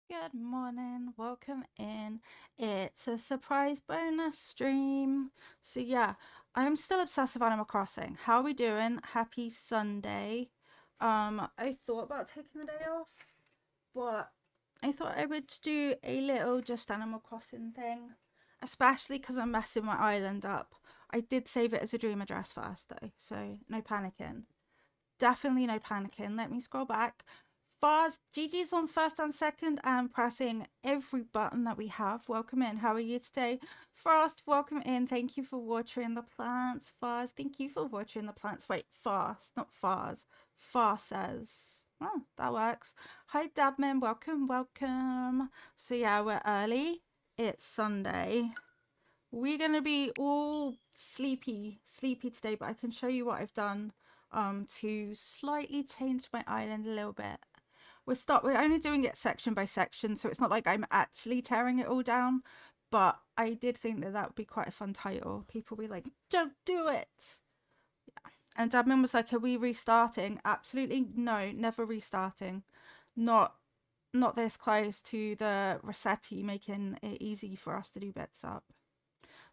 Good morning, welcome in. It's a surprise bonus stream. So yeah, I'm still obsessed with Animal Crossing. How are we doing? Happy Sunday. I thought about taking the day off, but I thought I would do a little just Animal Crossing thing, especially because I'm messing my island up. I did save it as a dream address first though, so no panicking. Definitely no panicking. Let me scroll back. Fast, Gigi's on first and second and pressing every button that we have. Welcome in. How are you today? Fast, welcome in. Thank you for watering the plants. Fast, thank you for watering the plants. Wait, fast, not Fars. Far says. Oh, that works. Hi, Dabman. Welcome, welcome. So, yeah, we're early. It's Sunday. We're going to be all sleepy today, but I can show you what I've done to slightly change my island a little bit. We're only doing it section by section, so it's not like I'm actually tearing it all down, but I did think that would be quite a fun title. People will be like, don't do it. Yeah. And Dabman was like, are we restarting? Absolutely no, never restarting. Not this close to the Rossetti making it easy for us to do bits up.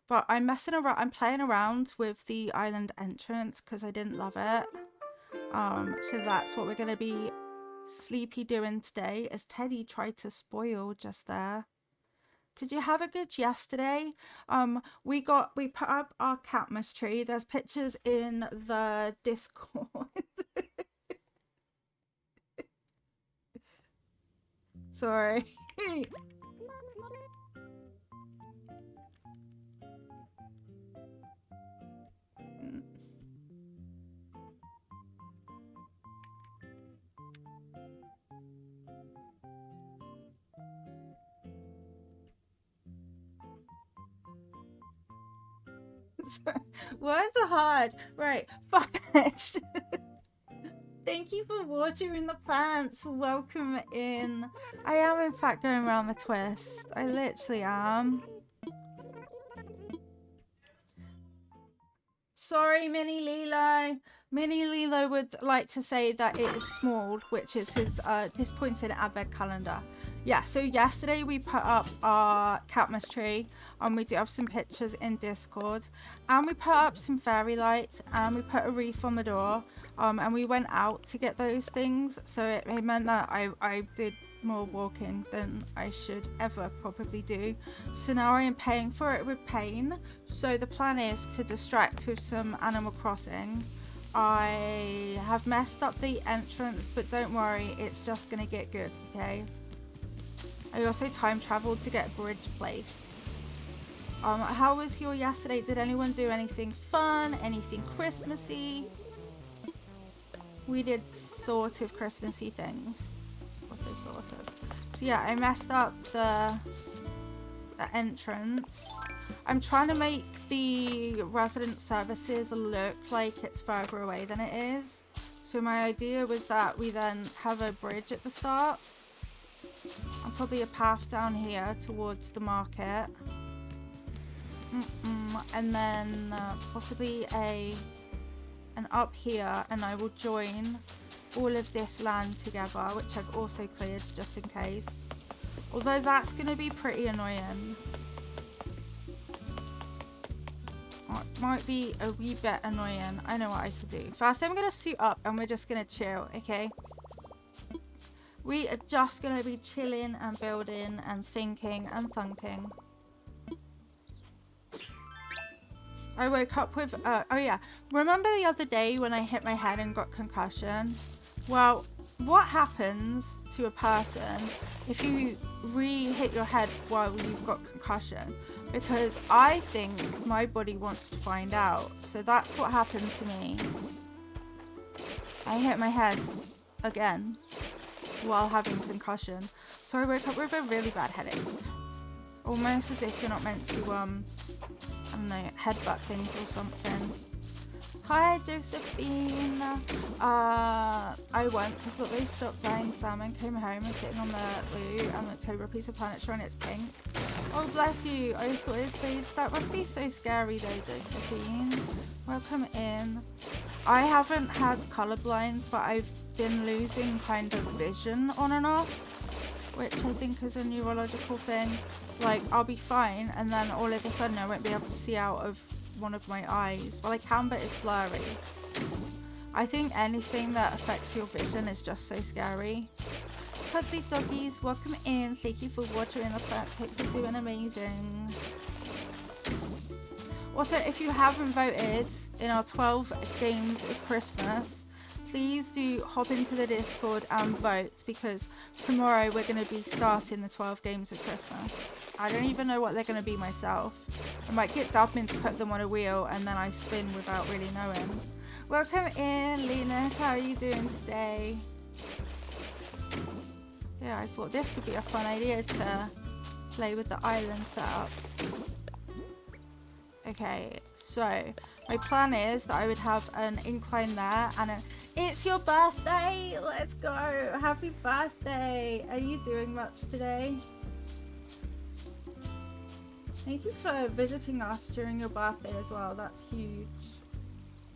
But I'm messing around, I'm playing around with the island entrance because I didn't love it. So that's what we're going to be sleepy doing today, as Teddy tried to spoil just there. Did you have a good yesterday? We put up our Catmas tree. There's pictures in the Discord. Sorry. Words are hard. Right, fudge. Thank you for watering the plants. Welcome in. I am in fact going around the twist. I literally am. Sorry, Mini Lilo. Mini Lilo would like to say that it is small, which is his disappointing advent calendar. Yeah, so yesterday we put up our Catmas tree, and we do have some pictures in Discord, and we put up some fairy lights, and we put a wreath on the door, and we went out to get those things, so it meant that I did more walking than I should ever probably do. So now I am paying for it with pain. So the plan is to distract with some Animal Crossing. I have messed up the entrance, but don't worry, it's just gonna get good, okay? I also time traveled to get a bridge placed. How was your yesterday? Did anyone do anything fun? Anything Christmassy? We did sort of Christmassy things. Sort of. So yeah, I messed up the entrance. I'm trying to make the resident services look like it's further away than it is. So my idea was that we then have a bridge at the start, and probably a path down here towards the market. And then possibly an up here, and I will join all of this land together, which I've also cleared just in case. Although that's going to be pretty annoying. It might be a wee bit annoying. I know what I could do. First, I'm going to suit up and we're just going to chill, okay? We are just going to be chilling and building and thinking and thunking. I woke up with, oh yeah, remember the other day when I hit my head and got concussion? Well, what happens to a person if you re-hit your head while you've got concussion? Because I think my body wants to find out. So that's what happened to me. I hit my head again while having concussion. So I woke up with a really bad headache. Almost as if you're not meant to, I don't know, headbutt things or something. Hi, Josephine. I went. I thought they stopped dying salmon, came home and sitting on the loo and looked over a piece of furniture and it's pink. Oh, bless you. I thought it was please. That must be so scary though, Josephine. Welcome in. I haven't had colour blinds, but I've been losing kind of vision on and off. which I think is a neurological thing. Like, I'll be fine, and then all of a sudden I won't be able to see out of one of my eyes. Well, I can, but it's blurry. I think anything that affects your vision is just so scary. Cuddly doggies, welcome in. Thank you for watering the plants. Hope you're doing amazing. Also, if you haven't voted in our 12 games of Christmas, please do hop into the Discord and vote, because tomorrow we're going to be starting the 12 games of Christmas. I don't even know what they're going to be myself. I might get Dubman to put them on a wheel and then I spin without really knowing. Welcome in, Linus. How are you doing today? Yeah, I thought this would be a fun idea to play with the island setup. Okay, so my plan is that I would have an incline there and it's your birthday! Let's go! Happy birthday! Are you doing much today? Thank you for visiting us during your birthday as well. That's huge.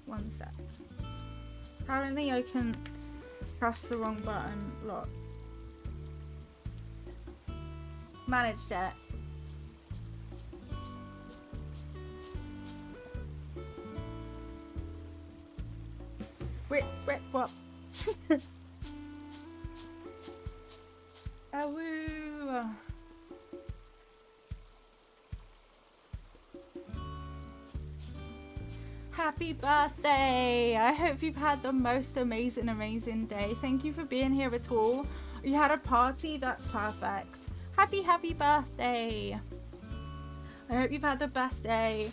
One sec. Apparently I can press the wrong button. Look. Managed it. Rick, what? Oh, woo. Happy birthday! I hope you've had the most amazing day. Thank you for being here at all. You had a party? That's perfect. Happy birthday! I hope you've had the best day.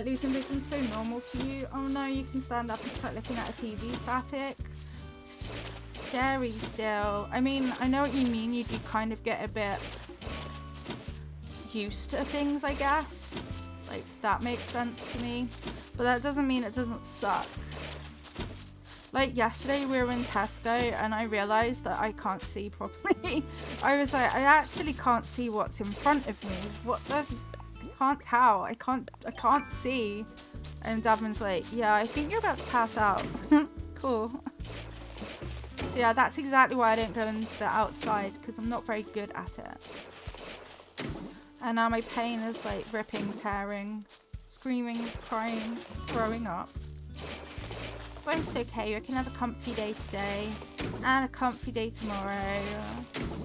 Losing vision's so normal for you. Oh no, you can stand up and start looking at a TV static. Scary still. I mean, I know what you mean. You do kind of get a bit used to things, I guess. Like, that makes sense to me. But that doesn't mean it doesn't suck. Like, yesterday we were in Tesco and I realised that I can't see properly. I was like, I actually can't see what's in front of me. What the... can't tell. I can't see. And Dabman's like, yeah, I think you're about to pass out. Cool. So yeah, that's exactly why I don't go into the outside, because I'm not very good at it. And now my pain is like ripping, tearing, screaming, crying, throwing up. But it's okay. I can have a comfy day today and a comfy day tomorrow.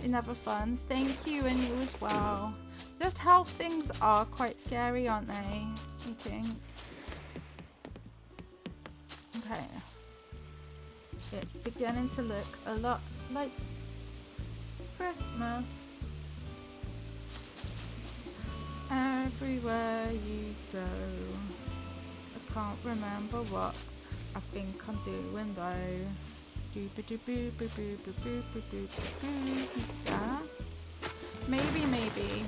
Another fun. Thank you, and you as well. Just how things are quite scary, aren't they? I think. Okay. It's beginning to look a lot like Christmas. Everywhere you go. I can't remember what I think I'm doing though. Yeah. Maybe.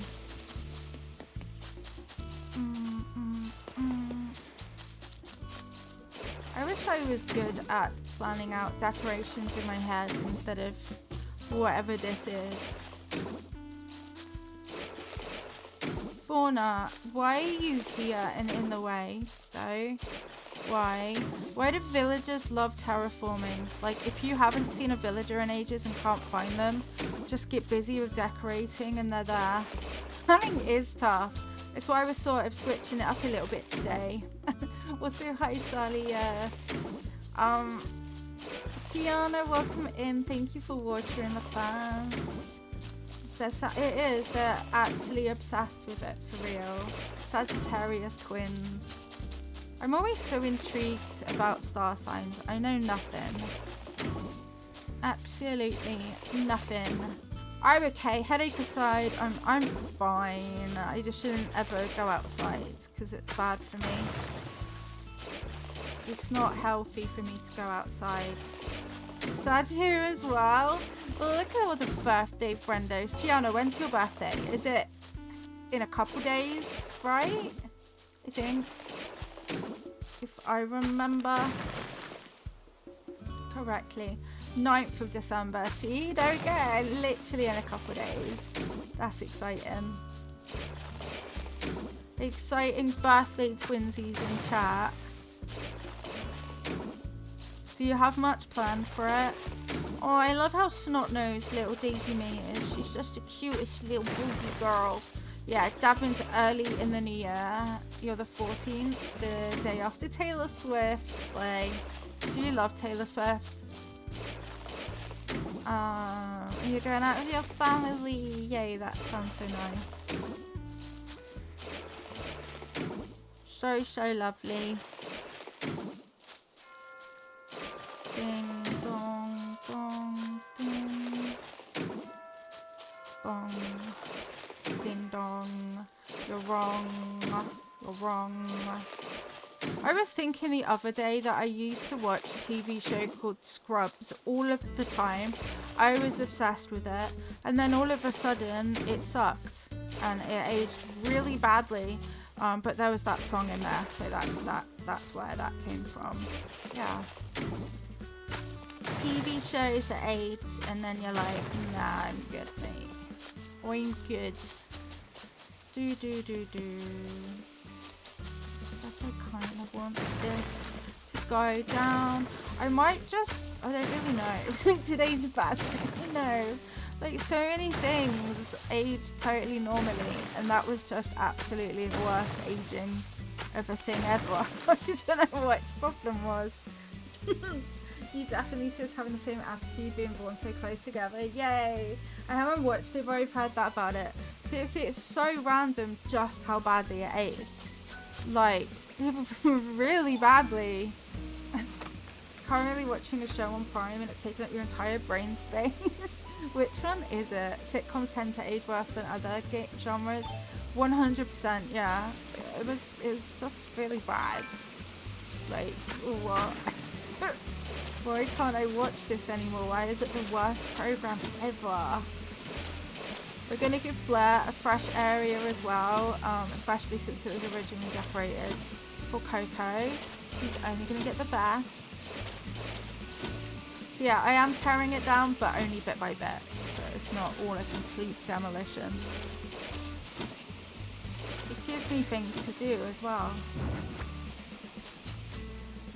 I wish I was good at planning out decorations in my head instead of whatever this is. Fauna, why are you here and in the way, though? Why? Why do villagers love terraforming? Like, if you haven't seen a villager in ages and can't find them, just get busy with decorating and they're there. Planning is tough. That's why I was sort of switching it up a little bit today. Also, hi Sally, yes. Gianna, welcome in. Thank you for watering the plants. It is. They're actually obsessed with it, for real. Sagittarius twins. I'm always so intrigued about star signs. I know nothing. Absolutely nothing. I'm okay. Headache aside, I'm fine. I just shouldn't ever go outside because it's bad for me. It's not healthy for me to go outside. Sad here as well. Well, look at all the birthday friendos. Gianna, when's your birthday? Is it in a couple days, right? I think. If I remember correctly. 9th of December. See, there we go. Literally in a couple of days. That's exciting. Exciting birthday twinsies in chat. Do you have much planned for it? Oh, I love how snot-nosed little Daisy May is. She's just the cutest little booby girl. Yeah, Dabin's early in the new year. You're the 14th, the day after Taylor Swift. Slay. Do you love Taylor Swift? You're going out with your family. Yay, that sounds so nice. So, so lovely. Ding dong dong ding. Bong. Ding dong. You're wrong. You're wrong. I was thinking the other day that I used to watch a TV show called Scrubs all of the time. I was obsessed with it. And then all of a sudden it sucked. And it aged really badly. But there was that song in there. So that's where that came from. Yeah. TV shows that age and then you're like, nah, I'm good, mate. I'm good. Do. Guess I kind of want this to go down. I might just, I don't really know. I think today's bad. I know. Like so many things age totally normally and that was just absolutely the worst aging of a thing ever. I don't know what its problem was. You definitely see us having the same attitude, being born so close together. Yay! I haven't watched it, but I've heard that about it. Seriously, it's so random just how badly it aged. Like, really badly. Currently watching a show on Prime and it's taking up your entire brain space. Which one is it? Sitcoms tend to age worse than other genres. 100%, yeah. It was just really bad. Like, what? Why can't I watch this anymore? Why is it the worst program ever? We're going to give Blair a fresh area as well, especially since it was originally decorated for Coco. She's only going to get the best. So yeah, I am tearing it down, but only bit by bit. So it's not all a complete demolition. Just gives me things to do as well.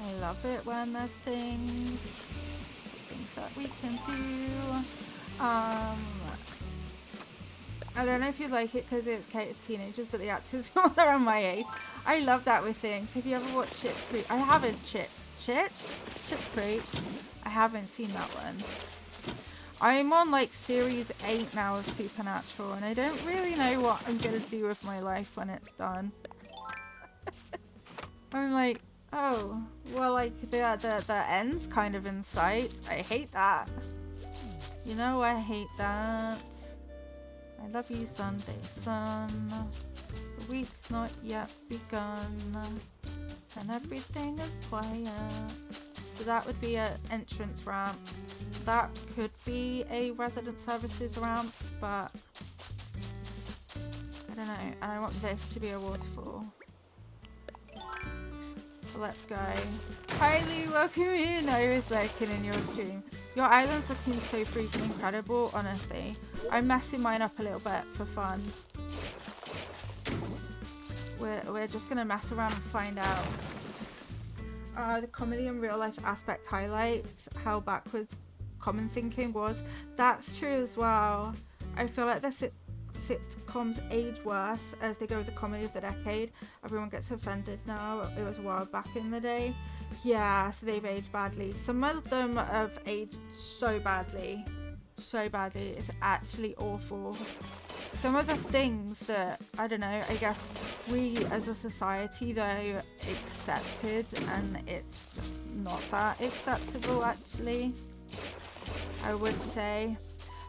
I love it when there's things that we can do. I don't know if you like it because it's catered to teenagers, but the actors are around my age. I love that with things. Have you ever watched Schitt's Creek? I haven't. Schitt's Creek? I haven't seen that one. I'm on like series 8 now of Supernatural and I don't really know what I'm going to do with my life when it's done. I'm like, oh, well, like the end's kind of in sight. I hate that. You know, I hate that. I love you, Sunday sun. The week's not yet begun, and everything is quiet. So that would be an entrance ramp. That could be a resident services ramp, but I don't know. And I want this to be a waterfall. So let's go. Kylie, welcome in. I was lurking in your stream. Your island's looking so freaking incredible, honestly. I'm messing mine up a little bit for fun. We're just gonna mess around and find out. The comedy and real life aspect highlights how backwards common thinking was. That's true as well. I feel like the sitcoms age worse as they go with the comedy of the decade. Everyone gets offended now. It was a while back in the day. Yeah, so they've aged badly. Some of them have aged so badly. So badly. It's actually awful. Some of the things that, I don't know, I guess we as a society though accepted, and it's just not that acceptable actually, I would say.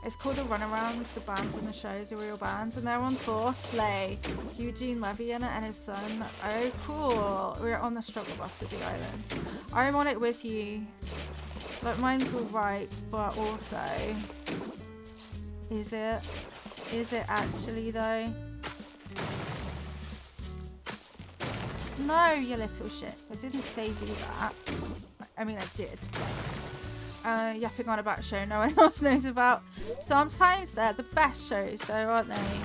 It's called the Runarounds. The bands in the shows are real bands and they're on tour. Slay. Eugene Levy in it and his son. Oh cool. We're on the struggle bus with the island. I'm on it with you. Like mine's alright, but also is it actually though? No, you little shit. I didn't say do that. I mean I did, but yapping on about a show no one else knows about. Sometimes they're the best shows though, aren't they?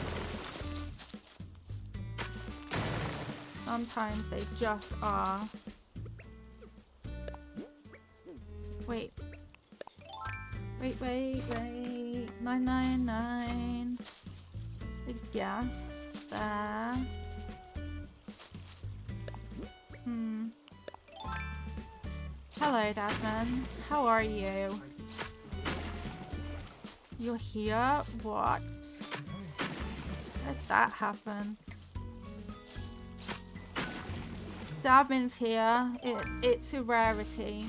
Sometimes they just are. Wait. Wait. 999. The gas there. Hello, Desmond. How are you? You're here? What? How did that happen? Dabin's here. It's a rarity.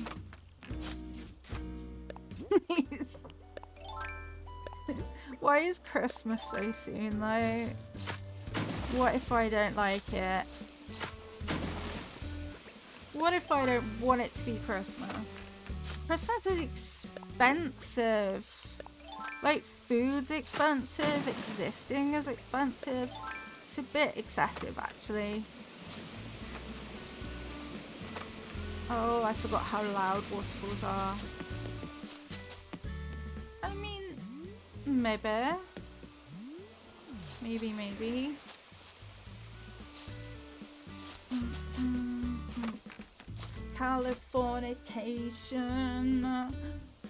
Why is Christmas so soon though? What if I don't like it? What if I don't want it to be Christmas? Christmas is expensive. Like, food's expensive, existing is expensive. It's a bit excessive, actually. Oh, I forgot how loud waterfalls are. I mean, maybe. Maybe. Californication.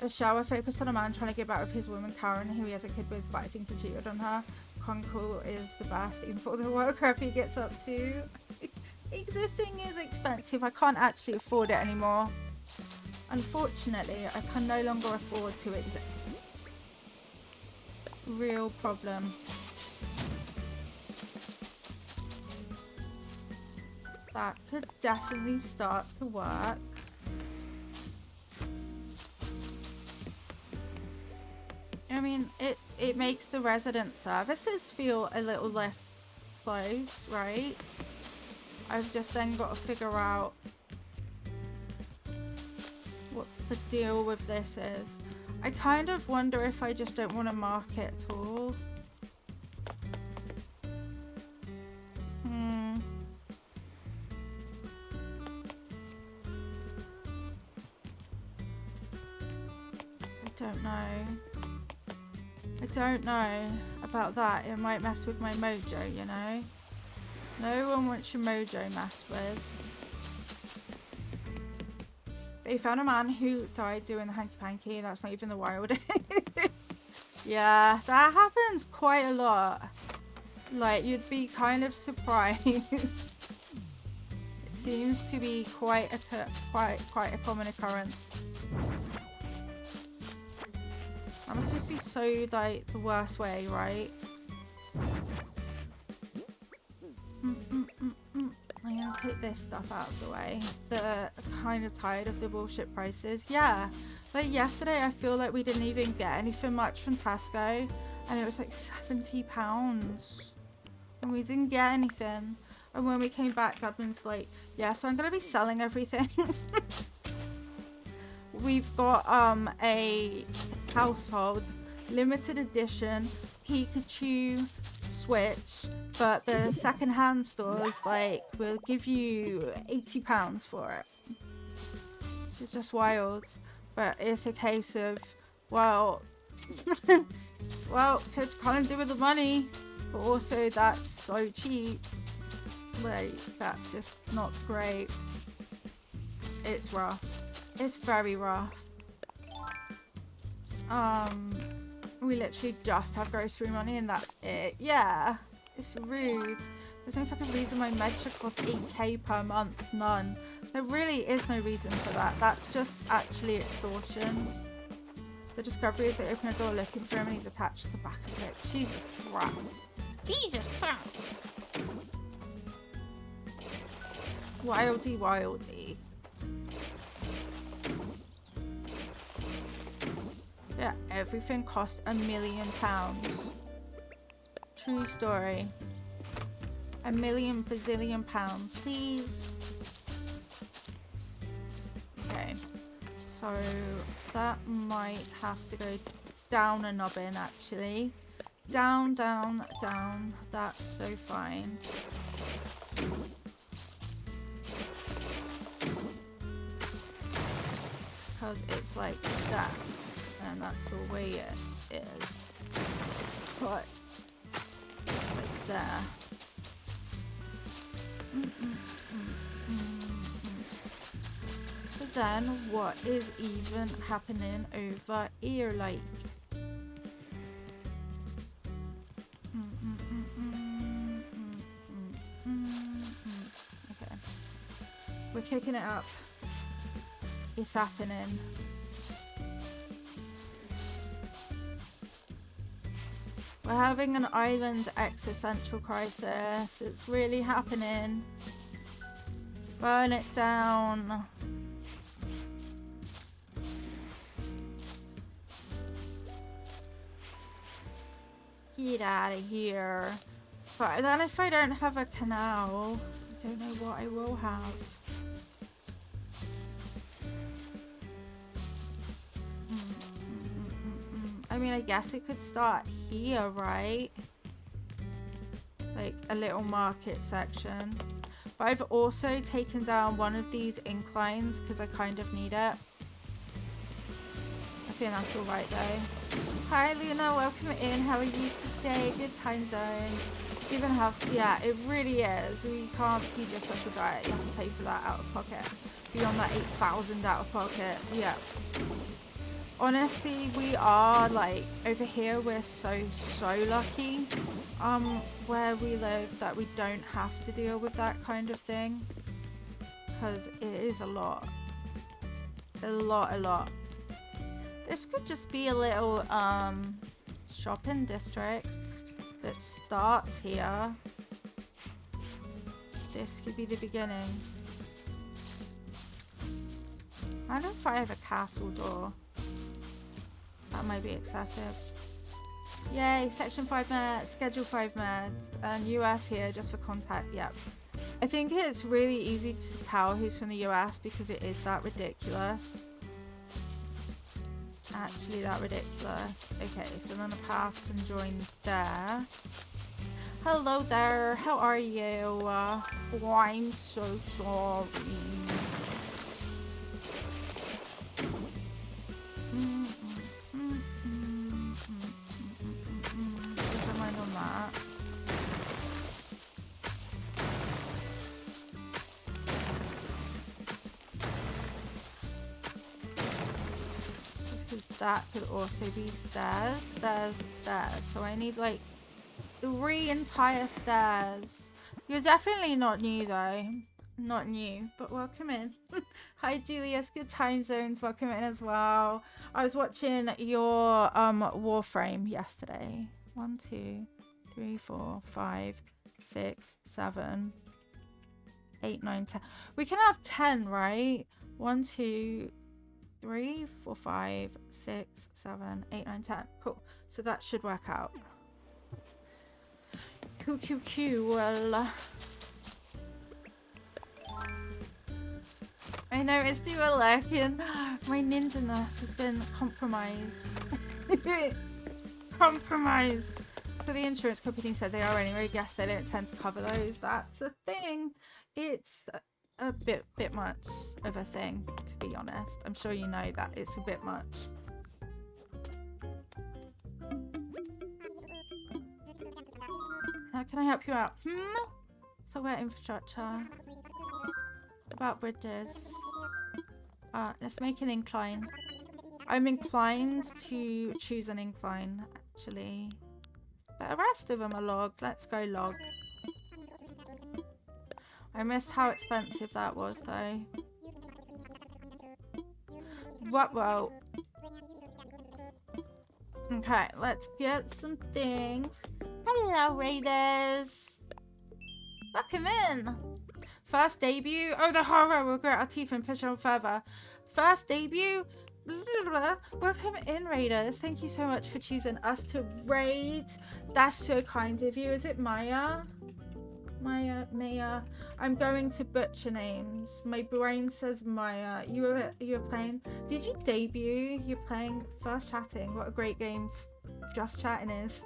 A shower focused on a man trying to get out of his woman Karen, who he has a kid with, but I think he cheated on her. Concool is the best, even for the work crap he gets up to. Existing is expensive. I can't actually afford it anymore. Unfortunately, I can no longer afford to exist. Real problem. That could definitely start to work. I mean, it makes the resident services feel a little less close, right? I've just then got to figure out what the deal with this is. I kind of wonder if I just don't want to mark it at all. I don't know about that. It might mess with my mojo, you know? No one wants your mojo messed with. They found a man who died doing the hanky panky. That's not even the wildest. Yeah, that happens quite a lot. Like, you'd be kind of surprised. It seems to be quite a common occurrence. That must just be so, like, the worst way, right? I'm gonna take this stuff out of the way. They're kind of tired of the bullshit prices. Yeah, like yesterday I feel like we didn't even get anything much from Tesco, and it was like £70 and we didn't get anything. And when we came back, Dublin's like, yeah, so I'm gonna be selling everything. We've got a household limited edition Pikachu Switch, but the second-hand stores like will give you £80 for it. It's just wild. But it's a case of, well, well, could kind of do with the money, but also that's so cheap. Like, that's just not great. It's rough. It's very rough. We literally just have grocery money and that's it. Yeah, it's rude. There's no fucking reason my meds should cost 8k per month. None. There really is no reason for that. That's just actually extortion. The discovery is they open a door looking for him and he's attached to the back of it. Jesus Christ. Jesus Christ. Wildy. Yeah, everything cost £1 million. True story. £1 million bazillion pounds, please. Okay, so that might have to go down a nubbin actually. Down. That's so fine. Because it's like that. And that's the way it is. But like there. then what is even happening over here, like? Okay. We're kicking it up. It's happening. We're having an island existential crisis. It's really happening. Burn it down. Get out of here. But then if I don't have a canal, I don't know what I will have. I mean, I guess it could start here, right? Like a little market section. But I've also taken down one of these inclines because I kind of need it. I think that's alright though. Hi Luna, welcome in. How are you today? Good time zones. Even have, yeah, it really is. We can't feed your special diet. You have to pay for that out of pocket. Beyond that 8,000 out of pocket. Yeah. Honestly, we are like over here. We're so lucky, where we live that we don't have to deal with that kind of thing, because it is a lot. This could just be a little shopping district that starts here. This could be the beginning. I don't know if I have a castle door. That might be excessive. Yay, section 5 med, schedule 5 med, and US here just for contact. Yep. I think it's really easy to tell who's from the US because it is that ridiculous. Actually, that ridiculous. Okay, so then a path can join there. Hello there, how are you? Oh, I'm so sorry. That could also be stairs, stairs. So I need like 3 entire stairs. You're definitely not new though. Not new, but welcome in. Hi Julius, good time zones. Welcome in as well. I was watching your Warframe yesterday. 1, 2, 3, 4, 5, 6, 7, 8, 9, 10. We can have 10, right? 1, 2, 3, 4, 5, 6, 7, 8, 9, 10. Cool. So that should work out. Cool. Well, I know it's too lurking. My ninja-ness has been compromised. Compromised. So the insurance company said they are anyway. Guess they don't tend to cover those. That's a thing. It's a bit much of a thing, to be honest. I'm sure you know that it's a bit much. How can I help you out? So where infrastructure? What about bridges? Let's make an incline. I'm inclined to choose an incline, actually. But the rest of them are log. Let's go log. I missed how expensive that was, though. What? Well. Okay, let's get some things. Hello, Raiders. Welcome in. First debut. Oh, the horror will grit our teeth and push on further. First debut. Welcome in, Raiders. Thank you so much for choosing us to raid. That's so kind of you. Is it Maya? Maya. I'm going to butcher names. My brain says Maya. You were playing. Did you debut? You're playing First Chatting. What a great game Just Chatting is.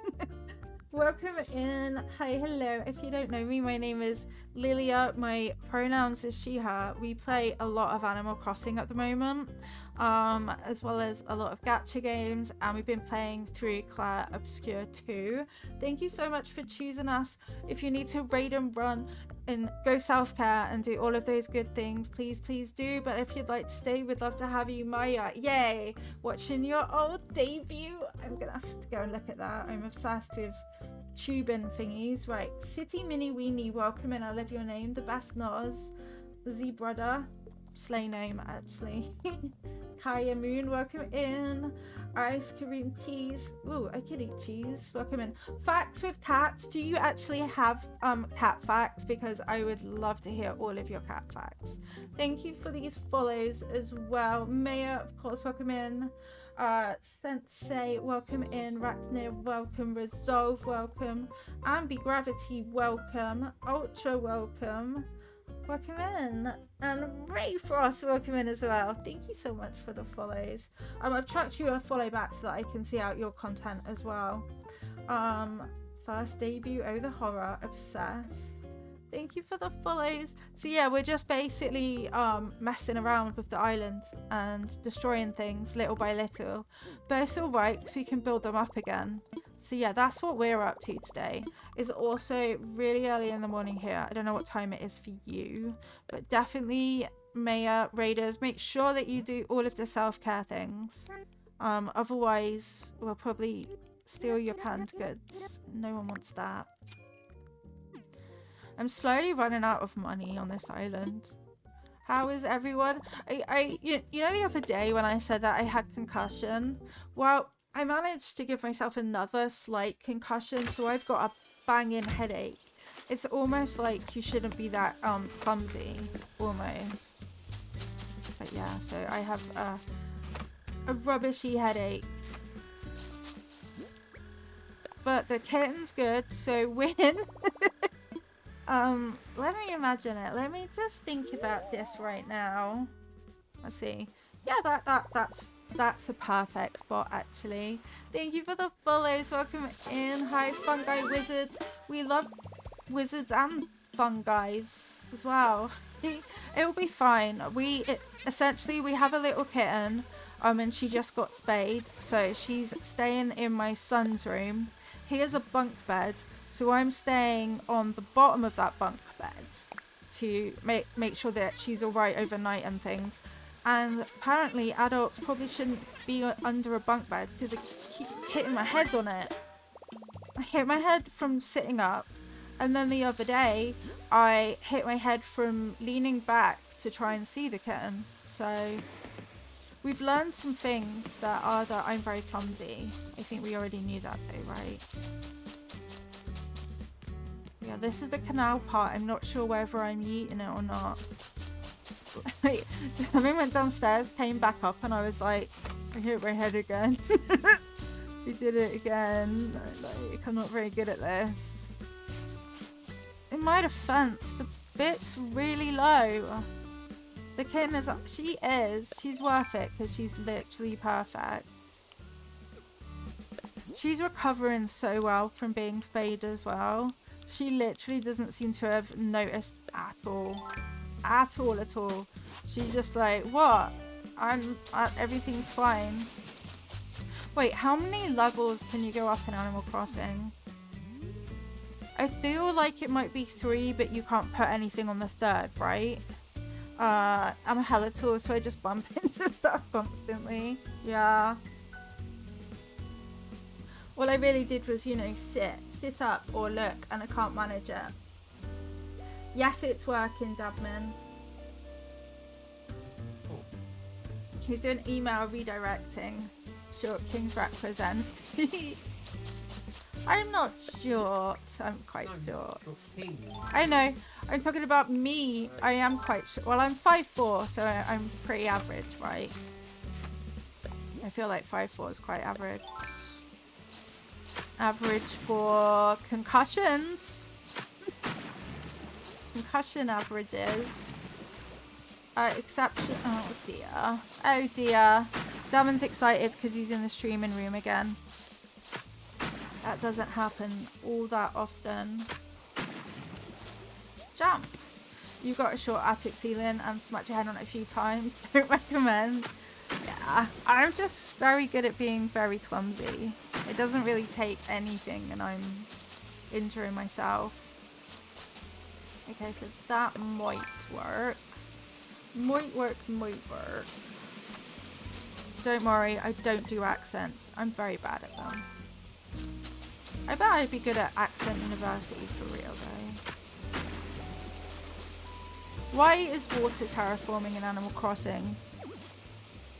Welcome in. Hi, hello. If you don't know me, my name is Lilia. My pronouns is she, her. We play a lot of Animal Crossing at the moment, as well as a lot of gacha games, and we've been playing through Clair Obscur 2. Thank you so much for choosing us. If you need to raid and run and go self-care and do all of those good things, please do. But if you'd like to stay, we'd love to have you. Maya, yay, watching your old debut. I'm gonna have to go and look at that. I'm obsessed with tubing thingies. Right, City Mini Weenie, welcome in. I love your name, the best Noz. Z Brother, slay name actually. Kaya Moon, welcome in. Ice Cream Teas, ooh, I could eat cheese, welcome in. Facts with cats, do you actually have cat facts? Because I would love to hear all of your cat facts. Thank you for these follows as well. Maya, of course, welcome in. Sensei, welcome in. Rachner, welcome. Resolve, welcome. Ambi Gravity, welcome. Ultra, welcome. Welcome in. And Ray Frost, welcome in as well. Thank you so much for the follows. I've chucked you a follow back so that I can see out your content as well. First debut, oh the horror, obsessed. Thank you for the follows. So yeah, we're just basically messing around with the island and destroying things little by little. But it's alright because we can build them up again. So yeah, that's what we're up to today. It's also really early in the morning here. I don't know what time it is for you. But definitely, Maya, Raiders, make sure that you do all of the self-care things. Otherwise, we'll probably steal your canned goods. No one wants that. I'm slowly running out of money on this island. How is everyone? You know the other day when I said that I had concussion? Well, I managed to give myself another slight concussion, so I've got a banging headache. It's almost like you shouldn't be that clumsy, almost. But yeah, so I have a rubbishy headache. But the kitten's good, so win. Let me imagine it. Let me just think about this right now. Let's see. Yeah, that's a perfect bot actually. Thank you for the follows. Welcome in. Hi, Fungi Wizard. We love wizards and fungi as well. It'll be fine. Essentially we have a little kitten, and she just got spayed, so she's staying in my son's room. He has a bunk bed. So I'm staying on the bottom of that bunk bed to make sure that she's all right overnight and things. And apparently adults probably shouldn't be under a bunk bed because I keep hitting my head on it. I hit my head from sitting up, and then the other day I hit my head from leaning back to try and see the kitten. So we've learned some things that I'm very clumsy. I think we already knew that though, right? Yeah, this is the canal part. I'm not sure whether I'm eating it or not. Wait, I went downstairs, came back up, and I was like, I hit my head again. We did it again. Like, I'm not very good at this. In my defense, the bit's really low. The kitten is, she's worth it because she's literally perfect. She's recovering so well from being spayed as well. She literally doesn't seem to have noticed at all. At all. She's just like, what? Everything's fine. Wait, how many levels can you go up in Animal Crossing? I feel like it might be 3, but you can't put anything on the 3rd, right? I'm a hella tall, so I just bump into stuff constantly. Yeah. All I really did was, you know, sit up or look, and I can't manage it. Yes, it's working, Dabman. He's doing email redirecting. Short Kings represent. I'm not short. I'm quite short. I know. I'm talking about me. I am quite short. Well, I'm 5'4", so I'm pretty average, right? I feel like 5'4" is quite average. Average for concussions. Concussion averages. Exception. Oh dear. Oh dear. Damon's excited because he's in the streaming room again. That doesn't happen all that often. Jump! You've got a short attic ceiling and smash your head on it a few times. Don't recommend. Yeah, I'm just very good at being very clumsy. It doesn't really take anything and I'm injuring myself. Okay, so that might work. Might work. Don't worry, I don't do accents. I'm very bad at them. I bet I'd be good at accent university for real though. Why is water terraforming in Animal Crossing?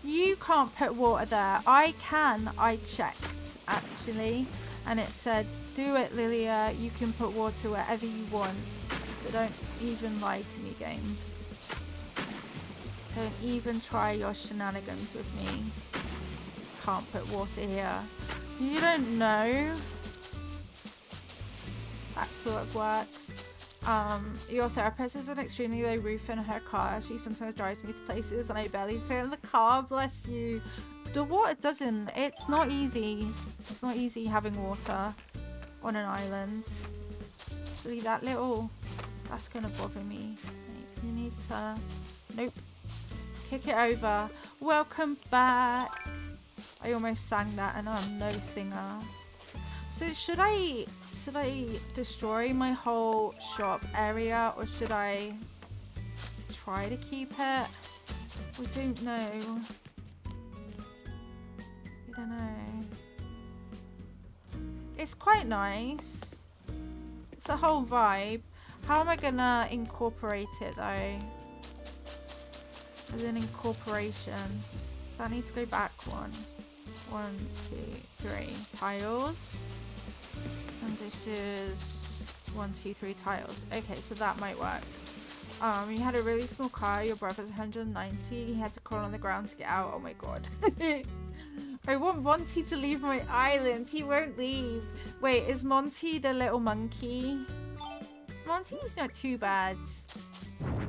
You can't put water there. I can. I checked actually and it said do it, Lilia. You can put water wherever you want. So don't even lie to me, game. Don't even try your shenanigans with me. Can't put water here. You don't know. That sort of works. Your therapist has an extremely low roof in her car. She sometimes drives me to places and I barely fit in the car. Bless you. The water doesn't. It's not easy. It's not easy having water on an island. Actually, that little... That's gonna bother me. You need to... Nope. Kick it over. Welcome back. I almost sang that and I'm no singer. So should I destroy my whole shop area or should I try to keep it? We don't know. I don't know. It's quite nice. It's a whole vibe. How am I gonna incorporate it though? As an incorporation. So I need to go back one. 1, 2, 3 tiles. And this is 1, 2, 3 tiles. Okay, so that might work. You had a really small car. Your brother's 190. He had to crawl on the ground to get out. Oh my god. I want Monty to leave my island. He won't leave. Wait, is Monty the little monkey? Monty's not too bad.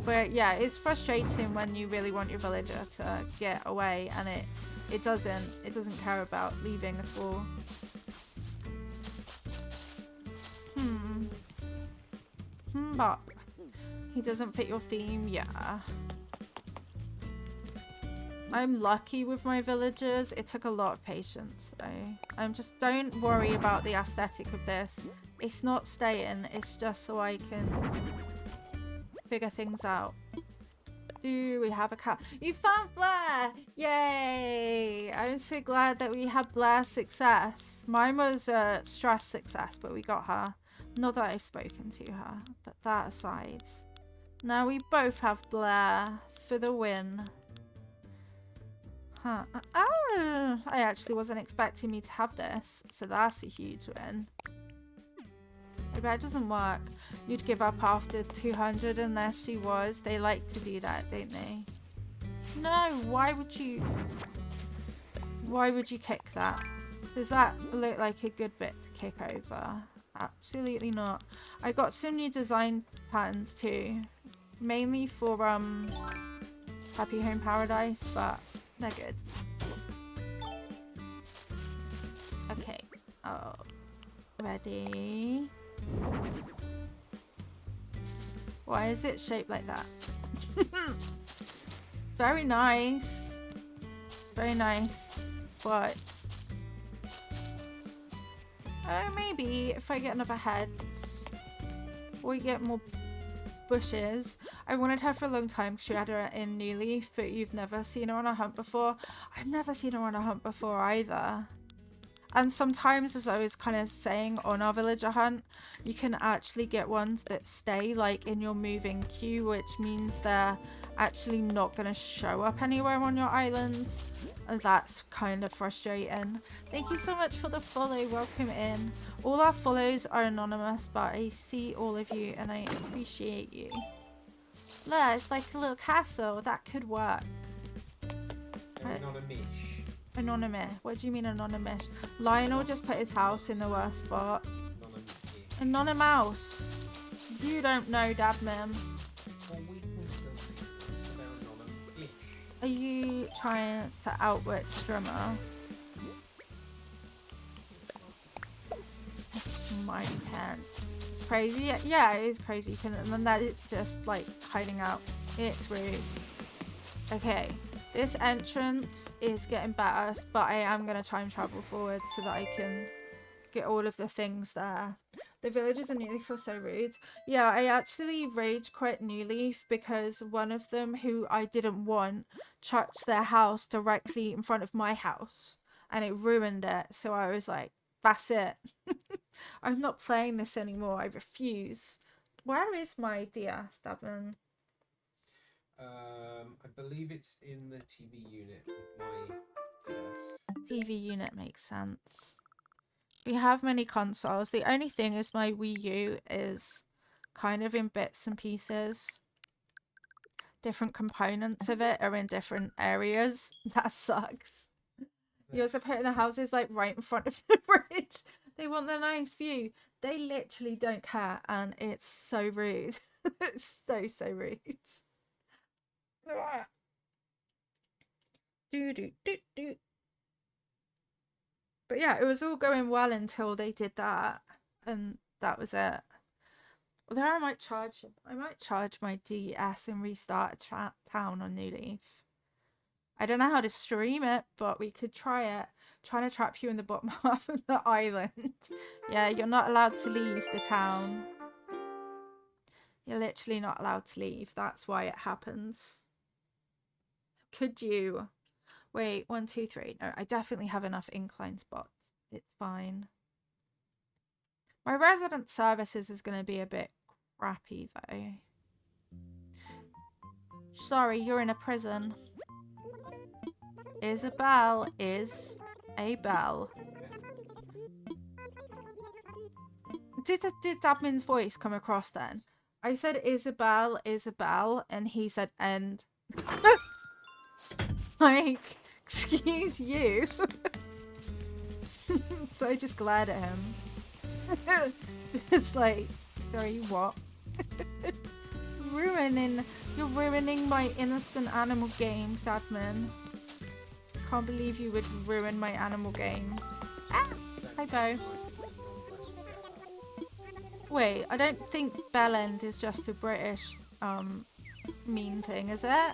But yeah, it's frustrating when you really want your villager to get away and it doesn't care about leaving at all. But he doesn't fit your theme, yeah. I'm lucky with my villagers. It took a lot of patience though. Don't worry about the aesthetic of this. It's not staying, it's just so I can figure things out. Do we have a cat? You found Blair! Yay! I'm so glad that we had Blair's success. Mine was a stress success, but we got her. Not that I've spoken to her, but that aside. Now we both have Blair for the win. Huh. Oh, I actually wasn't expecting me to have this, so that's a huge win. I bet it doesn't work. You'd give up after 200 unless she was. They like to do that, don't they? No, why would you kick that? Does that look like a good bit to kick over? Absolutely not. I got some new design patterns too. Mainly for Happy Home Paradise, but they're good. Okay. Oh, ready? Why is it shaped like that? Very nice. Very nice. But maybe if I get another head or we get more bushes. I wanted her for a long time because she had her in New Leaf, but you've never seen her on a hunt before. I've never seen her on a hunt before either. And sometimes, as I was kind of saying on our villager hunt, you can actually get ones that stay like in your moving queue, which means they're actually not going to show up anywhere on your island. And that's kind of frustrating. Thank you so much for the follow. Welcome in. All our follows are anonymous, but I see all of you and I appreciate you. Look, it's like a little castle. That could work. Anonymous. Anonymous. What do you mean anonymous? Lionel just put his house in the worst spot. Anonymous. You don't know, Dabman. Are you trying to outwit Strimmer? my pants. It's crazy. Yeah, it is crazy. You can, and then that is just like hiding out. It's rude. Okay, this entrance is getting better, but I am gonna time travel forward so that I can get all of the things there. The villagers in New Leaf are so rude. Yeah, I actually rage quit New Leaf because one of them, who I didn't want, chucked their house directly in front of my house and it ruined it. So I was like, that's it. I'm not playing this anymore. I refuse. Where is my DS, Devin? I believe it's in the TV unit with my DS. TV unit makes sense. We have many consoles. The only thing is my Wii U is kind of in bits and pieces. Different components of it are in different areas. That sucks. You also put in the houses like right in front of the bridge. They want the nice view. They literally don't care, and it's so rude. It's so rude. Do. But yeah, it was all going well until they did that, and that was it. Although I might charge my DS and restart a town on New Leaf. I don't know how to stream it, but we could try it. Trying to trap you in the bottom half of the island. Yeah, you're not allowed to leave the town. You're literally not allowed to leave. That's why it happens. Could you? Wait, 1, 2, 3. No, I definitely have enough incline spots. It's fine. My resident services is going to be a bit crappy, though. Sorry, you're in a prison. Isabelle is a bell. Did Dabmin's voice come across then? I said Isabelle, and he said end. Like, excuse you. So I just glared at him. It's like, sorry, what? You're ruining my innocent animal game, Dadman. Can't believe you would ruin my animal game. Ah! Hi, Bo. Wait, I don't think bellend is just a British mean thing, is it?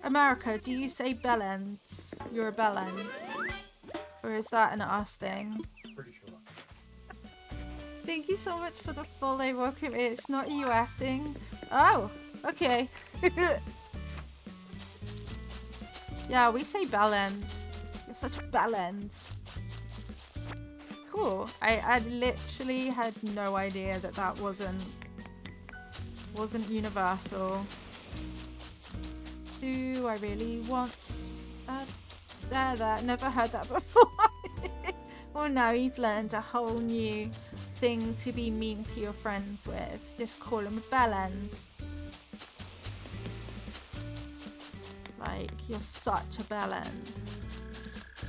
America, do you say bellends? You're a bellend. Or is that an us thing? Pretty sure. Thank you so much for the follow. Welcome. It's not a US thing. Oh, okay. Yeah, we say bellend. You're such a bellend. Cool. I literally had no idea that wasn't universal. Do I really want a stare there? Never heard that before. Well, now you've learned a whole new thing to be mean to your friends with. Just call them a bellend. Like, you're such a bellend.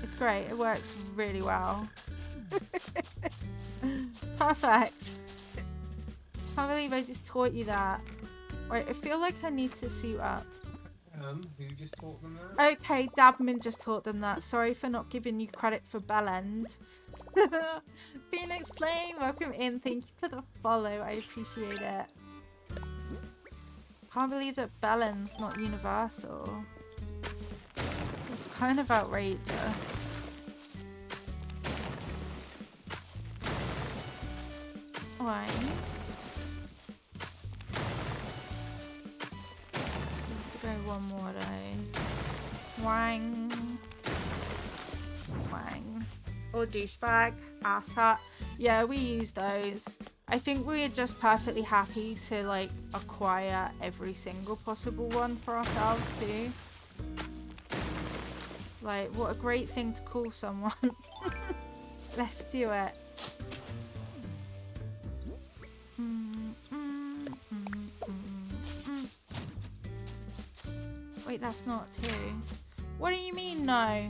It's great. It works really well. Perfect. Can't believe I just taught you that. Wait, I feel like I need to suit up. Who just taught them that? Okay, Dabman just taught them that. Sorry for not giving you credit for bellend. Phoenix Flame, welcome in. Thank you for the follow. I appreciate it. Can't believe that bellend's not universal. It's kind of outrageous. Why? Let's go one more day. Wang. Wang. Or douchebag. Asshat. Yeah, we use those. I think we're just perfectly happy to like acquire every single possible one for ourselves too. Like, what a great thing to call someone. Let's do it. Wait, that's not two. What do you mean, no?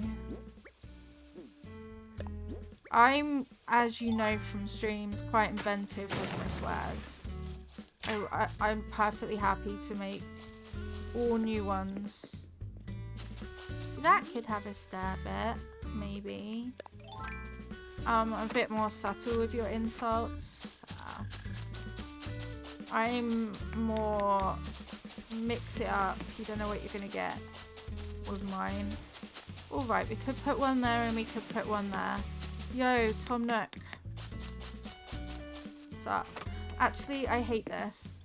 I'm, as you know from streams, quite inventive with my swears. I'm perfectly happy to make all new ones. So that could have a stare bit, maybe. a bit more subtle with your insults. I'm more mix it up. You don't know what you're gonna get with mine. Alright, we could put one there and we could put one there. Yo, Tom Nook. Suck. Actually, I hate this.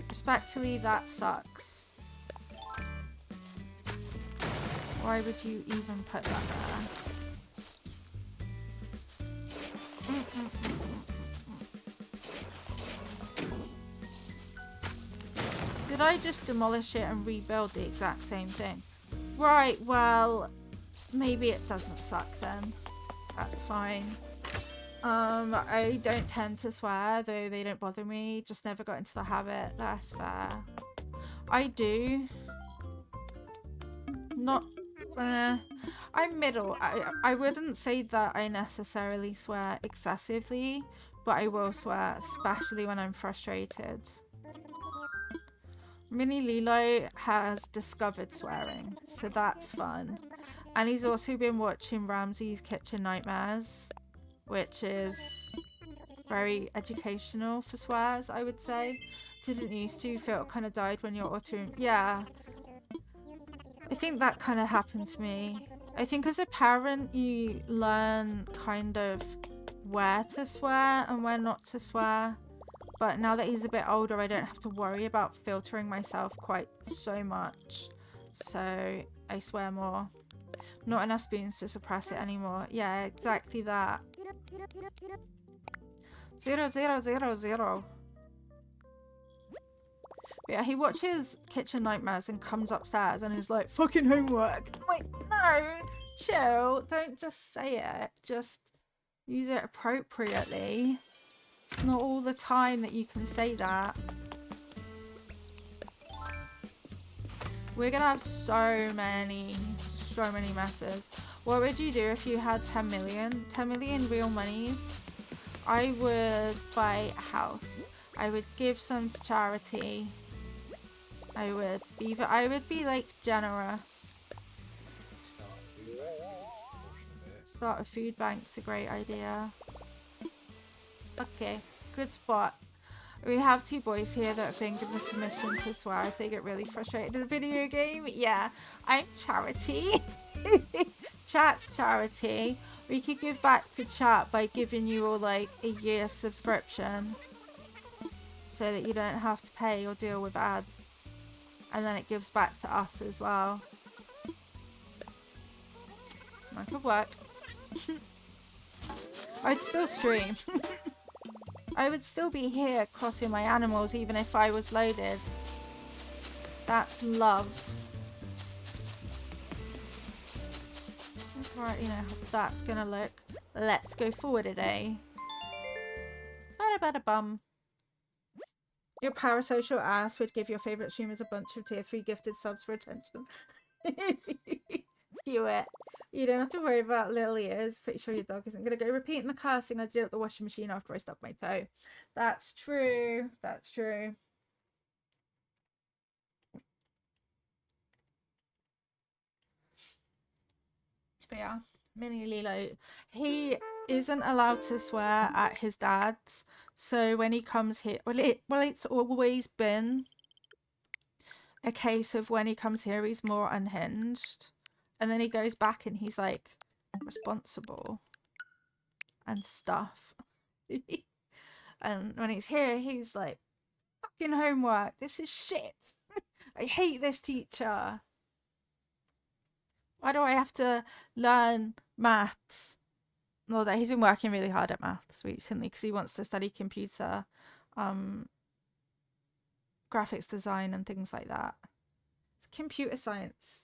Respectfully, that sucks. Why would you even put that there? Did I just demolish it and rebuild the exact same thing? Right, well, maybe it doesn't suck then. That's fine. I don't tend to swear, though they don't bother me. Just never got into the habit. That's fair. I do. Not... I'm middle. I wouldn't say that I necessarily swear excessively, but I will swear, especially when I'm frustrated. Mini Lilo has discovered swearing, so that's fun. And he's also been watching Ramsey's Kitchen Nightmares, which is very educational for swears, I would say. Didn't used to, feel it kind of died when you're auto... Yeah. I think that kind of happened to me. I think as a parent, you learn kind of where to swear and where not to swear. But now that he's a bit older, I don't have to worry about filtering myself quite so much. So I swear more. Not enough spoons to suppress it anymore. Yeah, exactly that. 0, 0, 0, 0. But yeah, he watches Kitchen Nightmares and comes upstairs and is like, fucking homework. I'm like, no, chill. Don't just say it. Just use it appropriately. It's not all the time that you can say that. We're gonna have so many messes. What would you do if you had 10 million? 10 million real monies? I would buy a house. I would give some to charity. I would be like generous. Start a food bank's a great idea. Okay, good spot. We have 2 boys here that have been given permission to swear if they get really frustrated in a video game. Yeah, I'm charity. Chat's charity. We could give back to chat by giving you all like a year subscription so that you don't have to pay or deal with ads. And then it gives back to us as well. That could work. I'd still stream. I would still be here crossing my animals even if I was loaded. That's love. Right, you know how that's gonna look. Let's go forward a day. Bada bum. Your parasocial ass would give your favourite streamers a bunch of tier 3 gifted subs for attention. Do it. You don't have to worry about little ears. Pretty sure your dog isn't going to go repeating the cursing I did at the washing machine after I stubbed my toe. That's true. That's true. But yeah, Mini Lilo. He isn't allowed to swear at his dad's. So when he comes here, well, it's always been a case of when he comes here, he's more unhinged. And then he goes back and he's like responsible and stuff. And when he's here, he's like, fucking homework. This is shit. I hate this teacher. Why do I have to learn maths? Well, that he's been working really hard at maths recently because he wants to study computer, graphics design and things like that. It's computer science.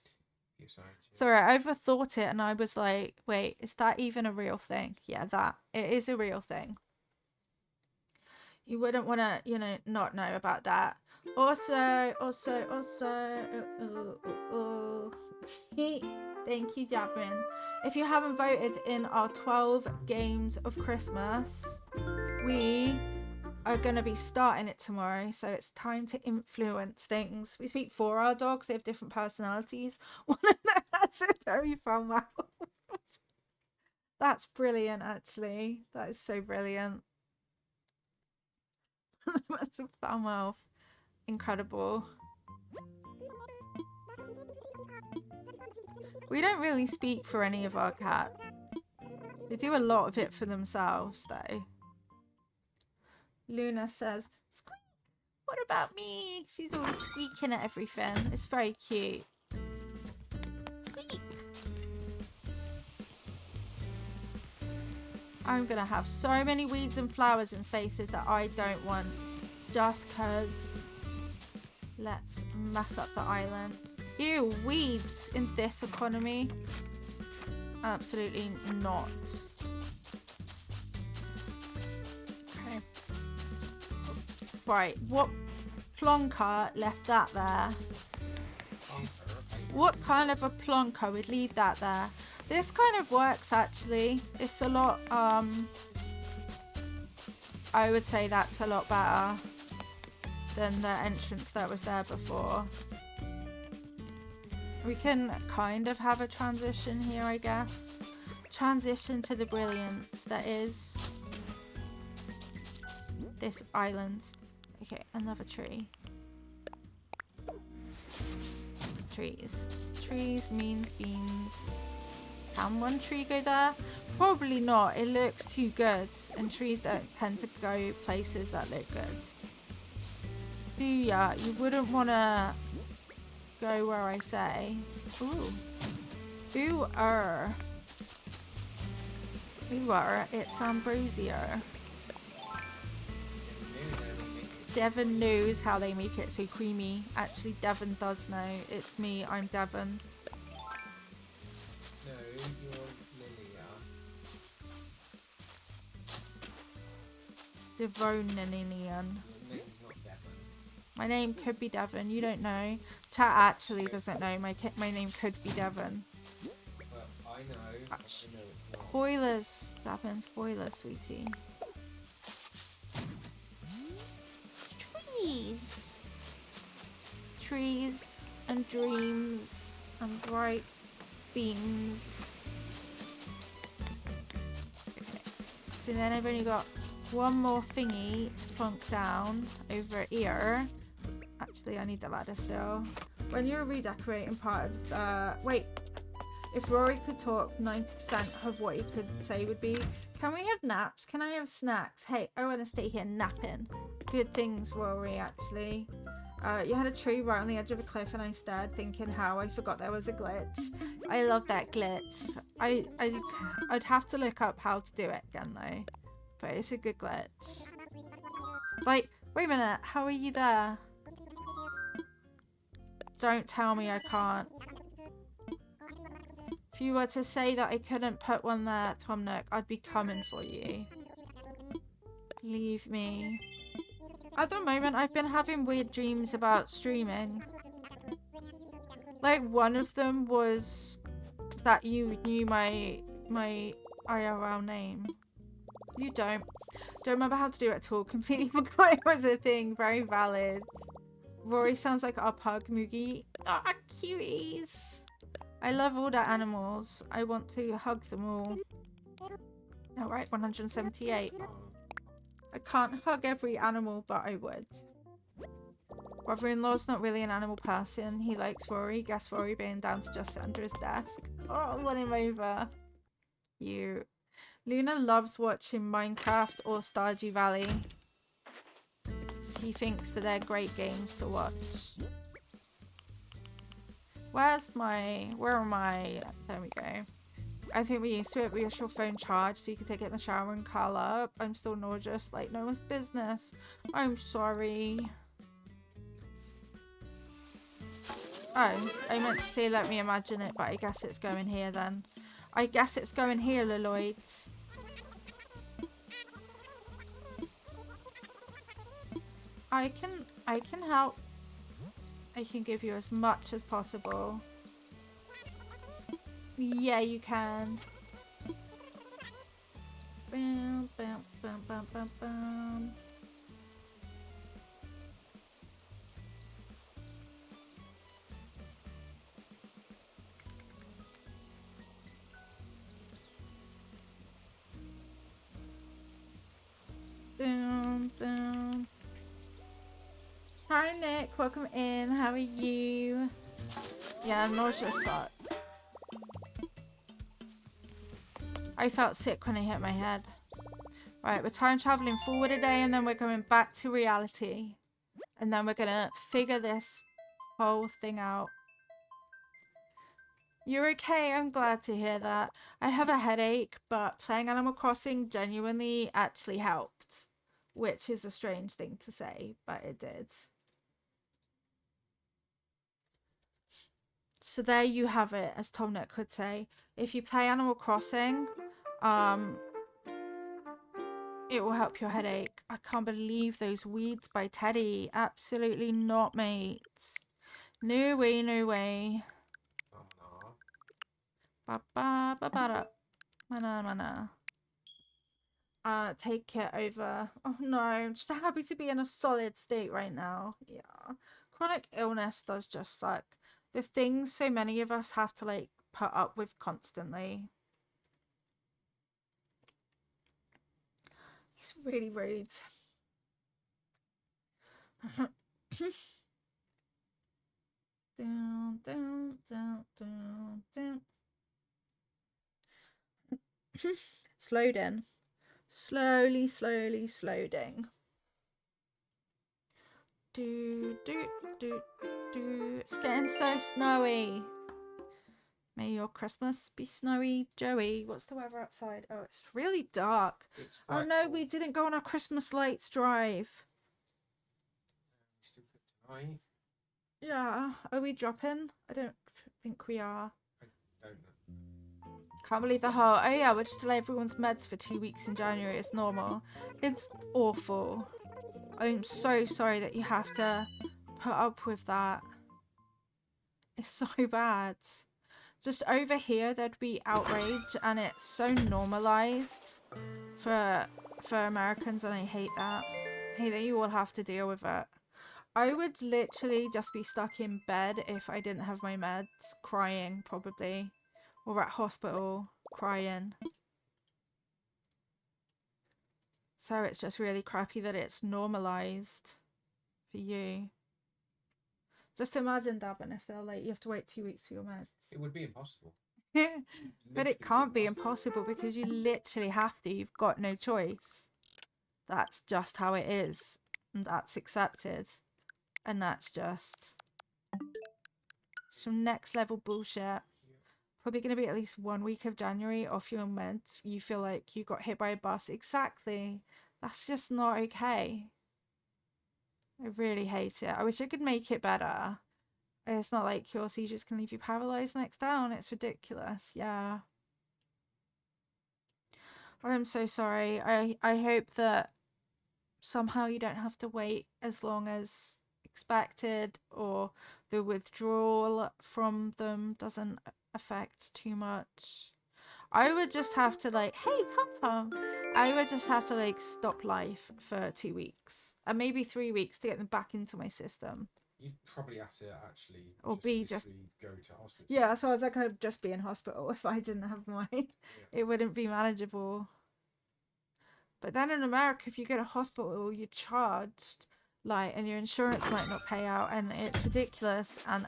Sorry, I overthought it and I was like, wait, is that even a real thing? Yeah, that. It is a real thing. You wouldn't want to, you know, not know about that. Also. Thank you, Jabrin. If you haven't voted in our 12 games of Christmas, we are going to be starting it tomorrow. So it's time to influence things. We speak for our dogs. They have different personalities. One of them has a very fun mouth. That's brilliant, actually. That is so brilliant. Foul mouth. Incredible. We don't really speak for any of our cats. They do a lot of it for themselves, though. Luna says, "Squeak, what about me?" She's always squeaking at everything. It's very cute. Squeak. I'm gonna have so many weeds and flowers in spaces that I don't want, just cause. Let's mess up the island. Ew, weeds in this economy? Absolutely not. Okay. Right, what plonker left that there? What kind of a plonker would leave that there? This kind of works, actually. It's a lot, I would say that's a lot better than the entrance that was there before. We can kind of have a transition here, I guess. Transition to the brilliance that is this island. Okay, another tree. Trees. Trees means beans. Can one tree go there? Probably not. It looks too good, and trees don't tend to go places that look good. Do ya? You wouldn't want to go where I say. Ooh. Ooh-er. Ooh-er. It's Ambrosio. Devon knows how they make it so creamy. Actually, Devon does know. It's me. I'm Devon. No, you're Lilia. Devonian. Your name's not Devon. My name could be Devon. You don't know. Chat actually doesn't know. My name could be Devon. Well, I know. I know it's not. Spoilers. Devon, spoilers, sweetie. Trees. Trees and dreams and bright beams. Okay. So then I've only got one more thingy to plonk down over here. Actually, I need the ladder still. When you're redecorating part of wait, if Rory could talk, 90% of what he could say would be, can we have naps? Can I have snacks? Hey, I want to stay here napping. Good things, Rory, actually. You had a tree right on the edge of a cliff and I stared thinking how I forgot there was a glitch. I love that glitch. I'd have to look up how to do it again though. But it's a good glitch. Like, wait a minute, how are you there? Don't tell me I can't. If you were to say that I couldn't put one there, Tom Nook, I'd be coming for you. Leave me. At the moment, I've been having weird dreams about streaming. Like, one of them was that you knew my IRL name. You don't. Don't remember how to do it at all. Completely forgot it was a thing. Very valid. Rory sounds like our pug, Moogie. Ah, cuties. I love all the animals. I want to hug them all. Alright, 178. I can't hug every animal, but I would. Brother-in-law's not really an animal person. He likes Rory. Guess Rory being down to just sit under his desk. Oh, I won him over. Cute. Luna loves watching Minecraft or Stardew Valley. She thinks that they're great games to watch. Where am I? There we go. I think we used to it. We use your phone charged so you can take it in the shower and curl up. I'm still nauseous, like no one's business. I'm sorry. Oh, I meant to say let me imagine it, but I guess it's going here then. I guess it's going here, Liloids. I can help. I can give you as much as possible. Yeah, you can. Bam, bam, bam, bam, bam, bam. Hi Nick, welcome in. How are you? Yeah, nausea sucked. I felt sick when I hit my head. Right, we're time traveling forward a day and then we're going back to reality. And then we're gonna figure this whole thing out. You're okay, I'm glad to hear that. I have a headache, but playing Animal Crossing genuinely actually helped. Which is a strange thing to say, but it did. So there you have it, as Tomnik would say. If you play Animal Crossing, it will help your headache. I can't believe those weeds by Teddy. Absolutely not, mates. No way, no way. Ba ba ba ba da. Mana mana. Take it over. Oh no, I'm just happy to be in a solid state right now. Yeah. Chronic illness does just suck. The things so many of us have to like put up with constantly. It's really rude. Down, down, down, down, down. It's loading. Slowly, slowly, slowing. Do, do, do, do. It's getting so snowy. May your Christmas be snowy, Joey. What's the weather outside? Oh, it's really dark. Oh no, we didn't go on our Christmas lights drive. Still good tonight. Yeah. Are we dropping? I don't think we are. I don't know. Can't believe the whole, oh yeah, we'll just delay everyone's meds for 2 weeks in January. It's normal. It's awful. I'm so sorry that you have to put up with that. It's so bad. Just over here, there'd be outrage, and it's so normalized for Americans, and I hate that. I hate that you all have to deal with it. I would literally just be stuck in bed if I didn't have my meds, crying probably, or at hospital crying. So it's just really crappy that it's normalized for you. Just imagine, Dabin, if they're like, you have to wait 2 weeks for your meds. It would be impossible. But it can't be impossible because you literally have to. You've got no choice. That's just how it is. And that's accepted. And that's just some next level bullshit. Probably going to be at least 1 week of January off your meds. You feel like you got hit by a bus. Exactly. That's just not okay. I really hate it. I wish I could make it better. It's not like your seizures can leave you paralyzed next down. It's ridiculous. Yeah. I'm so sorry. I hope that somehow you don't have to wait as long as expected, or the withdrawal from them doesn't affect too much. I would just have to like, hey, Pom Pom. I would just have to like stop life for 2 weeks and maybe 3 weeks to get them back into my system. You'd probably have to actually or just go to hospital. Yeah, so I was like, I'd just be in hospital if I didn't have mine. Yeah. It wouldn't be manageable. But then in America, if you go to hospital, you're charged, like, and your insurance might not pay out, and it's ridiculous, and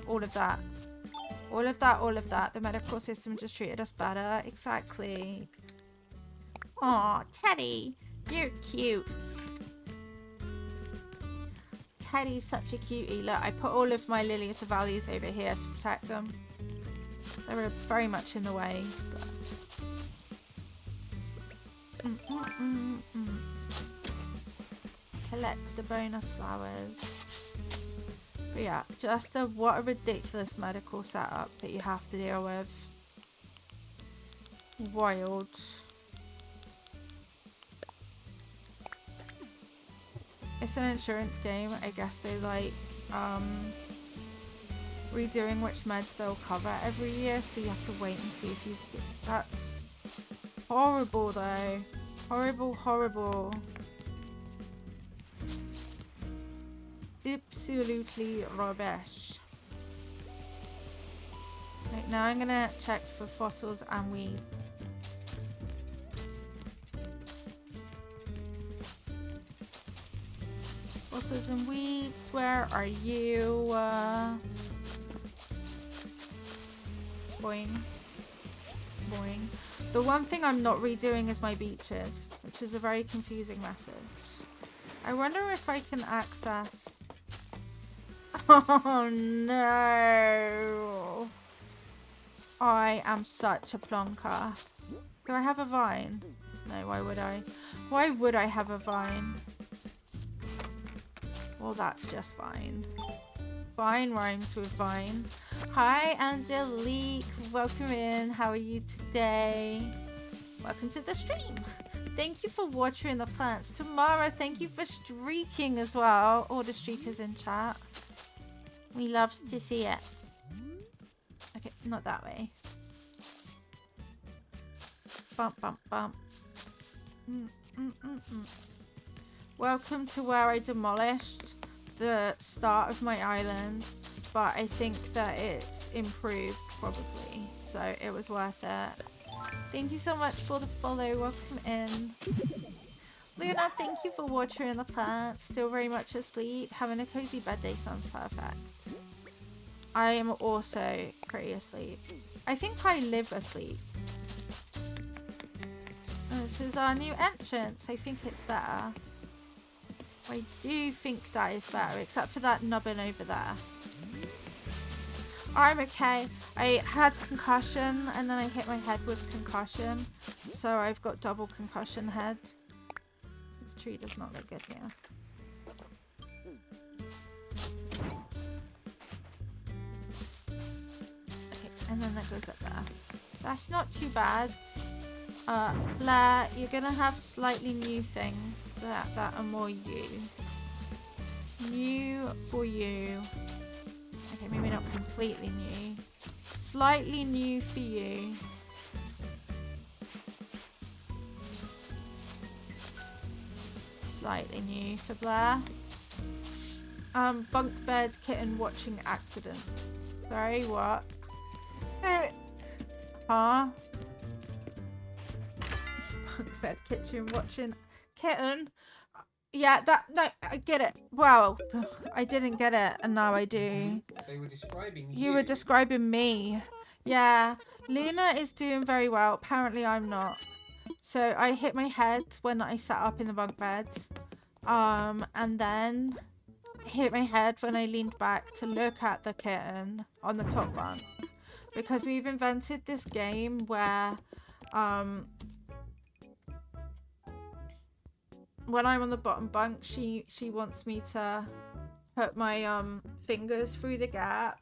all of that. All of that. The medical system just treated us better. Exactly. Aw, Teddy, you're cute. Teddy's such a cutie. Look, I put all of my Lily of the Valleys over here to protect them. They were very much in the way. But... Collect the bonus flowers. But yeah, just what a ridiculous medical setup that you have to deal with. Wild. It's an insurance game. I guess they like redoing which meds they'll cover every year, so you have to wait and see if you get. That's horrible though. Horrible. Absolutely rubbish. Right, now I'm gonna check for fossils and weed. Fossils and weeds, where are you? Boing. Boing. The one thing I'm not redoing is my beaches, which is a very confusing message. I wonder if I can access... Oh no! I am such a plonker. Do I have a vine? No, why would I? Why would I have a vine? Well, that's just fine. Vine rhymes with vine. Hi, Angelique. Welcome in. How are you today? Welcome to the stream. Thank you for watering the plants. Tamara, thank you for streaking as well. All the streakers in chat. We love to see it. Okay, not that way. Bump, bump, bump. Welcome to where I demolished the start of my island, but I think that it's improved probably, so it was worth it. Thank you so much for the follow. Welcome in. Luna, thank you for watering the plants. Still very much asleep. Having a cozy bed day sounds perfect. I am also pretty asleep. I think I live asleep. This is our new entrance. I think it's better. I do think that is better, except for that nubbin over there. I'm okay. I had concussion and then I hit my head with concussion. So I've got double concussion head. This tree does not look good here. Okay, and then that goes up there. That's not too bad. Blair, you're gonna have slightly new things that are more you. New for you. Okay, maybe not completely new. Slightly new for you. Slightly new for Blair. Bunk bed kitten watching accident. Sorry, what? Huh? Bed kitchen watching kitten. Yeah, no, I get it. Wow, I didn't get it, and now I do. They were describing You were describing me. Yeah, Luna is doing very well. Apparently, I'm not. So I hit my head when I sat up in the bunk beds, and then hit my head when I leaned back to look at the kitten on the top bunk, because we've invented this game where, when I'm on the bottom bunk, she wants me to put my fingers through the gap.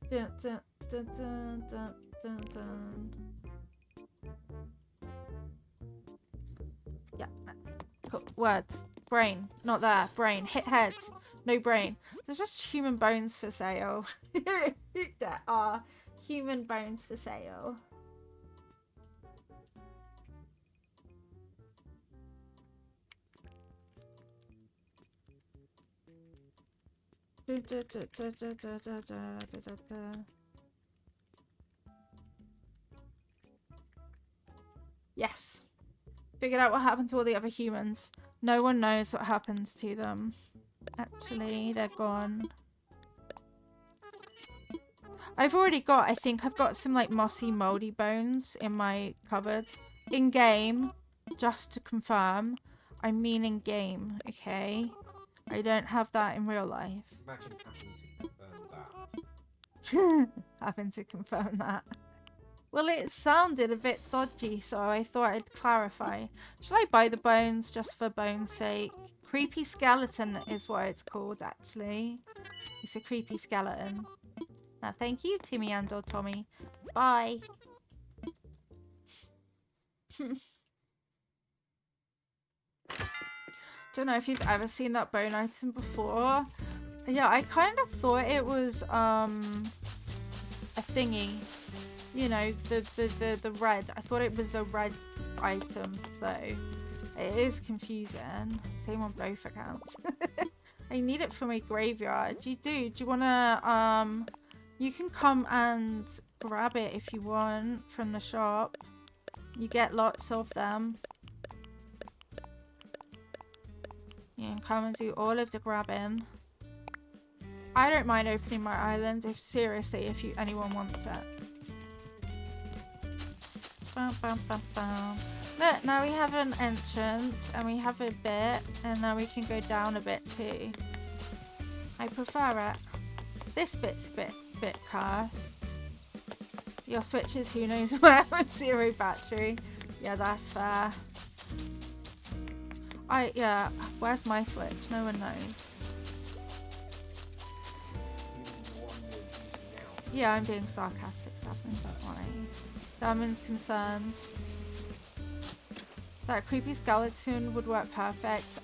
Dun, dun, dun, dun, dun, dun, dun. Yeah. Cool. Words. Brain. Not there. Brain. Hit heads. No brain. There's just human bones for sale. There are human bones for sale. Yes. Figured out what happened to all the other humans. No one knows what happens to them. Actually, they're gone. I've already got, I think I've got some like mossy moldy bones in my cupboard. In game, just to confirm. I mean in game, okay? I don't have that in real life. Imagine having to confirm that. Having to confirm that. Well, it sounded a bit dodgy, so I thought I'd clarify. Shall I buy the bones just for bones' sake? Creepy skeleton is what it's called, actually. It's a creepy skeleton. Now, thank you, Timmy and or Tommy. Bye. Don't know if you've ever seen that bone item before. Yeah, I kind of thought it was a thingy. You know, the red. I thought it was a red item, though. It is confusing. Same on both accounts. I need it for my graveyard. Do you wanna you can come and grab it if you want from the shop. You get lots of them. You can come and do all of the grabbing. I don't mind opening my island if seriously, if anyone wants it. Bum, bum, bum, bum. Look, now we have an entrance and we have a bit, and now we can go down a bit too. I prefer it. This bit's a bit cursed. Your switch is who knows where with 0 battery. Yeah, that's fair. Yeah, where's my switch? No one knows. Yeah, I'm being sarcastic, Davin, don't worry. Davin's concerns. That creepy skeleton would work perfect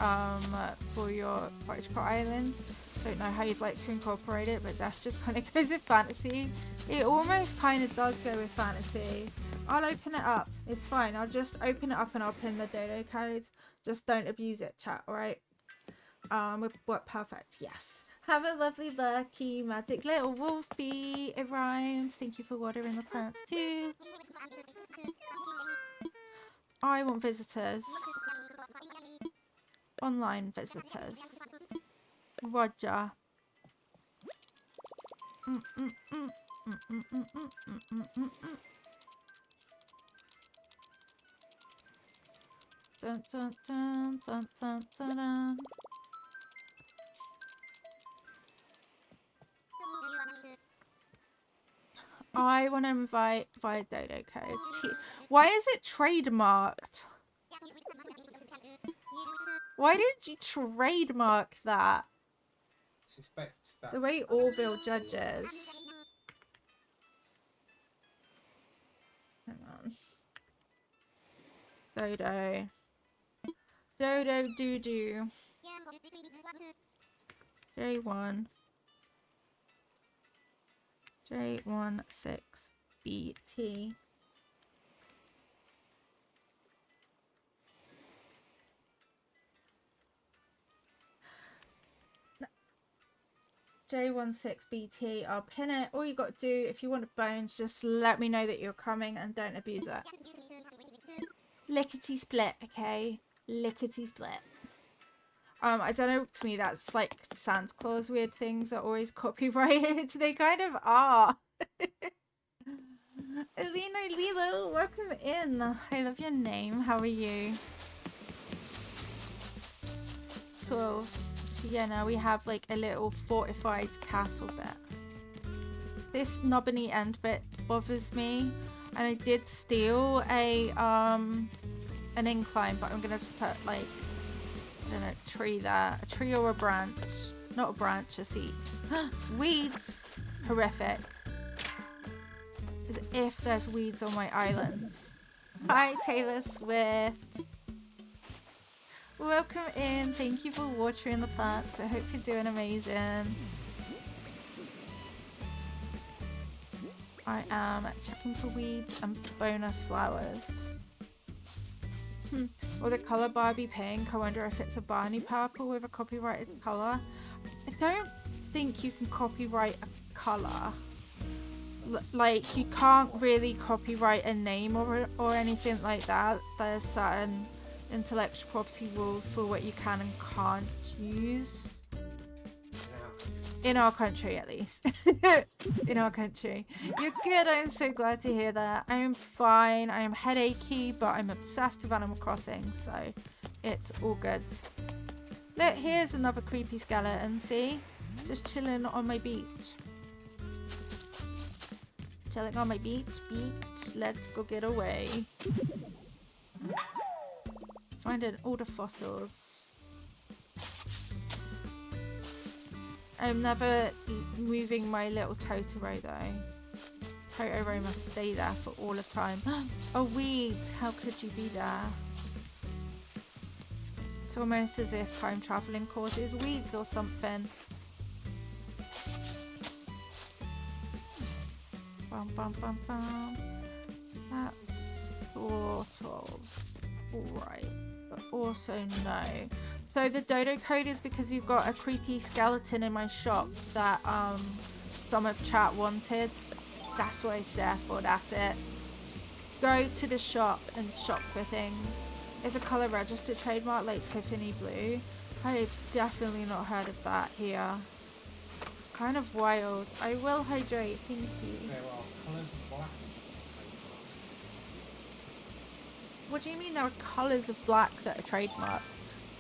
for your practical island. Don't know how you'd like to incorporate it, but Def just kind of goes with fantasy. It almost kind of does go with fantasy. I'll open it up. It's fine. I'll just open it up and I'll pin the dodo codes. Just don't abuse it, chat, alright? Would work perfect. Yes. Have a lovely, lucky, magic little wolfie. It rhymes. Thank you for watering the plants too. I want visitors. Online visitors. Roger. Dun, dun, dun, dun, dun, dun, dun. I want to invite via dodo code. Why is it trademarked? Why did you trademark that? Suspect that The way Orville judges. Hang on. Dodo. Dodo doo doo. J1. J16BT. J16BT. I'll pin it. All you got to do, if you want bones, just let me know that you're coming and don't abuse it. Lickety split, okay? Lickety split. I don't know, to me that's like Santa Claus weird things are always copyrighted. They kind of are. Alina Lilo, welcome in. I love your name. How are you? Cool. So yeah, now we have like a little fortified castle bit. This knobbly end bit bothers me. And I did steal a an incline, but I'm gonna just put like, I don't know, a tree there. A tree or a branch. Not a branch, a seed. Weeds! Horrific. As if there's weeds on my island. Hi, Taylor Swift. Welcome in. Thank you for watering the plants. I hope you're doing amazing. I am checking for weeds and bonus flowers. Will the colour bar be pink? I wonder if it's a Barney purple with a copyrighted colour. I don't think you can copyright a colour. Like, you can't really copyright a name or anything like that. There's certain intellectual property rules for what you can and can't use. In our country, at least. In our country. You're good. I'm so glad to hear that. I am fine. I am headachy, but I'm obsessed with Animal Crossing, so it's all good. Look, here's another creepy skeleton, see? Just chilling on my beach. Chilling on my beach. Let's go get away. Finding all the fossils. I'm never moving my little Totoro though. Totoro must stay there for all of time. Oh, weeds! How could you be there? It's almost as if time traveling causes weeds or something. Bum bum bum bum. That's sort of alright, but also no. So the dodo code is because we've got a creepy skeleton in my shop that some of chat wanted. That's what it's there for, that's it. Go to the shop and shop for things. It's a colour registered trademark like Tiffany Blue. I've definitely not heard of that here. It's kind of wild. I will hydrate, thank you. There are colours of black. What do you mean there are colours of black that are trademarked?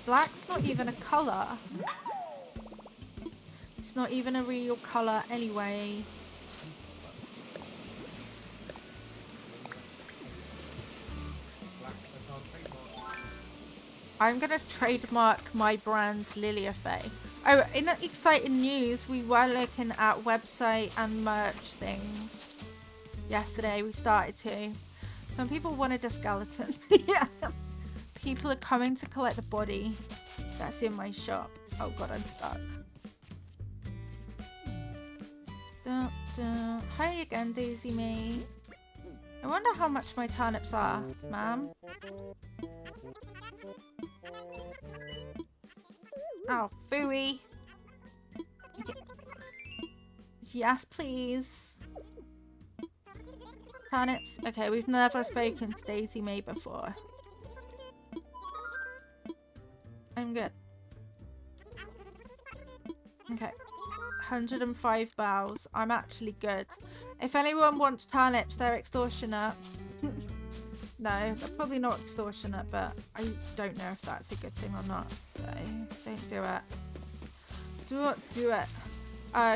Black's not even a colour. It's not even a real colour anyway. Black that aren't trademarked. I'm gonna trademark my brand Liliafae. Oh, in exciting news, we were looking at website and merch things. Yesterday we started to. Some people wanted a skeleton. Yeah. People are coming to collect the body that's in my shop. Oh god, I'm stuck. Dun, dun. Hi again, Daisy May. I wonder how much my turnips are, ma'am. Oh, phooey. Yes, please. Turnips. Okay, we've never spoken to Daisy May before. I'm good. Okay. 105 bows. I'm actually good. If anyone wants turnips, they're extortionate. No, they're probably not extortionate, but I don't know if that's a good thing or not. So, don't do it. Do it.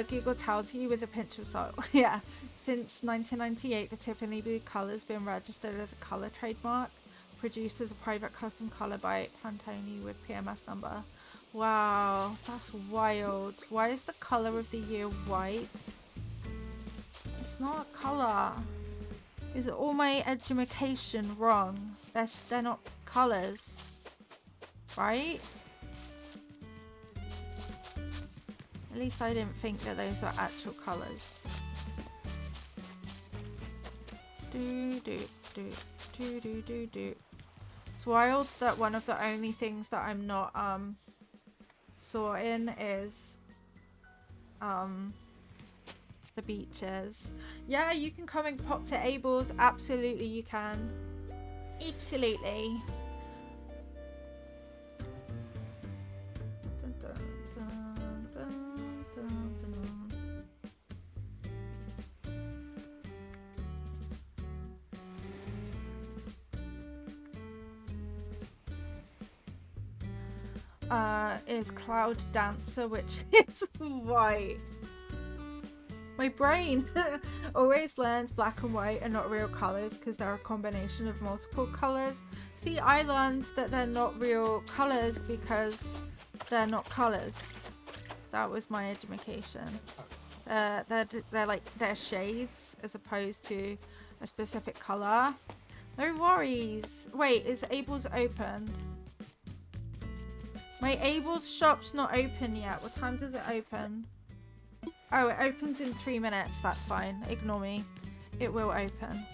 Google tells you with a pinch of salt. Yeah. Since 1998, the Tiffany Blue colour's been registered as a colour trademark, produced as a private custom colour by Pantone with PMS number. Wow, that's wild. Why is the colour of the year white? It's not a colour. Is all my education wrong? They're not colours, right? At least I didn't think that those were actual colours. Do. It's wild that one of the only things that I'm not sorting is the beaches. Yeah, you can come and pop to Abel's. Absolutely you can. Absolutely. Dun, dun, dun, dun, dun, dun. Is Cloud Dancer, which is white. My brain always learns black and white are not real colours because they're a combination of multiple colours. See, I learned that they're not real colours because they're not colours. That was my education. They're shades as opposed to a specific colour. No worries. Wait, is Abel's open? My Abel's shop's not open yet. What time does it open? Oh, it opens in 3 minutes. That's fine. Ignore me. It will open.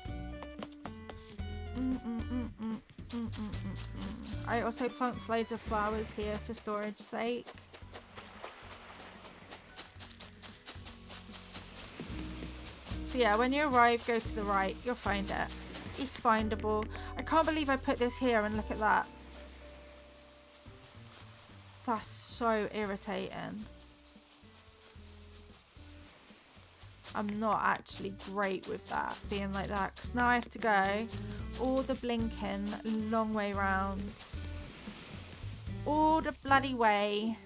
I also plunked loads of flowers here for storage sake. So yeah, when you arrive, go to the right. You'll find it. It's findable. I can't believe I put this here and look at that. That's so irritating. I'm not actually great with that, being like that. Because now I have to go all the blinking long way round. All the bloody way.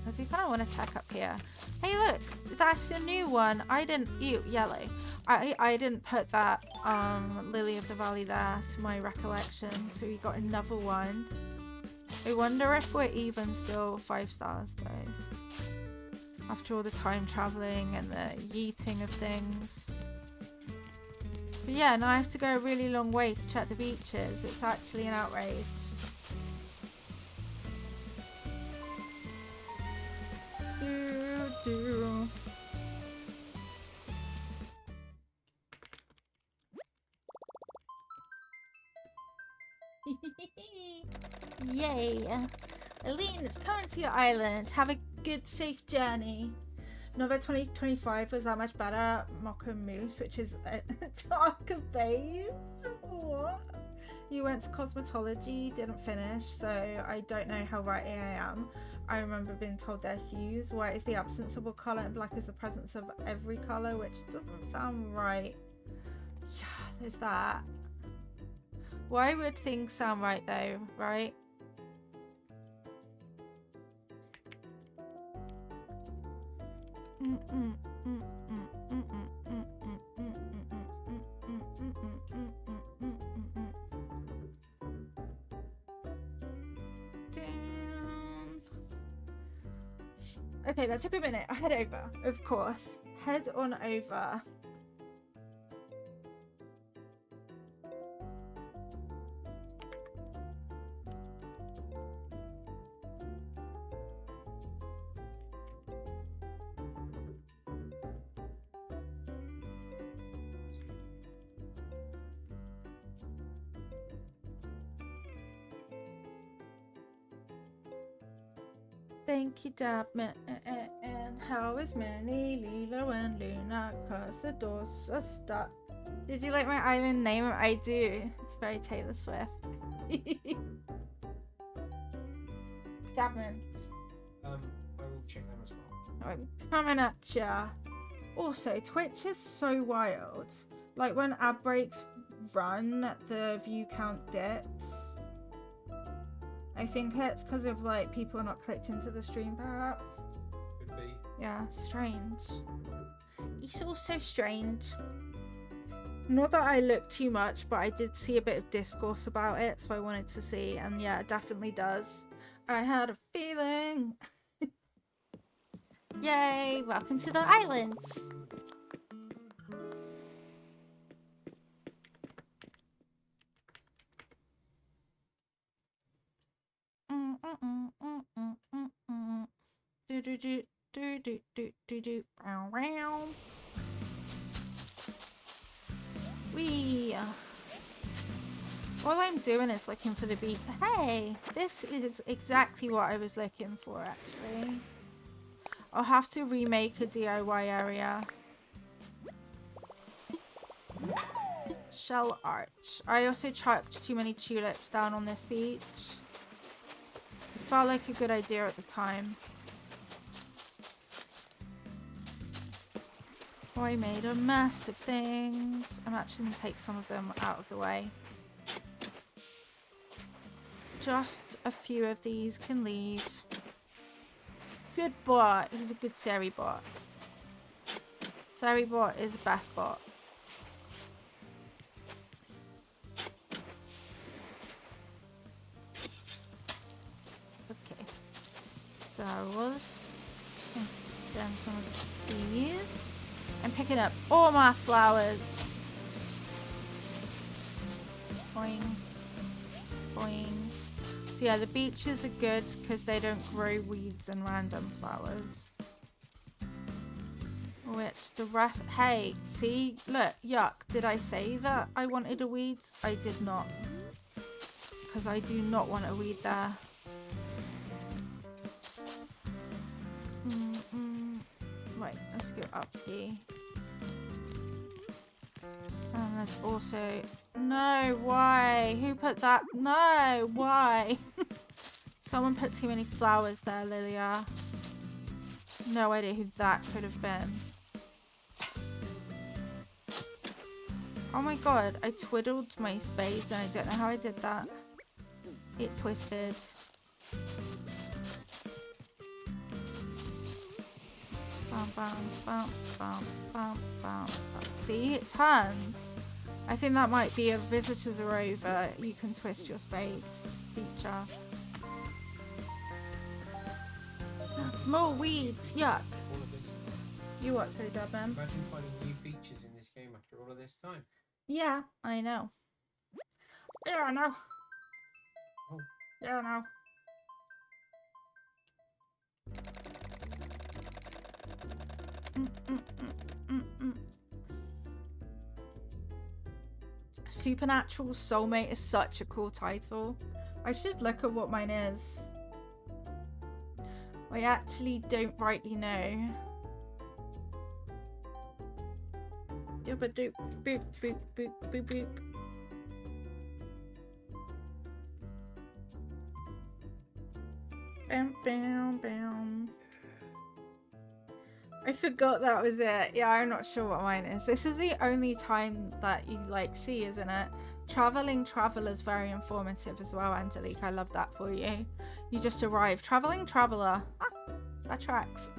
I do kind of want to check up here. Hey look, that's a new one. I didn't, ew, yellow. I didn't put that Lily of the Valley there to my recollection. So we got another one. I wonder if we're even still 5 stars though. After all the time traveling and the yeeting of things. But yeah, now I have to go a really long way to check the beaches. It's actually an outrage. Do. Yay! Aline, it's coming to your island. Have a good, safe journey. Nova 2025 was that much better. Mocha Moose, which is a darker beige. What? You went to cosmetology, didn't finish, so I don't know how right I am. I remember being told they're hues. White is the absence of all colour and black is the presence of every colour, which doesn't sound right. Yeah, there's that. Why would things sound right though, right? Okay, that took a minute. I head over, of course. Head on over. Thank you, Dabman. And how is Minnie, Lilo, and Luna? Cause the doors are stuck. Did you like my island name? I do. It's very Taylor Swift. Dabman. I will check them as well. I'm coming at ya. Also, Twitch is so wild. Like when ad breaks run, the view count dips. I think it's because of like people not clicked into the stream, perhaps. Could be. Yeah, strange. It's all so strange. Not that I looked too much, but I did see a bit of discourse about it, so I wanted to see, and yeah, it definitely does. I had a feeling. Yay! Welcome to the islands. Do do do do do do do do. Wee. All I'm doing is looking for the beat. Hey, this is exactly what I was looking for, actually. I'll have to remake a DIY area. Shell arch. I also chucked too many tulips down on this beach. It felt like a good idea at the time. Oh, I made a mess of things. I'm actually going to take some of them out of the way. Just a few of these can leave. Good bot. It was a good Sari bot. Sari bot is the best bot. Okay. There was. Then some of these. I'm picking up all my flowers. Boing. Boing. So yeah, the beaches are good because they don't grow weeds and random flowers. Which the rest... Hey, see? Look, yuck. Did I say that I wanted a weed? I did not. Because I do not want a weed there. Right, let's go up ski. And there's also... No, why? Who put that? No, why? Someone put too many flowers there, Lilia. No idea who that could have been. Oh my god, I twiddled my spades and I don't know how I did that. It twisted. Bam, bam, bam, bam, bam, bam. See, it turns. I think that might be a visitors are over. You can twist your spades feature. More weeds, yuck. All of this. You what, so Dubman? Imagine finding new features in this game after all of this time. Yeah, I know. Yeah, I know. Oh. Yeah, I know. Supernatural Soulmate is such a cool title. I should look at what mine is. I actually don't rightly know. Doop doop boop boop boop boop boop. Bam, bam, bam. I forgot that was it. Yeah, I'm not sure what mine is. This is the only time that you like see, isn't it? Traveling Traveler's very informative as well, Angelique. I love that for you. You just arrived. Traveling Traveler. Ah, that tracks.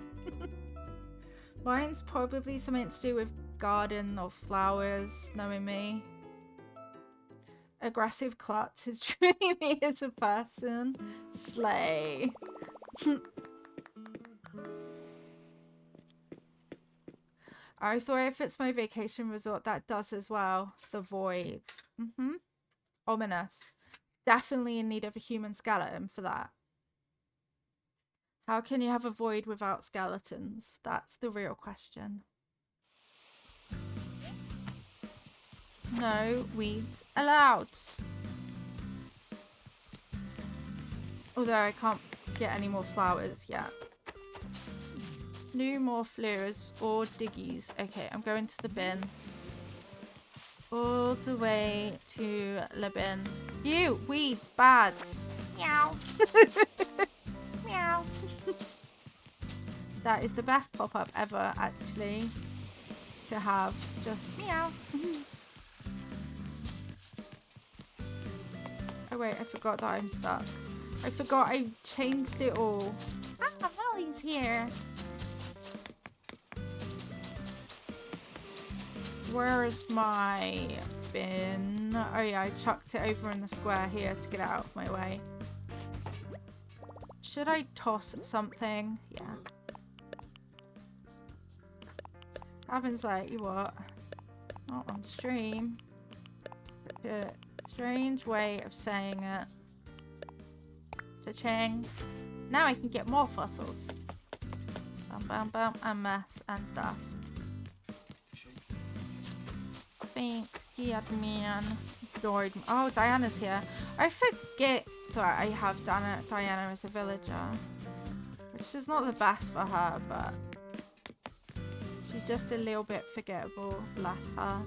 Mine's probably something to do with garden or flowers, knowing me. Aggressive Klutz is treating me as a person. Slay. I thought if it's my vacation resort, that does as well. The void. Ominous. Definitely in need of a human skeleton for that. How can you have a void without skeletons? That's the real question. No weeds allowed. Although I can't get any more flowers yet. No more flowers or diggies. Okay, I'm going to the bin. All the way to the bin. You, weeds, bad. Meow. Meow. That is the best pop-up ever, actually, to have. Just meow. Oh wait, I forgot that I'm stuck. I forgot I changed it all. Ah, Molly's here. Where is my bin? Oh yeah, I chucked it over in the square here to get it out of my way. Should I toss something? Yeah. Gavin's like, you what? Not on stream. Strange way of saying it. Cha-ching. Now I can get more fossils. Bam bam bam and mess and stuff. Thanks, dear man. Adored. Oh, Diana's here. I forget that I have Diana as a villager. Which is not the best for her, but she's just a little bit forgettable. Bless her.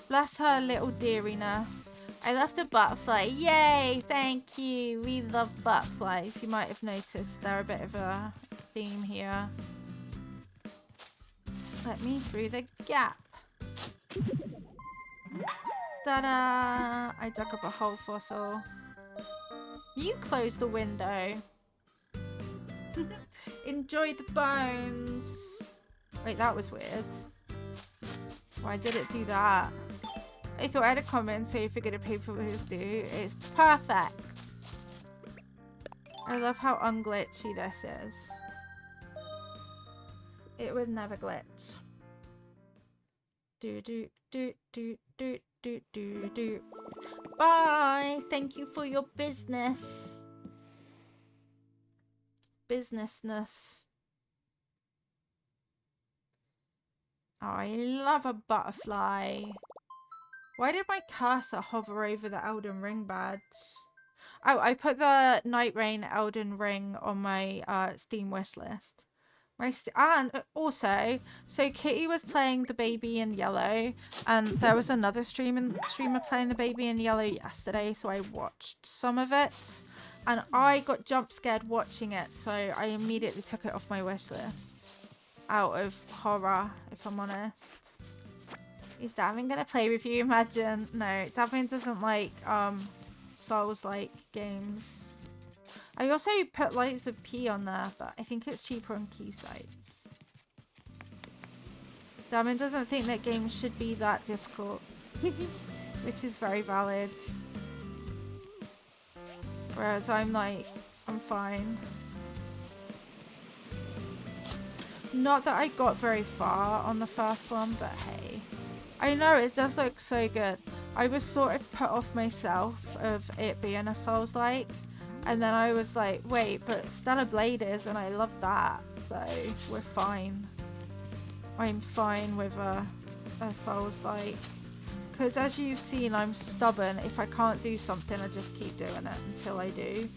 Bless her little deariness. I left a butterfly. Yay! Thank you. We love butterflies. You might have noticed they're a bit of a theme here. Let me through the gap. Ta-da! I dug up a whole fossil. You close the window. Enjoy the bones. Wait, that was weird. Why did it do that? I thought I had a comment, so you figured people would do. It's perfect. I love how unglitchy this is. It would never glitch. Do do do do do do do do. Bye. Thank you for your business. Businessness. Oh, I love a butterfly. Why did my cursor hover over the Elden Ring badge? Oh, I put the Night Rain Elden Ring on my Steam wishlist. And also, so Kitty was playing The Baby in Yellow, and there was another streamer playing The Baby in Yellow yesterday, so I watched some of it, and I got jump scared watching it, so I immediately took it off my wishlist. Out of horror, if I'm honest. Is Davin gonna play with you? Imagine. No, Davin doesn't like Souls-like games. I also put Lights of P on there, but I think it's cheaper on key sites. Davin doesn't think that games should be that difficult, which is very valid. Whereas I'm like, I'm fine. Not that I got very far on the first one, but hey. I know, it does look so good. I was sort of put off myself of it being a Souls-like. And then I was like, wait, but Stellar Blade is, and I love that. So, we're fine. I'm fine with a Souls-like. Because as you've seen, I'm stubborn. If I can't do something, I just keep doing it until I do.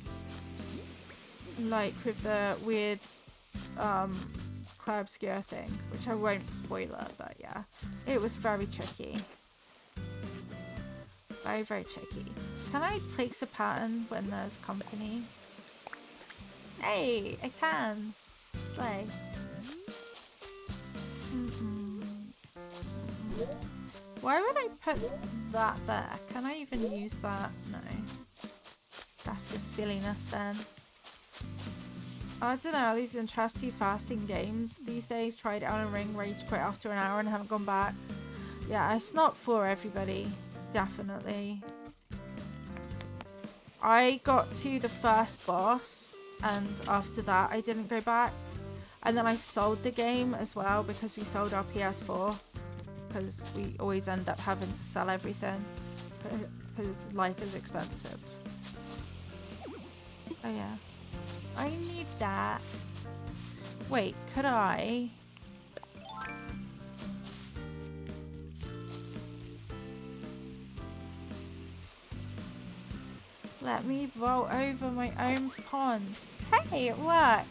Like with the weird Clair Obscur thing, which I won't spoil it, but yeah. It was very tricky. Very, very tricky. Can I place a pattern when there's company? Hey, I can. Slay. Why would I put that there? Can I even use that? No. That's just silliness then. I don't know, these interest too fast in games these days. Tried Elden Ring, rage quit after an hour and haven't gone back. Yeah, it's not for everybody. Definitely. I got to the first boss and after that I didn't go back. And then I sold the game as well because we sold our PS4. Because we always end up having to sell everything. Because life is expensive. Oh yeah. I need that. Wait, could I? Let me vault over my own pond. Hey, it worked!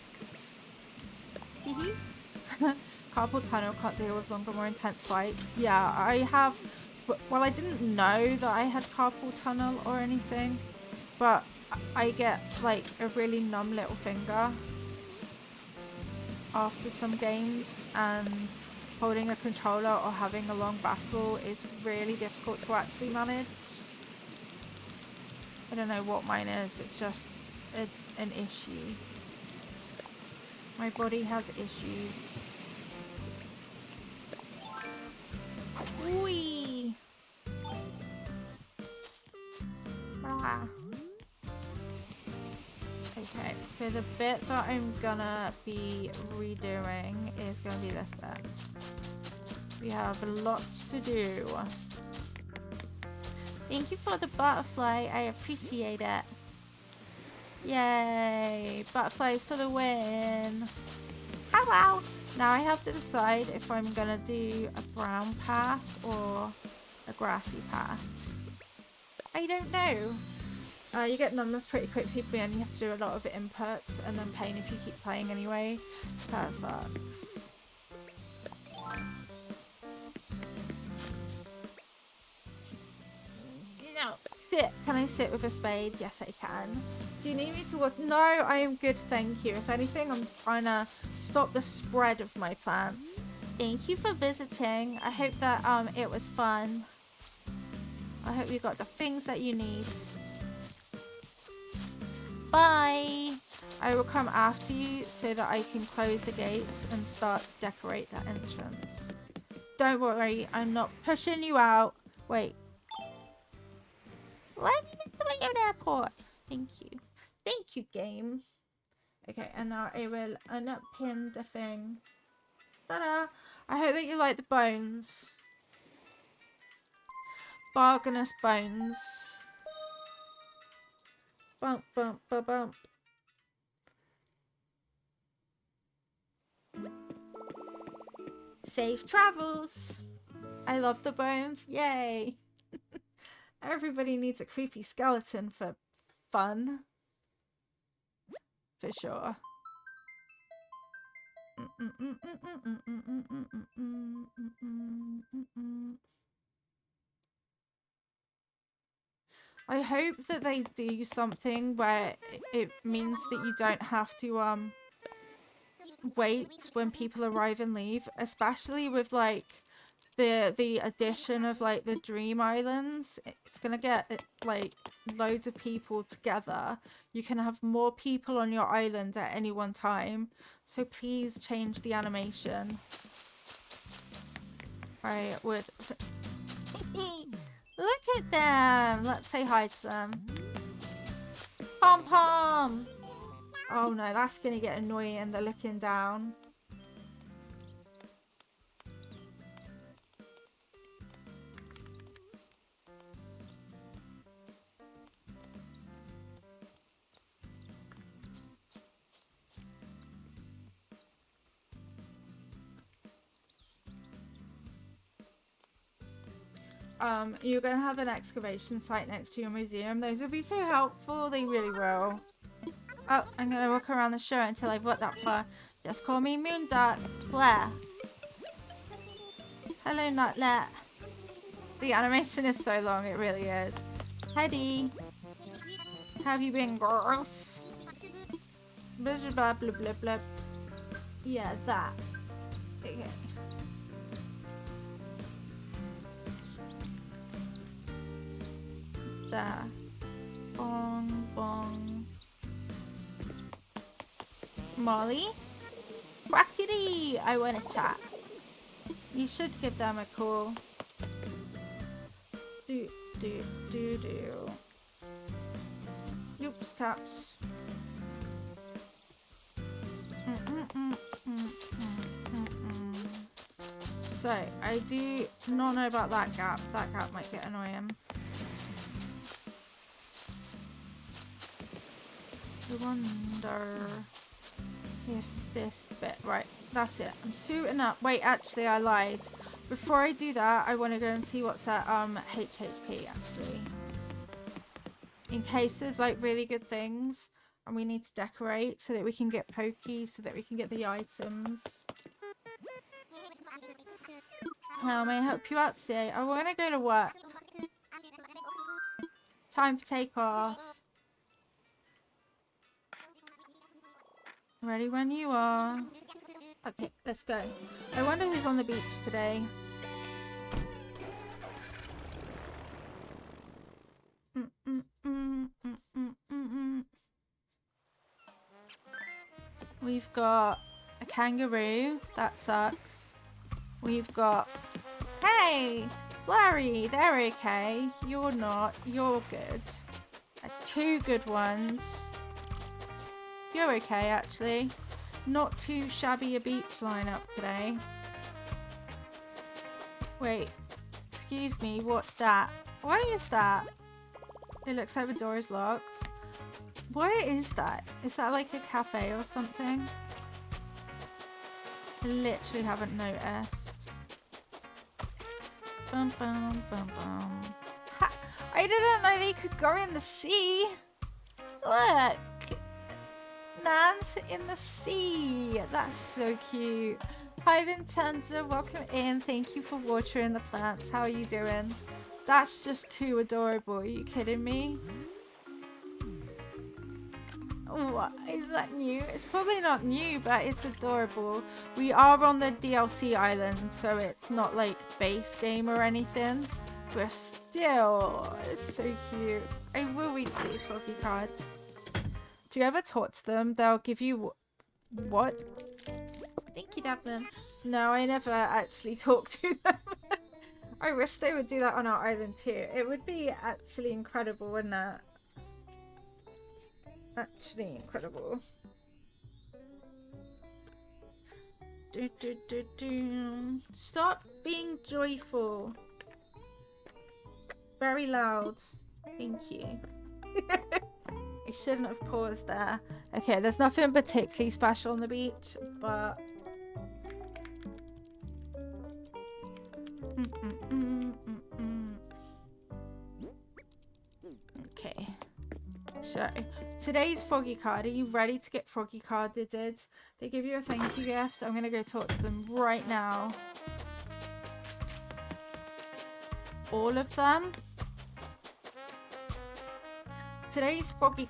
Carpal tunnel, can't deal with longer, more intense fights. Yeah, I have... Well, I didn't know that I had carpal tunnel or anything. But I get, like, a really numb little finger after some games. And holding a controller or having a long battle is really difficult to actually manage. I don't know what mine is. It's just an issue. My body has issues. Whee! Ah. Okay, so the bit that I'm gonna be redoing is gonna be this bit. We have lots to do. Thank you for the butterfly. I appreciate it. Yay! Butterflies for the win. Hello! Now I have to decide if I'm gonna do a brown path or a grassy path. I don't know. You get numbness pretty quickly, but then you have to do a lot of inputs and then pain if you keep playing anyway. That sucks. No. Sit. Can I sit with a spade? Yes, I can. Do you need me to work? No, I am good, thank you. If anything, I'm trying to stop the spread of my plants. Thank you for visiting. I hope that it was fun. I hope you got the things that you need. Bye. I will come after you so that I can close the gates and start to decorate that entrance. Don't worry, I'm not pushing you out. Wait. Let me into my own airport. Thank you. Thank you, game. Okay, and now I will unpin the thing. Ta-da! I hope that you like the bones. Bargainous bones. Bump, bump, bump, bump. Safe travels. I love the bones. Yay. Everybody needs a creepy skeleton for fun. For sure. I hope that they do something where it means that you don't have to wait when people arrive and leave, especially with like the addition of like the dream islands. It's gonna get like loads of people together. You can have more people on your island at any one time, so please change the animation. I would look at them. Let's say hi to them. Pom pom. Oh no, that's gonna get annoying. They're looking down. You're gonna have an excavation site next to your museum. Those will be so helpful. They really will. Oh, I'm gonna walk around the show until I've got that far. Just call me Moonduck. Blair. Hello, Nutlet. The animation is so long, it really is. Teddy. Have you been, girls? Blah, blah, blah, blah, blah. Yeah, that. Okay. There. Bong, bong. Molly? Quackity! I want to chat. You should give them a call. Do. Oops, caps. So, I do not know about that gap. That gap might get annoying. I wonder if this bit... Right, that's it. I'm suiting up. Wait, actually, I lied. Before I do that, I want to go and see what's at HHP, actually. In case there's, like, really good things and we need to decorate so that we can get pokey, so that we can get the items. How may I help you out today? I want to go to work. Time for takeoff. Ready when you are. Okay, let's go. I wonder who's on the beach today. We've got a kangaroo. That sucks. We've got... Hey! Flurry! They're okay. You're not. You're good. That's two good ones. You're okay, actually. Not too shabby a beach lineup today. Wait. Excuse me. What's that? What is that? It looks like the door is locked. What is that? Is that like a cafe or something? I literally haven't noticed. Bum, bum, bum, bum. Ha! I didn't know they could go in the sea. Look. Nans in the sea. That's so cute. Hi Vincenzo, welcome in. Thank you for watering the plants. How are you doing? That's just too adorable. Are you kidding me? What? Is that new? It's probably not new, but it's adorable. We are on the DLC island, so it's not like base game or anything. But still, it's so cute. I will reach these foggy cards. Do you ever talk to them? They'll give you... What? Thank you, Devlin. No, I never actually talk to them. I wish they would do that on our island too. It would be actually incredible, wouldn't it? Actually incredible. Stop being joyful. Very loud. Thank you. I shouldn't have paused there. Okay, there's nothing particularly special on the beach, but... Okay. So, today's Froggy card. Are you ready to get Froggy carded? They give you a thank you gift. I'm going to go talk to them right now. All of them. Today's Froggy...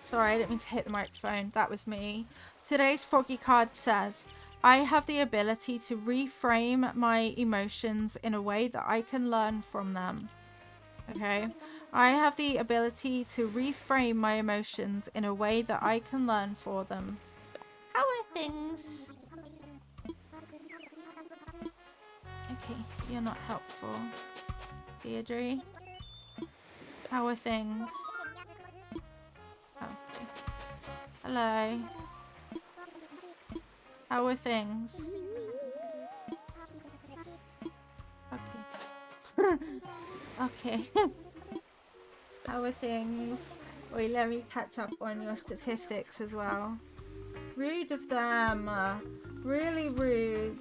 Sorry, I didn't mean to hit the microphone. That was me. Today's Froggy card says, I have the ability to reframe my emotions in a way that I can learn from them. Okay? I have the ability to reframe my emotions in a way that I can learn for them. How are things? Okay, you're not helpful. Deirdre? How are things? Okay. Hello. How are things? Okay. Okay. How are things? Wait, let me catch up on your statistics as well. Rude of them. Really rude.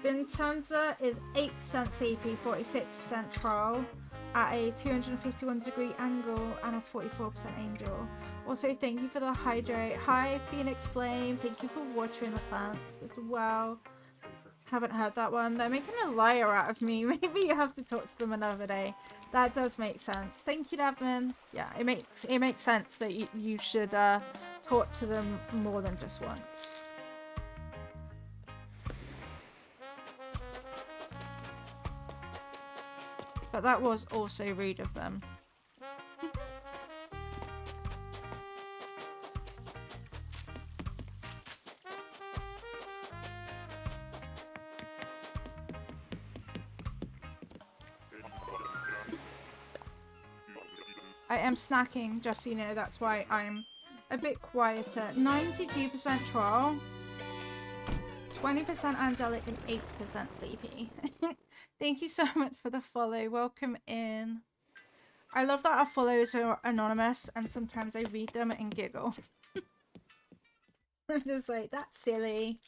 Vincenza is 8% sleepy, 46% troll at a 251 degree angle and a 44% angel. Also, thank you for the hydrate. Hi, Phoenix Flame. Thank you for watering the plants as well. Haven't heard that one. They're making a liar out of me. Maybe you have to talk to them another day. That does make sense. Thank you, Devlin. Yeah, it makes sense that you should talk talk to them more than just once. But that was also rude of them. I am snacking, just so you know, that's why I'm a bit quieter. 92% troll, 20% angelic, and 8% sleepy. Thank you so much for the follow. Welcome in. I love that our follows are anonymous, and sometimes I read them and giggle. I'm just like, that's silly.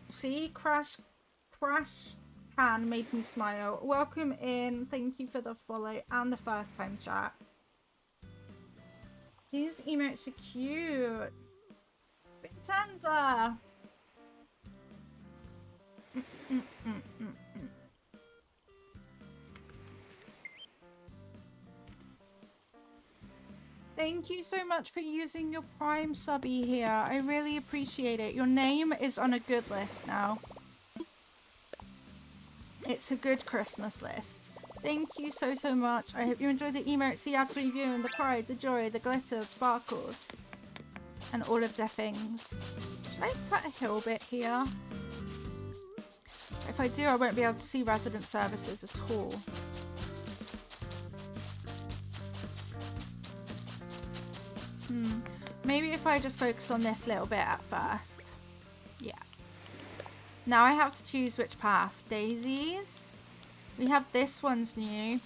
See, Crash Pan made me smile. Welcome in. Thank you for the follow and the first time chat. These emotes are cute. Vincenza. Thank you so much for using your Prime subby here. I really appreciate it. Your name is on a good list now. It's a good Christmas list. Thank you so, so much. I hope you enjoyed the emotes, the ad review, and the pride, the joy, the glitter, the sparkles, and all of their things. Should I put a hill bit here? If I do, I won't be able to see resident services at all. Maybe if I just focus on this little bit at first. Yeah. Now I have to choose which path. Daisies. We have this one's new.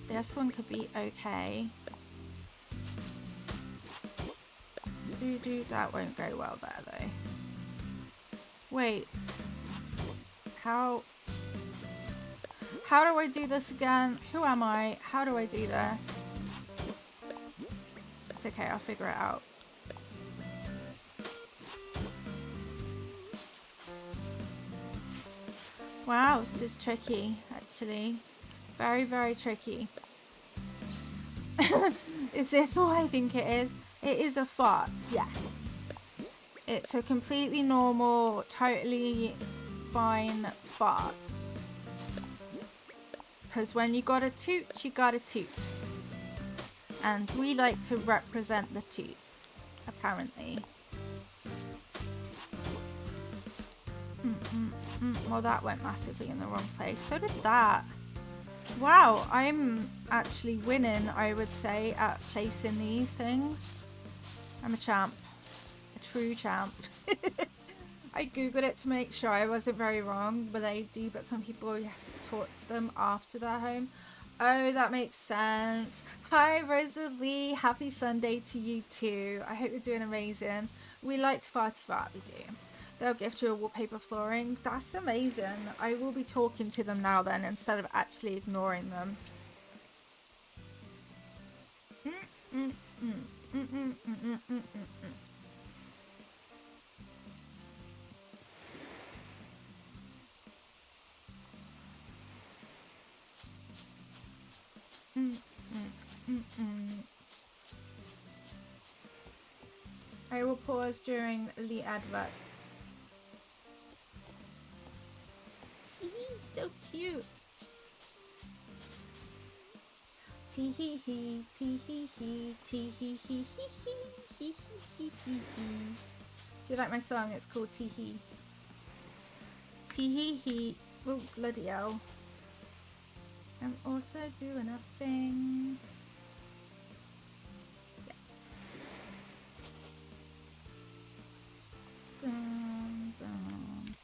This one could be okay. That won't go well there though. Wait. How do I do this again? Who am I? How do I do this? It's okay, I'll figure it out. Wow, this is tricky, actually. Very, very tricky. Is this what I think it is? It is a fart, yes. It's a completely normal, totally fine fart. Because when you gotta toot, you gotta toot. And we like to represent the toots, apparently. Well, that went massively in the wrong place. So did that. Wow, I'm actually winning, I would say, at placing these things. I'm a champ. A true champ. I googled it to make sure I wasn't very wrong, but I do, but some people you have to talk to them after they're home. Oh, that makes sense. Hi, Rosalie. Happy Sunday to you too. I hope you're doing amazing. We like to farty fart, we do. They'll gift you a wallpaper flooring. That's amazing. I will be talking to them now then instead of actually ignoring them. I will pause during the adverts. See, so cute. Tee hee hee, tee hee hee, tee hee hee hee hee hee hee hee hee. Do you like my song? It's called Tee Hee. Tee hee hee. Oh, bloody hell. I'm also doing a thing. Yeah. Dun, dun.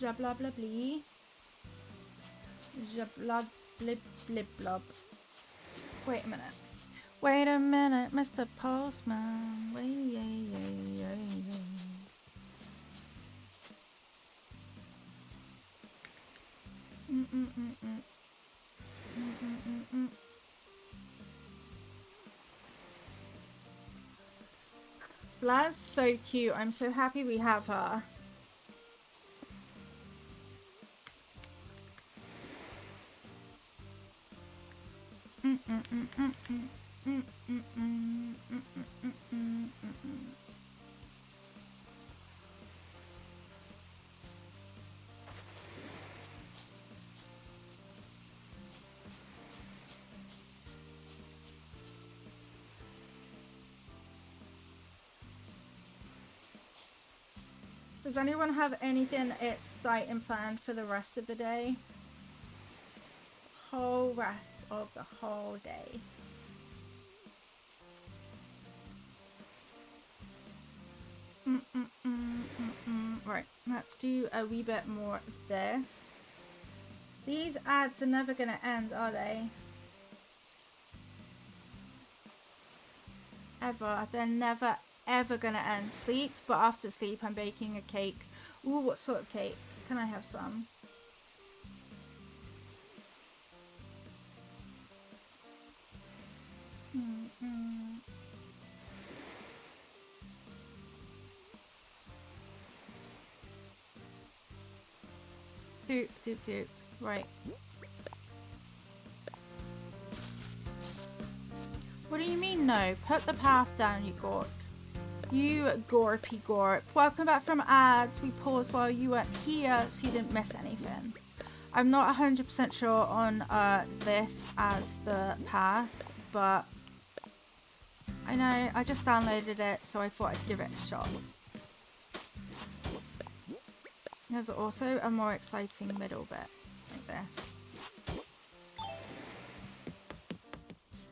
Jabla bla blee. Jabla blib blib blob. Wait a minute. Wait a minute, Mr. Postman. Wait, yeah. Vlad's so cute. I'm so happy we have her. Does anyone have anything exciting planned for the rest of the day? Whole rest of the whole day. Right, let's do a wee bit more of this. These ads are never gonna end, are they? Ever. They're never ever gonna end. Sleep, but after sleep I'm baking a cake. Ooh, what sort of cake? Can I have some? Doop. Right. What do you mean no? Put the path down, you gorp. You gorpy gorp. Welcome back from ads. We paused while you weren't here so you didn't miss anything. I'm not 100% sure on this as the path, but I know I just downloaded it, so I thought I'd give it a shot. There's also a more exciting middle bit like this.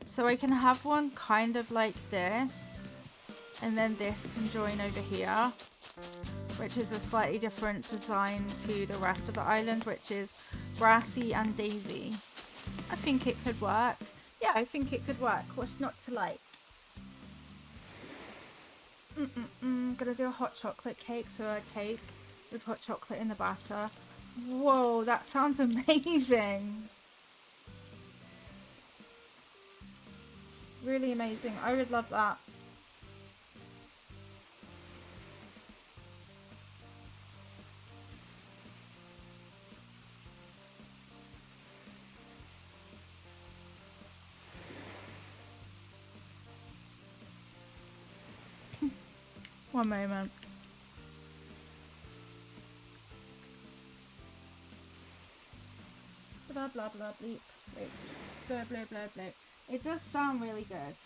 So I can have one kind of like this, and then this can join over here, which is a slightly different design to the rest of the island, which is grassy and daisy. I think it could work. Yeah, I think it could work. What's not to like? Gonna do a hot chocolate cake, so a cake with hot chocolate in the batter. Whoa, that sounds amazing. Really amazing. I would love that. One moment. Blah blah blah bleep. Wait. Blah blah blah blah. It does sound really good.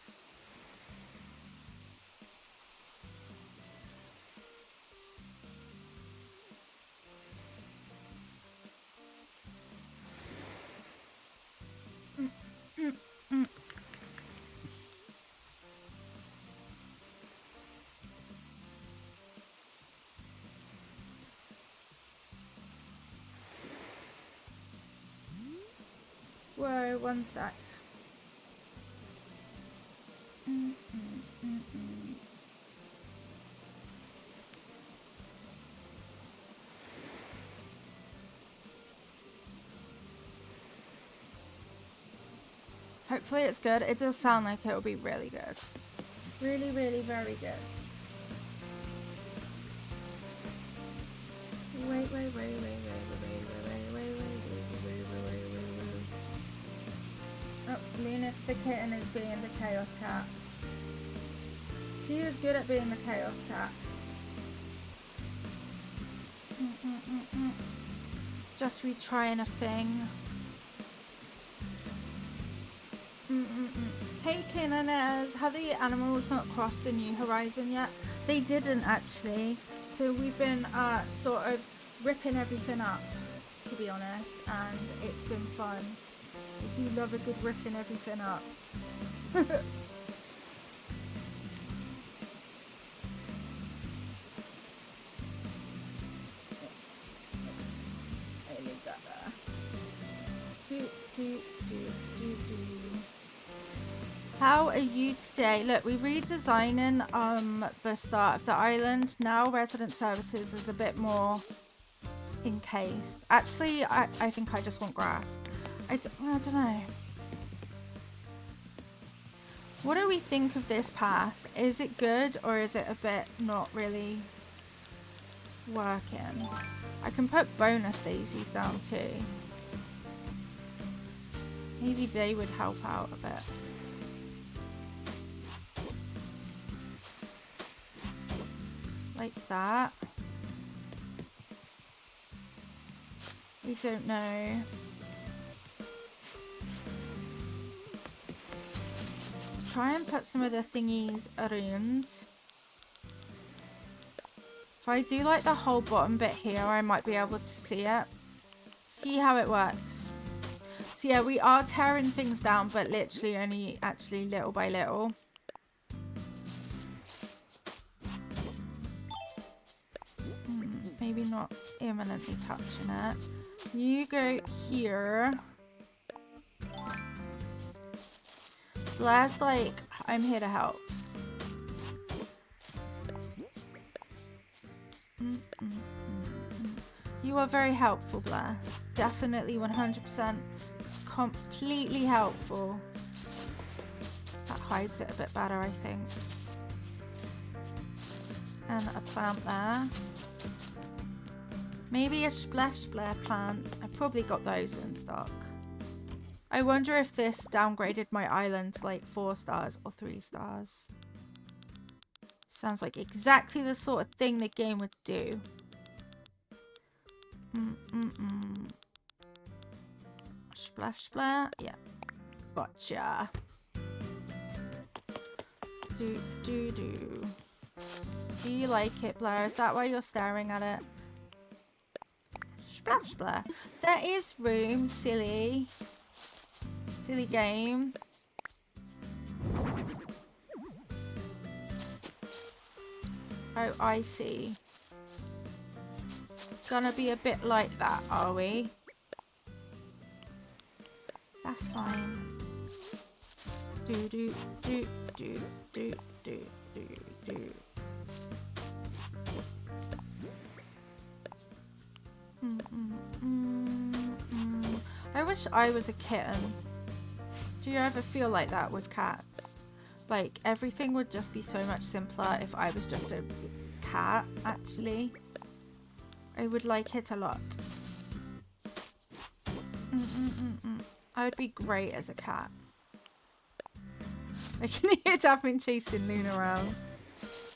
Whoa, one sec. Hopefully it's good. It does sound like it'll be really good. Really, really, very good. Wait. Oh, Luna the kitten is being the chaos cat. She is good at being the chaos cat. Just retrying a thing. Hey Kinanez, have the animals not crossed the new horizon yet? They didn't actually. So we've been sort of ripping everything up, to be honest, and it's been fun. I do love a good ripping everything up. I leave that there. Do. How are you today? Look, we're redesigning the start of the island. Now resident services is a bit more encased. Actually, I think I just want grass. I don't know. What do we think of this path? Is it good or is it a bit not really working? I can put bonus daisies down too. Maybe they would help out a bit. Like that. We don't know. Let's try and put some of the thingies around. If I do like the whole bottom bit here, I might be able to see it. See how it works. So yeah, we are tearing things down, but literally only actually little by little. Maybe not imminently touching it. You go here. Blair's like, I'm here to help. You are very helpful, Blair. Definitely 100% completely helpful. That hides it a bit better, I think. And a plant there. Maybe a splash plant. I've probably got those in stock. I wonder if this downgraded my island to like 4 stars or 3 stars. Sounds like exactly the sort of thing the game would do. Splash. Yeah. Gotcha. Do. Do you like it, Blair? Is that why you're staring at it? Splash. There is room, silly. Silly game. Oh, I see. Gonna be a bit like that, are we? That's fine. Do. I wish I was a kitten. Do you ever feel like that with cats? Like, everything would just be so much simpler if I was just a cat, actually. I would like it a lot. I would be great as a cat. I can hear Daphne chasing Luna around.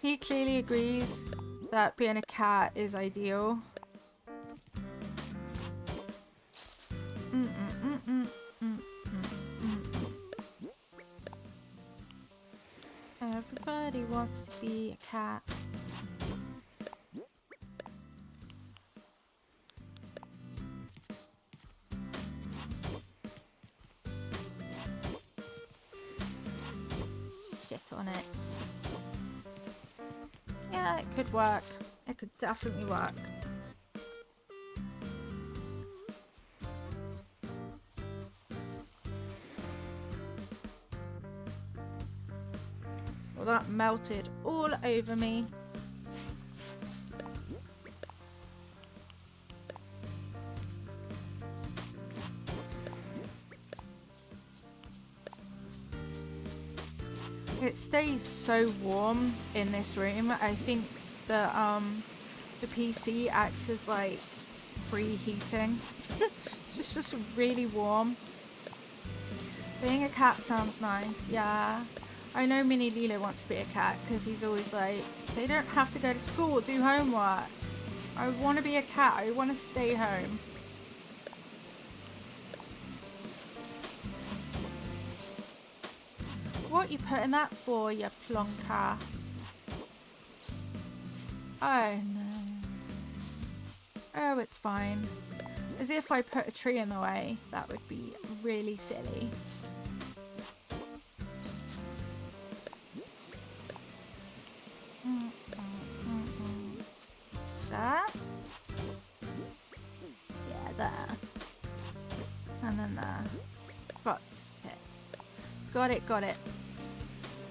He clearly agrees that being a cat is ideal. Everybody wants to be a cat. Shit on it. Yeah, it could work. It could definitely work. Well, that melted all over me. It stays so warm in this room. I think the PC acts as like free heating. It's just really warm. Being a cat sounds nice, yeah. I know Mini Lilo wants to be a cat because he's always like, they don't have to go to school or do homework. I want to be a cat. I want to stay home. What you putting that for, you plonker? Oh no. Oh, it's fine. As if I put a tree in the way. That would be really silly. There? Yeah, there. And then there. Spots. Okay. Got it.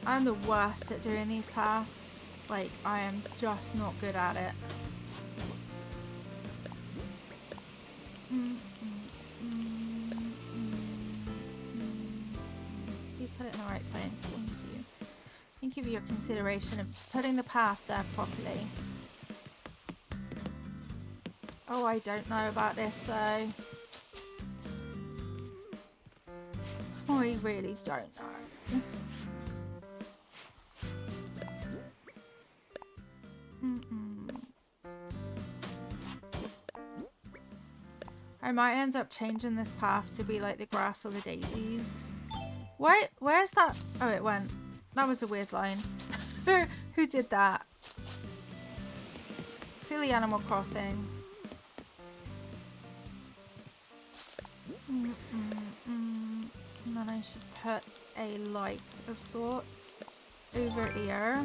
I'm the worst at doing these paths. Like, I am just not good at it. Please put it in the right place. nice. Thank you. Thank you for your consideration of putting the path there properly. Oh, I don't know about this though. I really don't know. I might end up changing this path to be like the grass or the daisies. Where's that? Oh, it went. That was a weird line. Who did that? Silly Animal Crossing. And then I should put a light of sorts over here.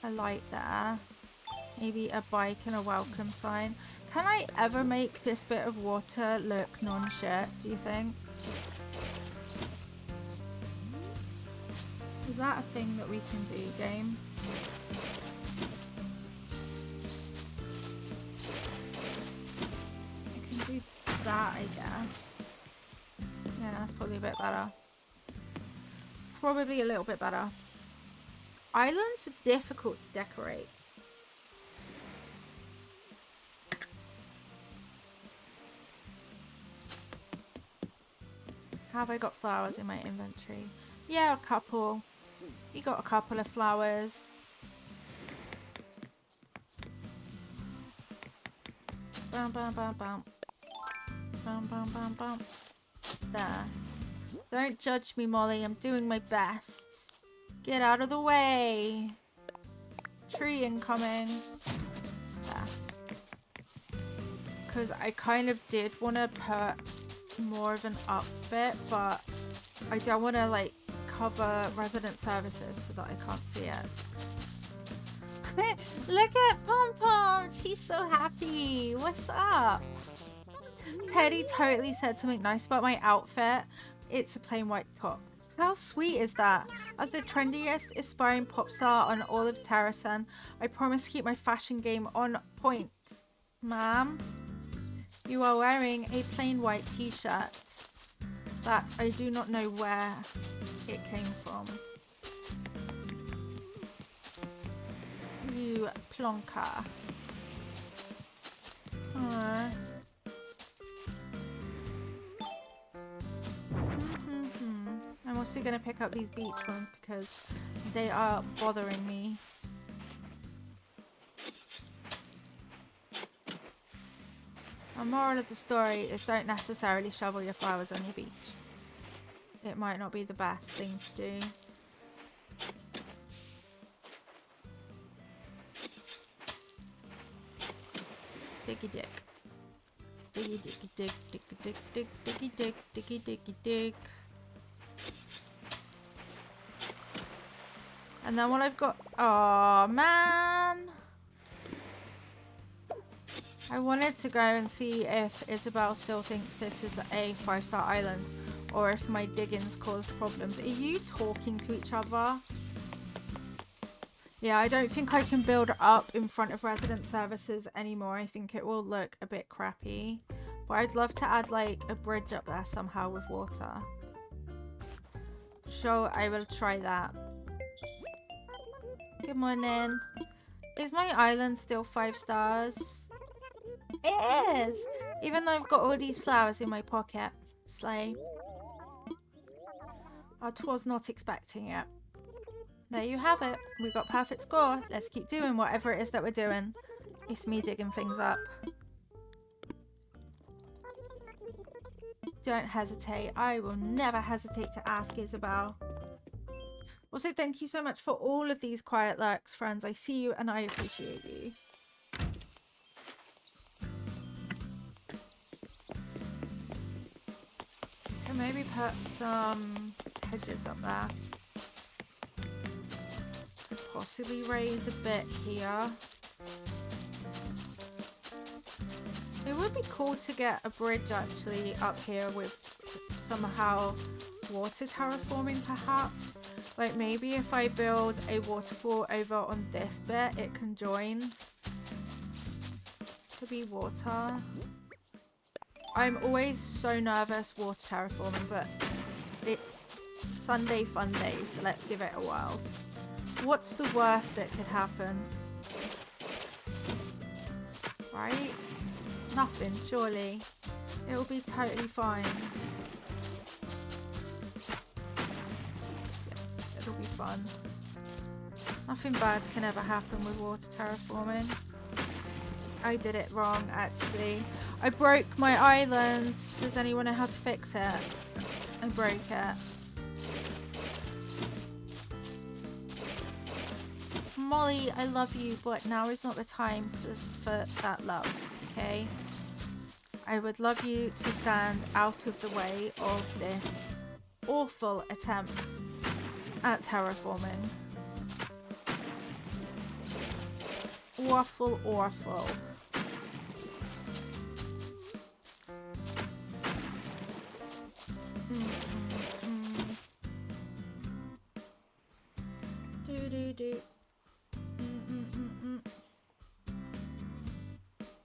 A light there. Maybe a bike and a welcome sign. Can I ever make this bit of water look non-shit, do you think? Is that a thing that we can do, game? I can do that, I guess. Yeah, that's probably a bit better. Probably a little bit better. Islands are difficult to decorate. Have I got flowers in my inventory? Yeah, a couple. You got a couple of flowers. Bam, bam, bam, bam. Bam, bam, bam, bam. There. Don't judge me, Molly. I'm doing my best. Get out of the way. Tree incoming. There. Because I kind of did want to put more of an up bit, but I don't want to like cover resident services so that I can't see it. Look at Pom Pom, she's so happy. What's up? Teddy totally said something nice about my outfit. It's a plain white top. How sweet is that? As the trendiest aspiring pop star on all of Terrasen, I promise to keep my fashion game on point. Ma'am, you are wearing a plain white t-shirt that I do not know where it came from. You plonker. Aww. I'm also going to pick up these beach ones because they are bothering me. The moral of the story is don't necessarily shovel your flowers on your beach. It might not be the best thing to do. Diggy dig. Diggy diggy dig, diggy dig dig, diggy dig, diggy diggy dig. And then what I've got, oh man. I wanted to go and see if Isabel still thinks this is a 5-star island or if my diggings caused problems. Are you talking to each other? Yeah, I don't think I can build up in front of resident services anymore. I think it will look a bit crappy. But I'd love to add like a bridge up there somehow with water. So I will try that. Good morning. Is my island still 5 stars? It is! Even though I've got all these flowers in my pocket. Slay. I was not expecting it. There you have it. We got perfect score. Let's keep doing whatever it is that we're doing. It's me digging things up. Don't hesitate. I will never hesitate to ask Isabel. Also, thank you so much for all of these quiet lurks, friends. I see you and I appreciate you. And maybe put some hedges up there. Possibly raise a bit here. It would be cool to get a bridge actually up here with somehow water terraforming perhaps. Like maybe if I build a waterfall over on this bit, it can join to be water. I'm always so nervous water terraforming, but it's Sunday fun day, so let's give it a whirl. What's the worst that could happen? Right? Nothing, surely. It'll be totally fine. Yeah, it'll be fun. Nothing bad can ever happen with water terraforming. I did it wrong, actually. I broke my island. Does anyone know how to fix it? I broke it. Molly, I love you, but now is not the time for that love, okay? I would love you to stand out of the way of this awful attempt at terraforming. Awful, awful.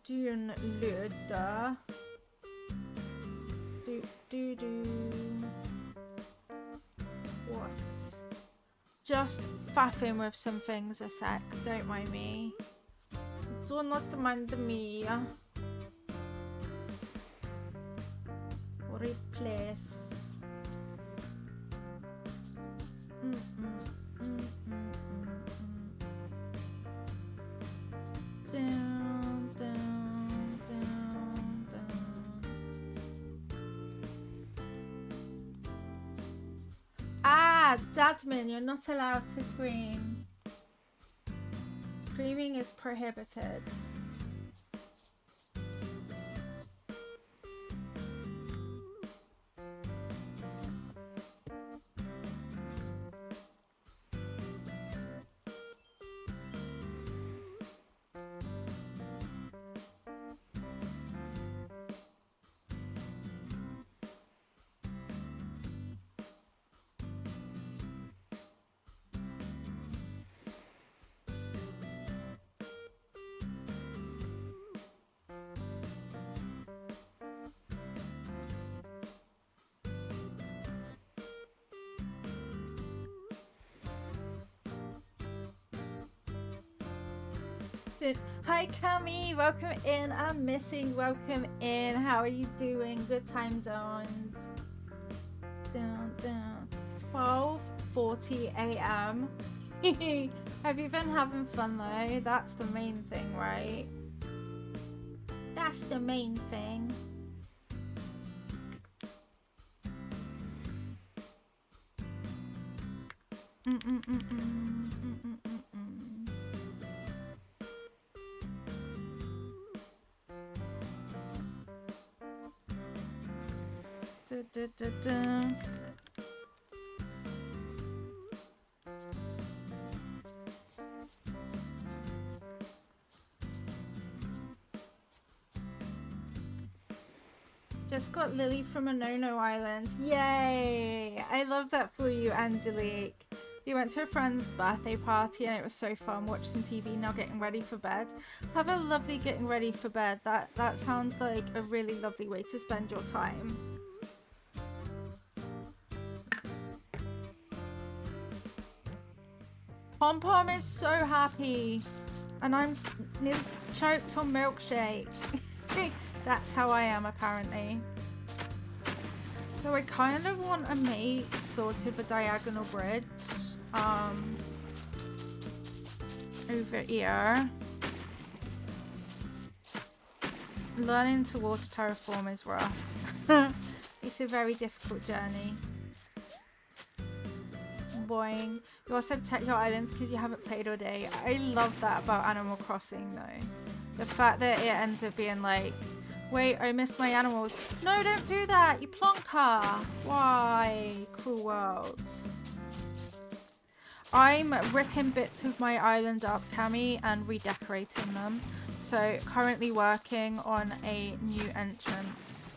Dunlöda. What? Just faffing with some things a sec, don't mind me. Do not mind me. Replace. Down, down, down, down. Ah, Dadman, you're not allowed to scream. Screaming is prohibited. Hi Cami, welcome in. I'm missing. Welcome in. How are you doing? Good time zones. Down, down. It's 12:40 a.m. Have you been having fun though? That's the main thing, right? That's the main thing. Da, da, da. Just got Lily from a no-no island. Yay! I love that for you, Angelique. We went to a friend's birthday party and it was so fun. Watched some TV, now getting ready for bed. Have a lovely getting ready for bed. That sounds like a really lovely way to spend your time. Pom Pom is so happy, and I'm nearly choked on milkshake. That's how I am apparently. So I kind of want to make sort of a diagonal bridge over here. Learning to water terraform is rough. It's a very difficult journey. Boing. You also protect your islands because you haven't played all day. I love that about Animal Crossing though. The fact that it ends up being like, wait, I missed my animals. No, don't do that, you plonker. Why? Cruel world. I'm ripping bits of my island up, Cami, and redecorating them. So currently working on a new entrance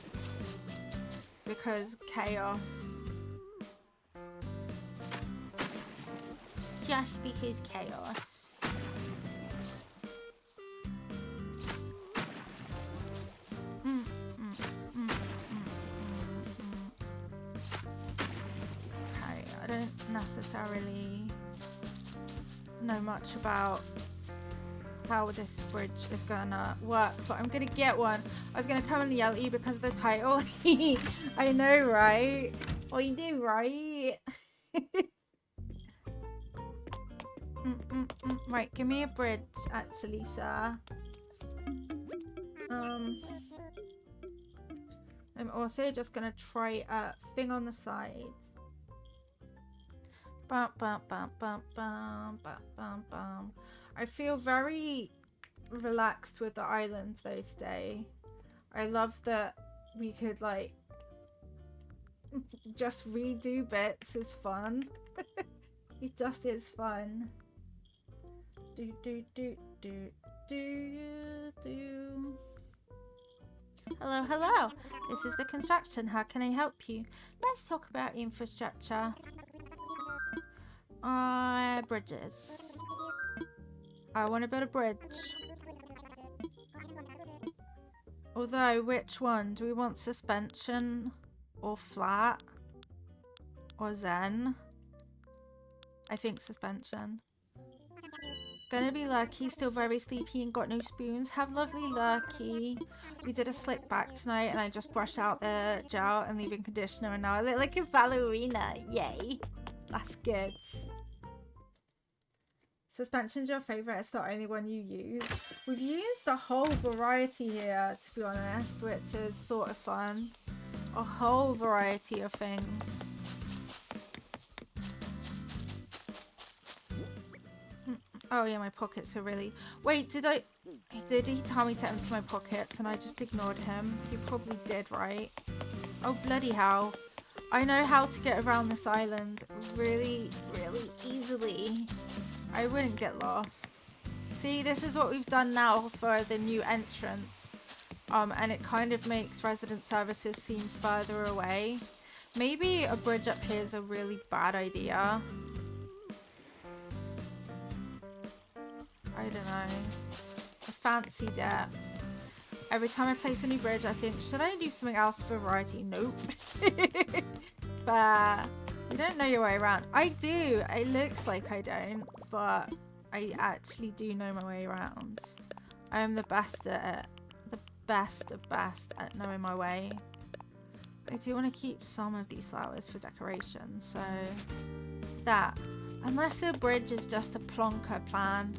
because chaos. Just because chaos. Okay. don't necessarily know much about how this bridge is gonna work, but I'm gonna get one. I was gonna come and yell at you because of the title. I know, right? Well, you do, right? Right, give me a bridge, actually, sir. I'm also just gonna try a thing on the side. Bum, bum, bum, bum, bum, bum, bum, bum. I feel very relaxed with the island though today. I love that we could like just redo bits is fun. It just is fun. Do do do do do do. Hello, hello. This is the construction. How can I help you? Let's talk about infrastructure. Bridges. I want to build a bridge. Although, which one? Do we want suspension or flat or zen? I think suspension. Gonna be Lucky, still very sleepy and got no spoons. Have lovely Lucky. We did a slick back tonight and I just brushed out the gel and leave-in conditioner and now I look like a ballerina. Yay. That's good. Suspension's your favourite, it's the only one you use. We've used a whole variety here, to be honest, which is sort of fun. A whole variety of things. Oh yeah, my pockets are really... Wait, did he tell me to empty my pockets and I just ignored him? He probably did, right? Oh, bloody hell. I know how to get around this island really, really easily. I wouldn't get lost. See, this is what we've done now for the new entrance. And it kind of makes resident services seem further away. Maybe a bridge up here is a really bad idea. I don't know. I fancied it. Every time I place a new bridge, I think, should I do something else for variety? Nope. But you don't know your way around. I do. It looks like I don't, but I actually do know my way around. I am the best at it. The best of best at knowing my way. I do want to keep some of these flowers for decoration, so that. Unless the bridge is just a plonker plan.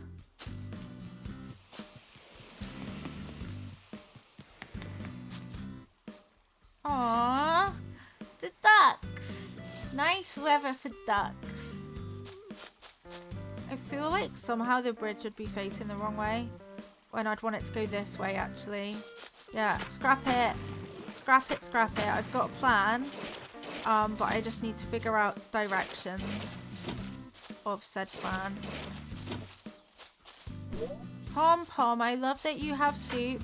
Aww, the ducks. Nice weather for ducks. I feel like somehow the bridge would be facing the wrong way when I'd want it to go this way, actually. Yeah, scrap it. Scrap it, scrap it. I've got a plan, but I just need to figure out directions of said plan. Pom Pom, I love that you have soup.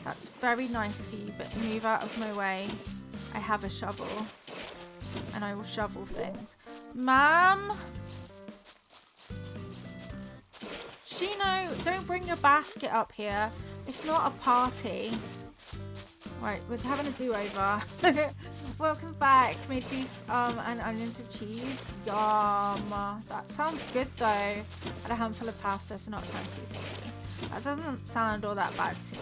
That's very nice for you, but move out of my way. I have a shovel. And I will shovel things. Ma'am? Shino, don't bring your basket up here. It's not a party. Right, we're having a do-over. Welcome back. Made beef and onions with cheese. Yum. That sounds good though. And a handful of pasta, so not trying to be picky. That doesn't sound all that bad to me.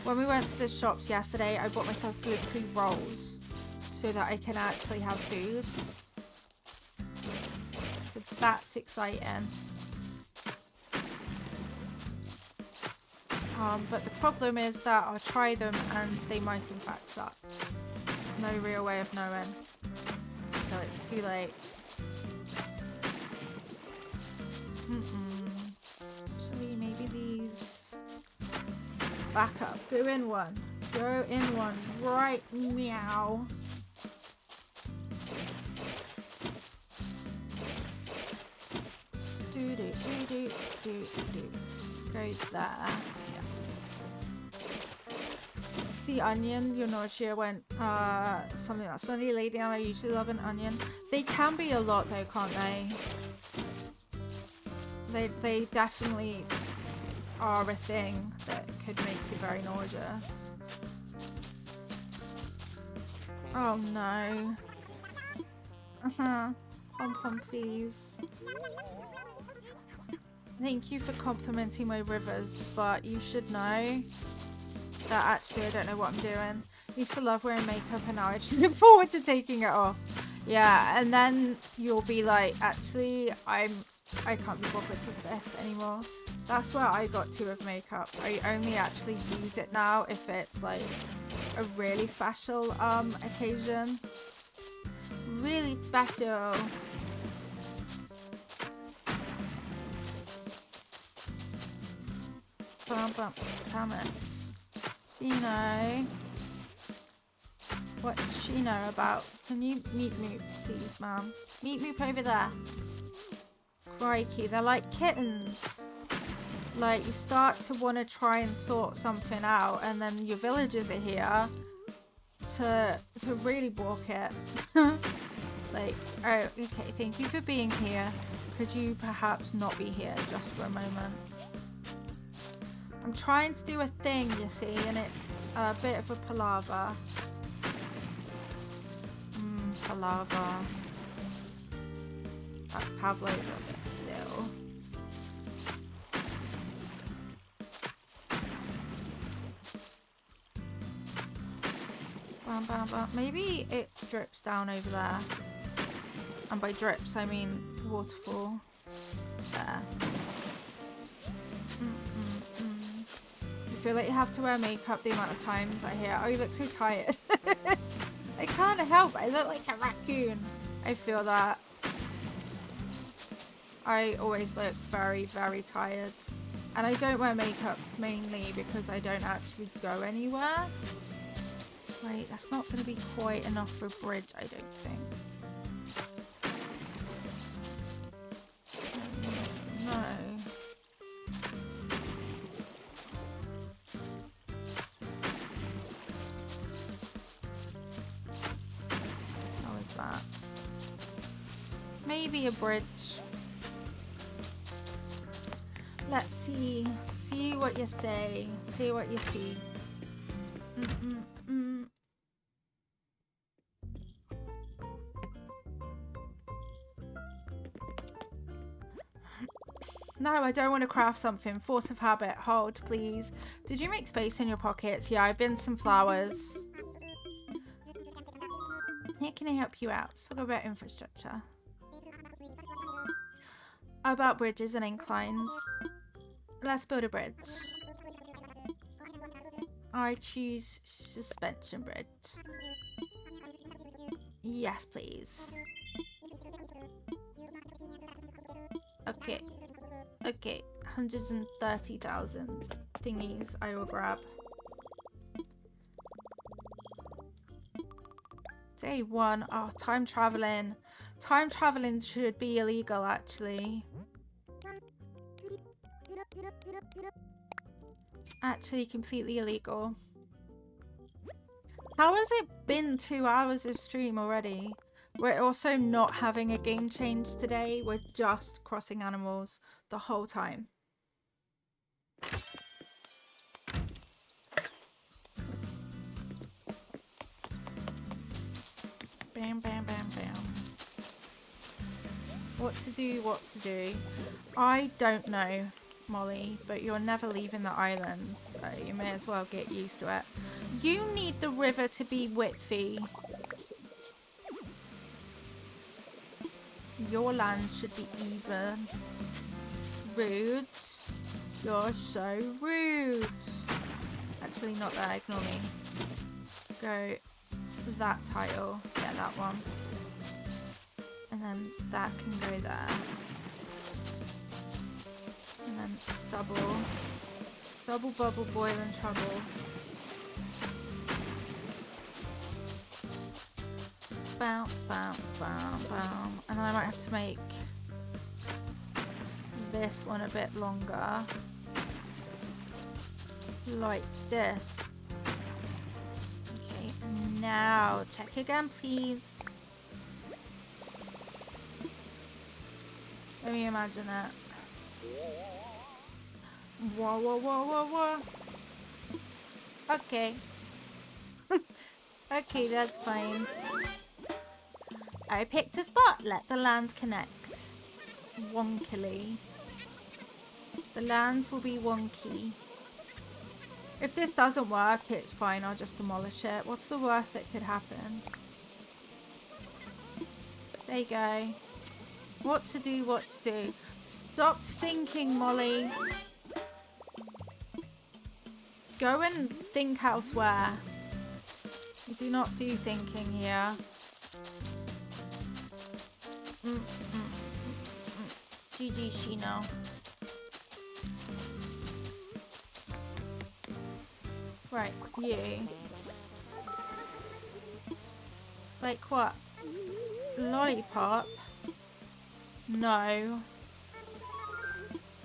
When we went to the shops yesterday, I bought myself gluten-free rolls so that I can actually have foods. So that's exciting. But the problem is that I'll try them and they might in fact suck. There's no real way of knowing until it's too late. Actually, maybe these... Back up. Go in one. Go in one. Right meow. Do do do do do do. Go there. Yeah. It's the onion. Your nausea went something that's smelly lady and I usually love an onion. They can be a lot though, can't they? They definitely are a thing that could make you very nauseous. Oh no. Pom pom, please. Thank you for complimenting my rivers, but you should know that actually I don't know what I'm doing. Used to love wearing makeup and now I just look forward to taking it off. Yeah, and then you'll be like, actually, I can't be bothered with this anymore. That's where I got to with makeup. I only actually use it now if it's like a really special occasion. Really special. Bum, bum, damn it. Shino. What's Shino about? Can you meet me, please, ma'am? Meet me over there. Crikey, they're like kittens. Like, you start to want to try and sort something out, and then your villagers are here to really balk it. Like, oh, okay, thank you for being here. Could you perhaps not be here just for a moment? I'm trying to do a thing, you see, and it's a bit of a palaver. Palaver. That's Pavlova still. Bam, bam, bam. Maybe it drips down over there. And by drips, I mean waterfall. There. You feel like you have to wear makeup the amount of times I hear, oh, you look so tired. I can't help it. I look like a raccoon. I feel that. I always look very, very tired. And I don't wear makeup mainly because I don't actually go anywhere. Wait, that's not going to be quite enough for a bridge, I don't think. No. How is that? Maybe a bridge. Let's see. See what you say. See what you see. No, I don't want to craft something. Force of habit. Hold, please. Did you make space in your pockets? Yeah, I've been some flowers. Here, can I help you out? Let's talk about infrastructure. About bridges and inclines. Let's build a bridge. I choose suspension bridge. Yes, please. Okay. Okay, 130,000 thingies I will grab. Day one. Oh, time traveling. Time traveling should be illegal, actually. Actually, completely illegal. How has it been 2 hours of stream already? We're also not having a game change today. We're just crossing animals the whole time. Bam, bam, bam, bam. What to do, what to do. I don't know, Molly, but you're never leaving the island, so you may as well get used to it. You need the river to be widthy. Your land should be even. Rude. You're so rude. Actually, not that. Ignore me. Go that title. Yeah, that one. And then that can go there. And then double. Double bubble boil and trouble. Bam, bam, bam, bam. And then I might have to make this one a bit longer. Like this. Okay, and now check again, please. Let me imagine it. Whoa, whoa, whoa, whoa, whoa. Okay. Okay, that's fine. I picked a spot. Let the land connect. Wonkily. The land will be wonky. If this doesn't work, it's fine. I'll just demolish it. What's the worst that could happen? There you go. What to do, what to do. Stop thinking, Molly. Go and think elsewhere. You do not do thinking here. GG, Shino. Right, you. Like what? Lollipop? No.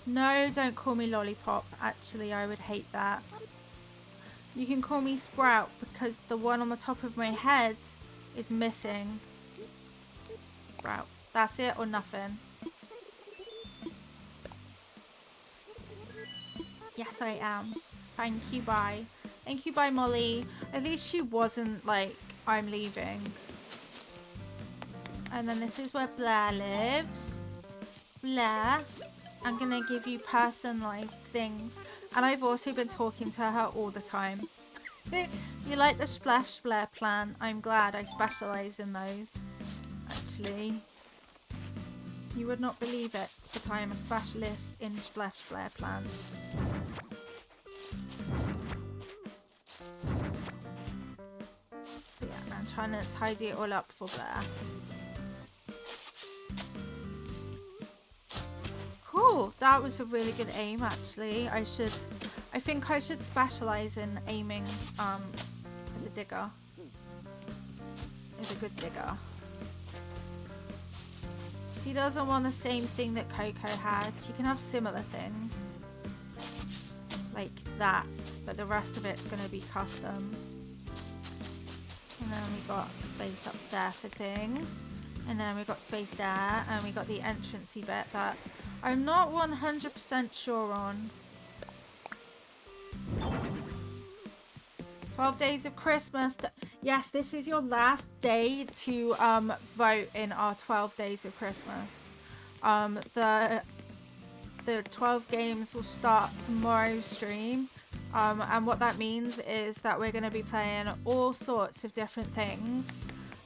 No, don't call me Lollipop. Actually, I would hate that. You can call me Sprout because the one on the top of my head is missing. Sprout. That's it or nothing. Yes, I am. Thank you, bye. Thank you, bye, Molly. At least she wasn't like, I'm leaving. And then this is where Blair lives. Blair, I'm gonna give you personalized things. And I've also been talking to her all the time. You like the Splash Blair plan? I'm glad I specialize in those. Actually. You would not believe it, but I am a specialist in Splash Blair plans. So yeah, I'm trying to tidy it all up for Blair. Cool, that was a really good aim actually. I think I should specialize in aiming as a digger. As a good digger. She doesn't want the same thing that Coco had. She can have similar things. Like that, but the rest of it's going to be custom. And then we got space up there for things. And then we got space there. And we got the entrancey bit that I'm not 100% sure on. 12 days of Christmas. Yes, this is your last day to vote in our 12 days of Christmas. The 12 games will start tomorrow's stream. And what that means is that we're going to be playing all sorts of different things.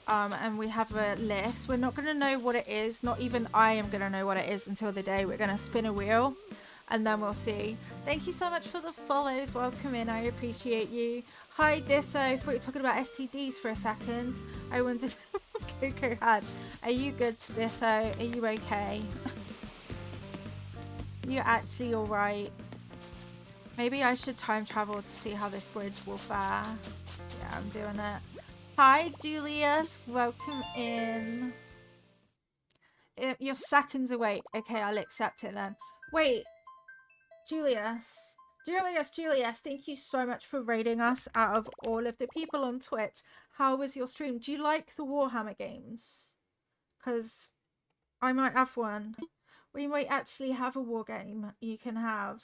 And we have a list. We're not going to know what it is. Not even I am going to know what it is until the day we're going to spin a wheel. And then we'll see. Thank you so much for the follows. Welcome in. I appreciate you. Hi, Disso. I thought you were talking about STDs for a second. I wondered what Coco had. Are you good, Disso? Are you okay? You're actually alright. Maybe I should time travel to see how this bridge will fare. Yeah, I'm doing it. Hi, Julius. Welcome in. You're seconds away. Okay, I'll accept it then. Wait. Julius, thank you so much for rating us out of all of the people on Twitch. How was your stream? Do you like the Warhammer games? Because I might have one. We might actually have a war game you can have.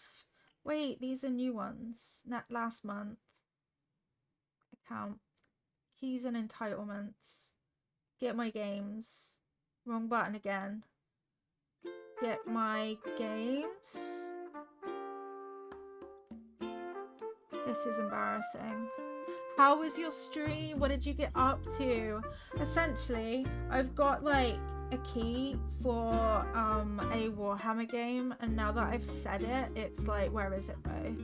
Wait, these are new ones. Not last month. Account. Keys and entitlements. Get my games. Wrong button again. Get my games. This is embarrassing. How was your stream? What did you get up to? Essentially, I've got like a key for a Warhammer game, and now that I've said it, it's like, where is it though?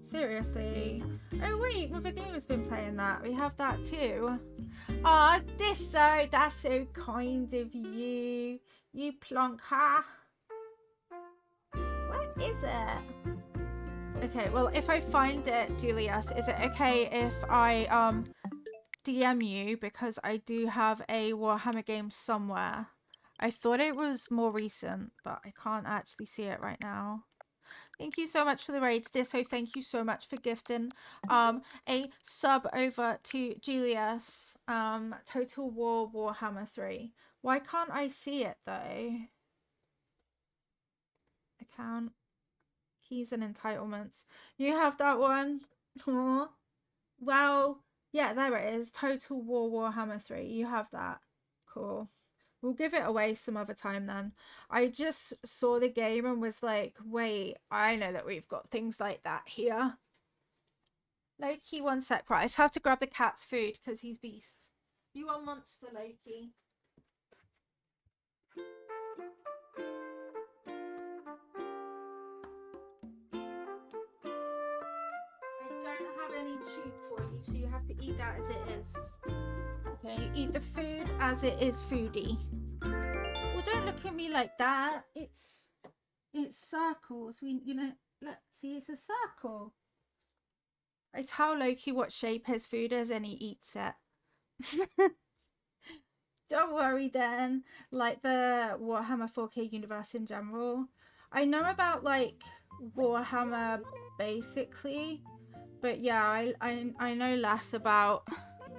Seriously. Oh wait, Mother Game has been playing that. We have that too. Ah, Disso, that's so kind of you. You plonker. Where is it? Okay, well, if I find it, Julius, is it okay if I DM you? Because I do have a Warhammer game somewhere. I thought it was more recent, but I can't actually see it right now. Thank you so much for the raid, Disso. Thank you so much for gifting a sub over to Julius. Total War Warhammer 3. Why can't I see it though? Account. Keys and entitlements. You have that one. Aww. Well, Yeah, there it is. Total War Warhammer 3. You have that. Cool. We'll give it away some other time then. I just saw the game and was like, wait, I know that we've got things like that here. Loki, 1 sec. Right, I just have to grab the cat's food because he's beast. You are monster, Loki. I don't have any tube for you, so you have to eat that as it is. Okay, eat the food as it is foodie. Well, don't look at me like that. It's circles. Look, see, it's a circle. I tell Loki what shape his food is and he eats it. Don't worry then. Like the Warhammer 4K universe in general. I know about like Warhammer basically, but yeah, I know less about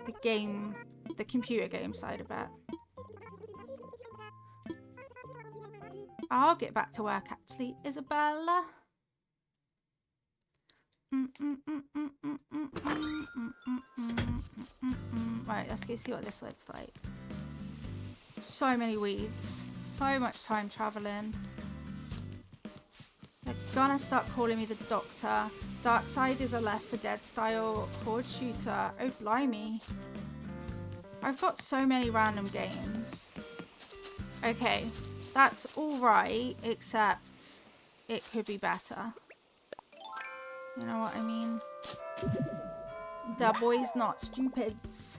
the game, the computer game side of it. I'll get back to work actually, Isabella. Right, let's go see what this looks like. So many weeds. So much time traveling. They're gonna start calling me the Doctor. Darkseid is a Left 4 Dead style horde shooter. Oh, blimey. I've got so many random games. Okay, that's alright, except it could be better. You know what I mean? The boy's not stupids.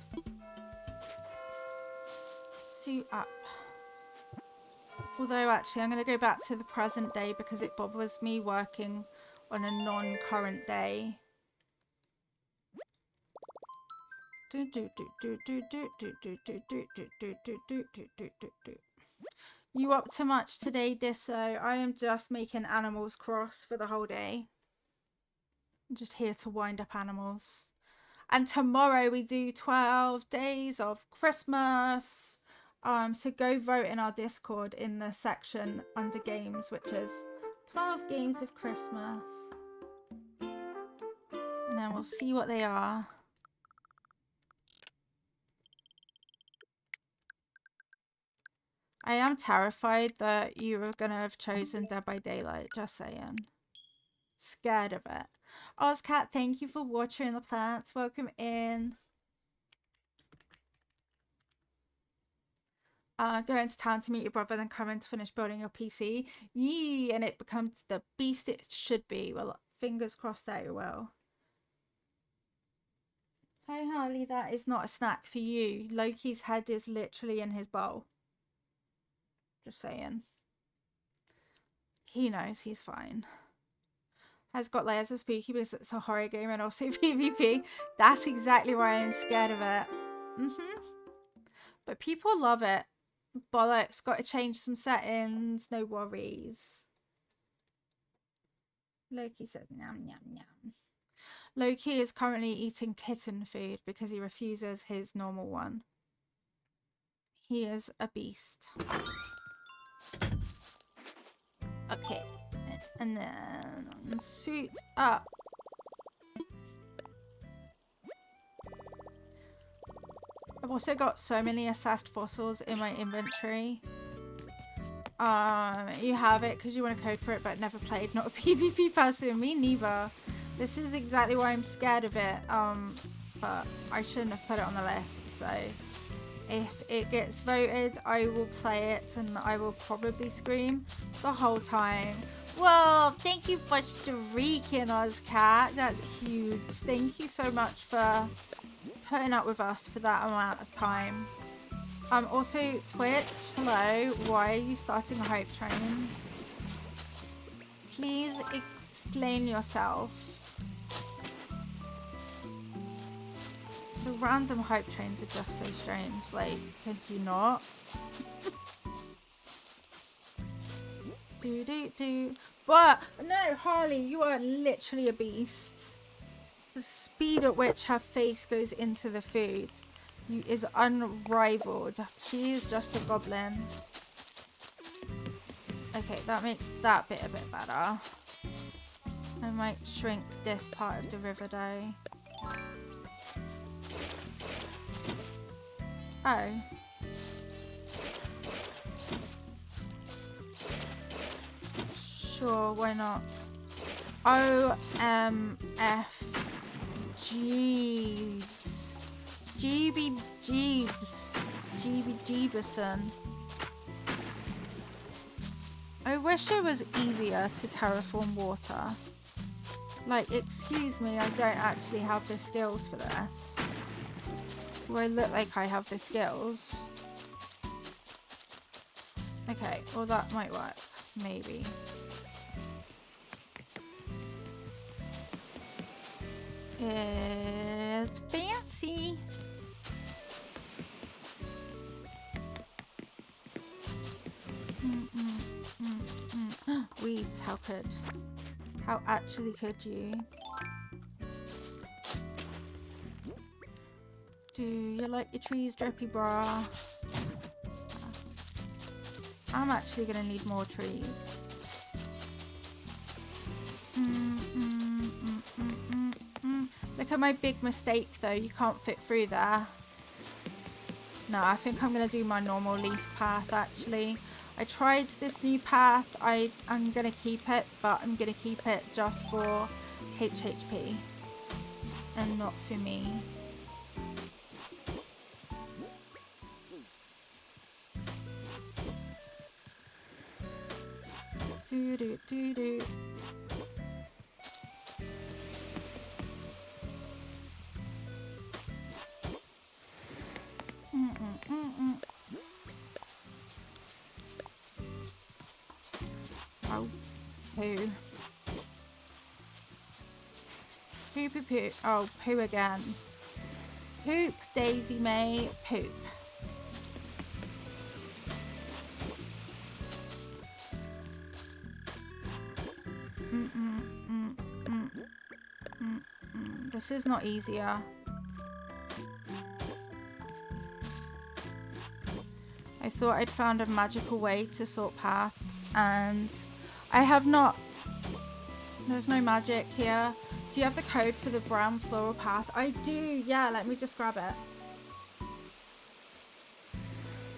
Suit up. Although actually I'm going to go back to the present day because it bothers me working on a non-current day. You up to much today, Disso? I am just making Animals Cross for the whole day. I'm just here to wind up animals. And tomorrow we do 12 days of Christmas. So go vote in our Discord in the section under games, which is 12 games of Christmas. And then we'll see what they are. I am terrified that you are going to have chosen Dead by Daylight, just saying. Scared of it. Ozcat, thank you for watering the plants. Welcome in. Go into town to meet your brother, then come in to finish building your PC. Yee, and it becomes the beast it should be. Well, fingers crossed that it will. Hi, Harley, that is not a snack for you. Loki's head is literally in his bowl. Just saying. He knows he's fine. Has got layers of spooky because it's a horror game and also PvP. That's exactly why I'm scared of it. But people love it. Bollocks, got to change some settings. No worries. Loki says nom nom nom. Loki is currently eating kitten food because he refuses his normal one. He is a beast. Okay. And then suit up. I've also got so many assessed fossils in my inventory. You have it because you want a code for it but never played. Not a PvP person. Me neither. This is exactly why I'm scared of it. But I shouldn't have put it on the list. So if it gets voted, I will play it and I will probably scream the whole time. Well, thank you for streaking, Ozcat. That's huge. Thank you so much for putting up with us for that amount of time. Also, Twitch, hello. Why are you starting a hype train? Please explain yourself. The random hype trains are just so strange. Like, could you not? Do. But no, Harley, you are literally a beast. The speed at which her face goes into the food is unrivaled. She is just a goblin. Okay, that makes that bit a bit better. I might shrink this part of the river though. Oh. Sure, why not? O-M-F Jeebs. GB Jeebs. GB Jeeberson. I wish it was easier to terraform water. Like, excuse me, I don't actually have the skills for this. Do I look like I have the skills? Okay, well that might work. Maybe. It's fancy. Weeds, how could? How actually could you? Do you like your trees drippy, brah? I'm actually gonna need more trees. Look at my big mistake though, you can't fit through there. No, I think I'm gonna do my normal leaf path actually. I tried this new path, I'm gonna keep it, but I'm gonna keep it just for HHP and not for me. Do do do do. Oh, poo. Poo poo poo. Oh, poo again. Poop, Daisy May, poop. This is not easier. I thought I'd found a magical way to sort paths and I have not. There's no magic here. Do you have the code for the brown floral path? I do, yeah, let me just grab it.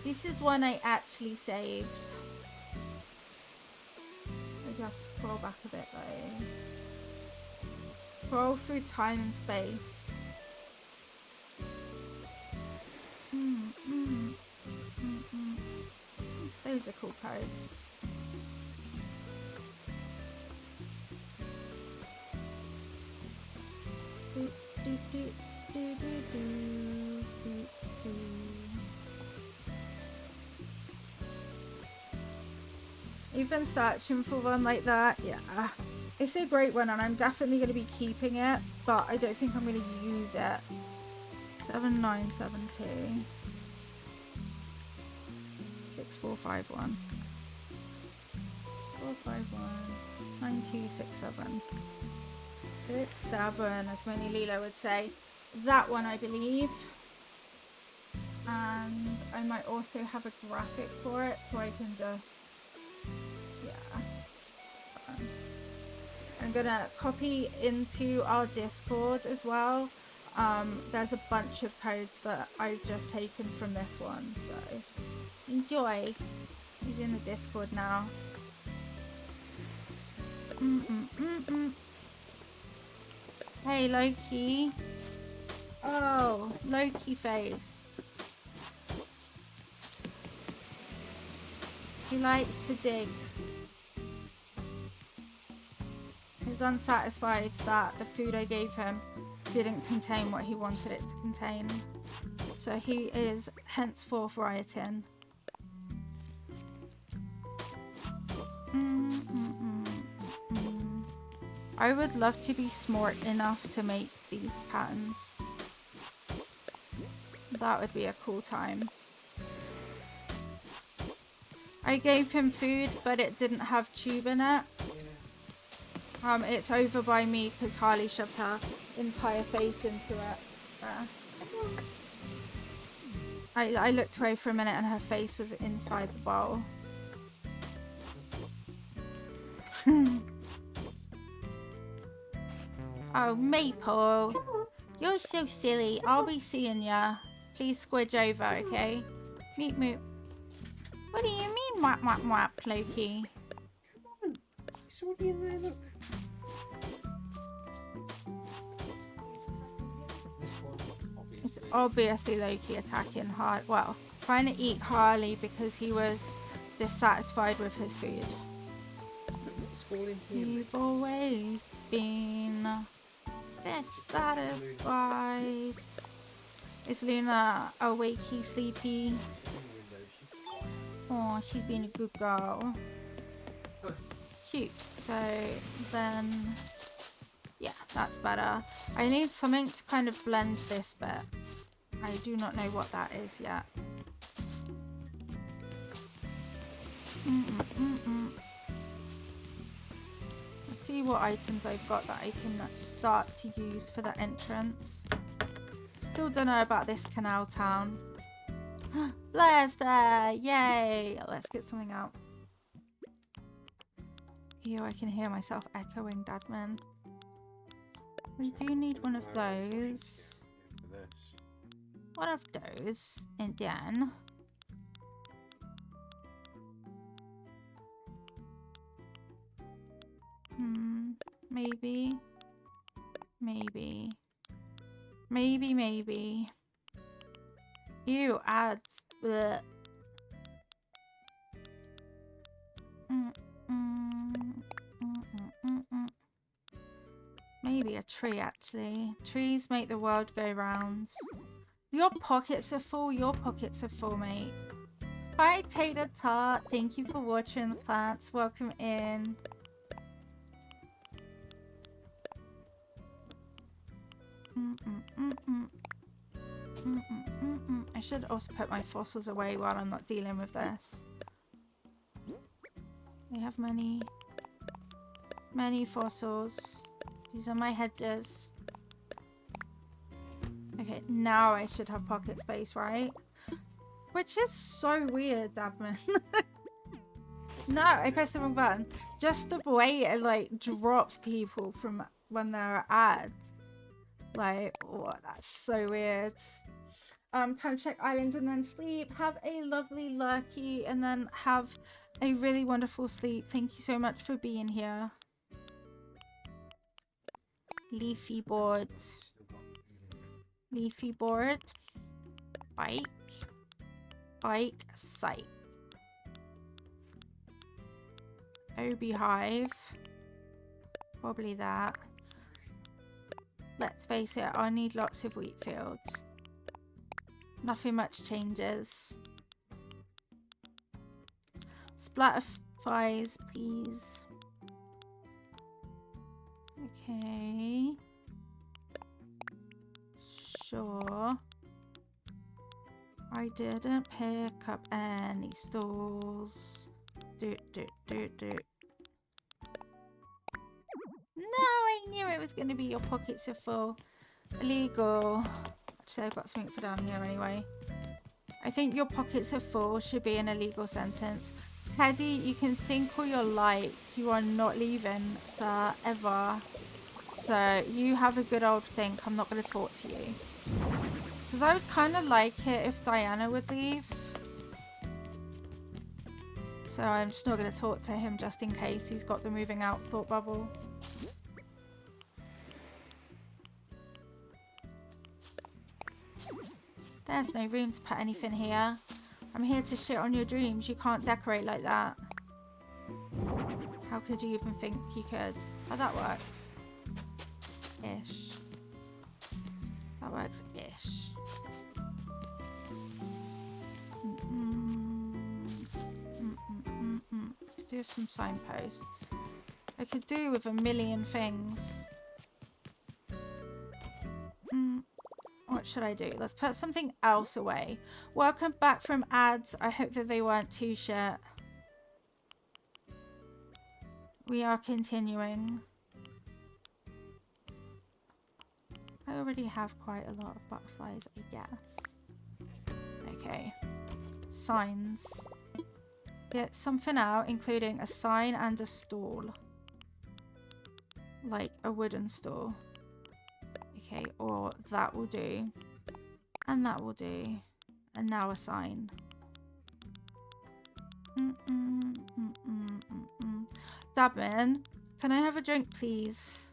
This is one I actually saved. I just have to scroll back a bit though. Scroll through time and space. Those are cool codes. Even searching for one like that, yeah. It's a great one and I'm definitely going to be keeping it, but I don't think I'm going to use it. 7972 6451 451 9267 67, as Moni Lilo would say. That one I believe. And I might also have a graphic for it so I can just, yeah. I'm gonna copy into our Discord as well. There's a bunch of codes that I've just taken from this one, so enjoy. He's in the Discord now. Hey Loki. Oh, Loki face. He likes to dig. He's unsatisfied that the food I gave him didn't contain what he wanted it to contain. So he is henceforth rioting. I would love to be smart enough to make these patterns. That would be a cool time. I gave him food, but it didn't have tube in it. It's over by me because Harley shoved her entire face into it. I looked away for a minute and her face was inside the bowl. Oh, Maple. You're so silly. I'll be seeing ya. Please squidge over, okay? Meep moop. What do you mean, whap whap whap, Loki? Come on. It's already in there, look. This one, It's obviously. obviously Loki attacking well, trying to eat Harley because he was dissatisfied with his food. It's all in here. You've always been dissatisfied. Is Luna awakey, sleepy? Oh, she's been a good girl. Cute. So then, yeah, that's better. I need something to kind of blend this bit. I do not know what that is yet. Let's see what items I've got that I can start to use for the entrance. Still don't know about this canal town. Blair's there! Yay! Let's get something out. Ew, I can hear myself echoing, Dadman. We do need one of those. One of those. And then... Maybe. Maybe. Maybe. Ew, ads. Blech. Maybe a tree, actually. Trees make the world go round. Your pockets are full. Your pockets are full, mate. Hi, Tater Tart. Thank you for watching the plants. Welcome in. I should also put my fossils away while I'm not dealing with this. We have many fossils. These are my hedges. Okay, now I should have pocket space, right? Which is so weird, Dabman. No, I pressed the wrong button. Just the way it like drops people from when there are ads. Like, oh, that's so weird. Time to check islands and then sleep. Have a lovely lurky and then have a really wonderful sleep. Thank you so much for being here. Leafy board. Leafy board. Bike. Bike. Site. Obi hive. Probably that. Let's face it, I need lots of wheat fields. Nothing much changes. Splatterflies, please. Okay. Sure. I didn't pick up any stools. No, I knew it was going to be your pockets are full. Illegal. Actually, I've got something for down here anyway. I think your pockets are full should be an illegal sentence. Paddy, you can think all you like. You are not leaving, sir, ever. So you have a good old think. I'm not going to talk to you. Because I would kind of like it if Diana would leave. So I'm just not going to talk to him just in case he's got the moving out thought bubble. There's no room to put anything here. I'm here to shit on your dreams. You can't decorate like that. How could you even think you could? Oh, that works. Ish. That works ish. Could do with some signposts. I could do with a million things. What should I do? Let's put something else away. Welcome back from ads. I hope that they weren't too shit. We are continuing. I already have quite a lot of butterflies, I guess. Okay. Signs. Get something out, including a sign and a stall. Like a wooden stall. Okay, or that will do. And that will do. And now a sign. Dabin, can I have a drink, please?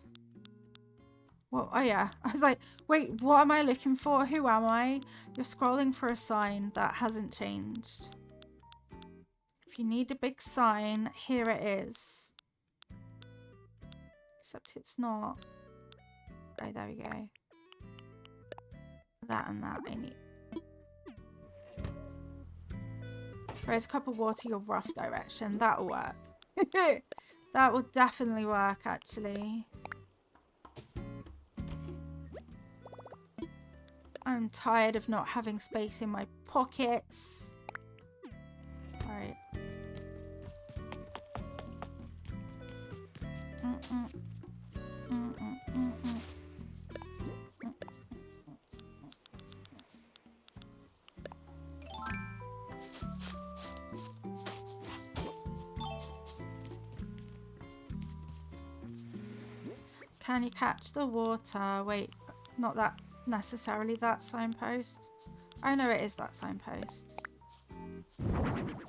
Well, oh yeah. I was like, wait, what am I looking for? Who am I? You're scrolling for a sign that hasn't changed. If you need a big sign, here it is. Except it's not. Oh, there we go. That and that I need. Raise a cup of water your rough direction. That'll work. That will definitely work, actually. I'm tired of not having space in my pockets. Right. Can you catch the water? Wait, not that necessarily that signpost. Oh no, it is that signpost.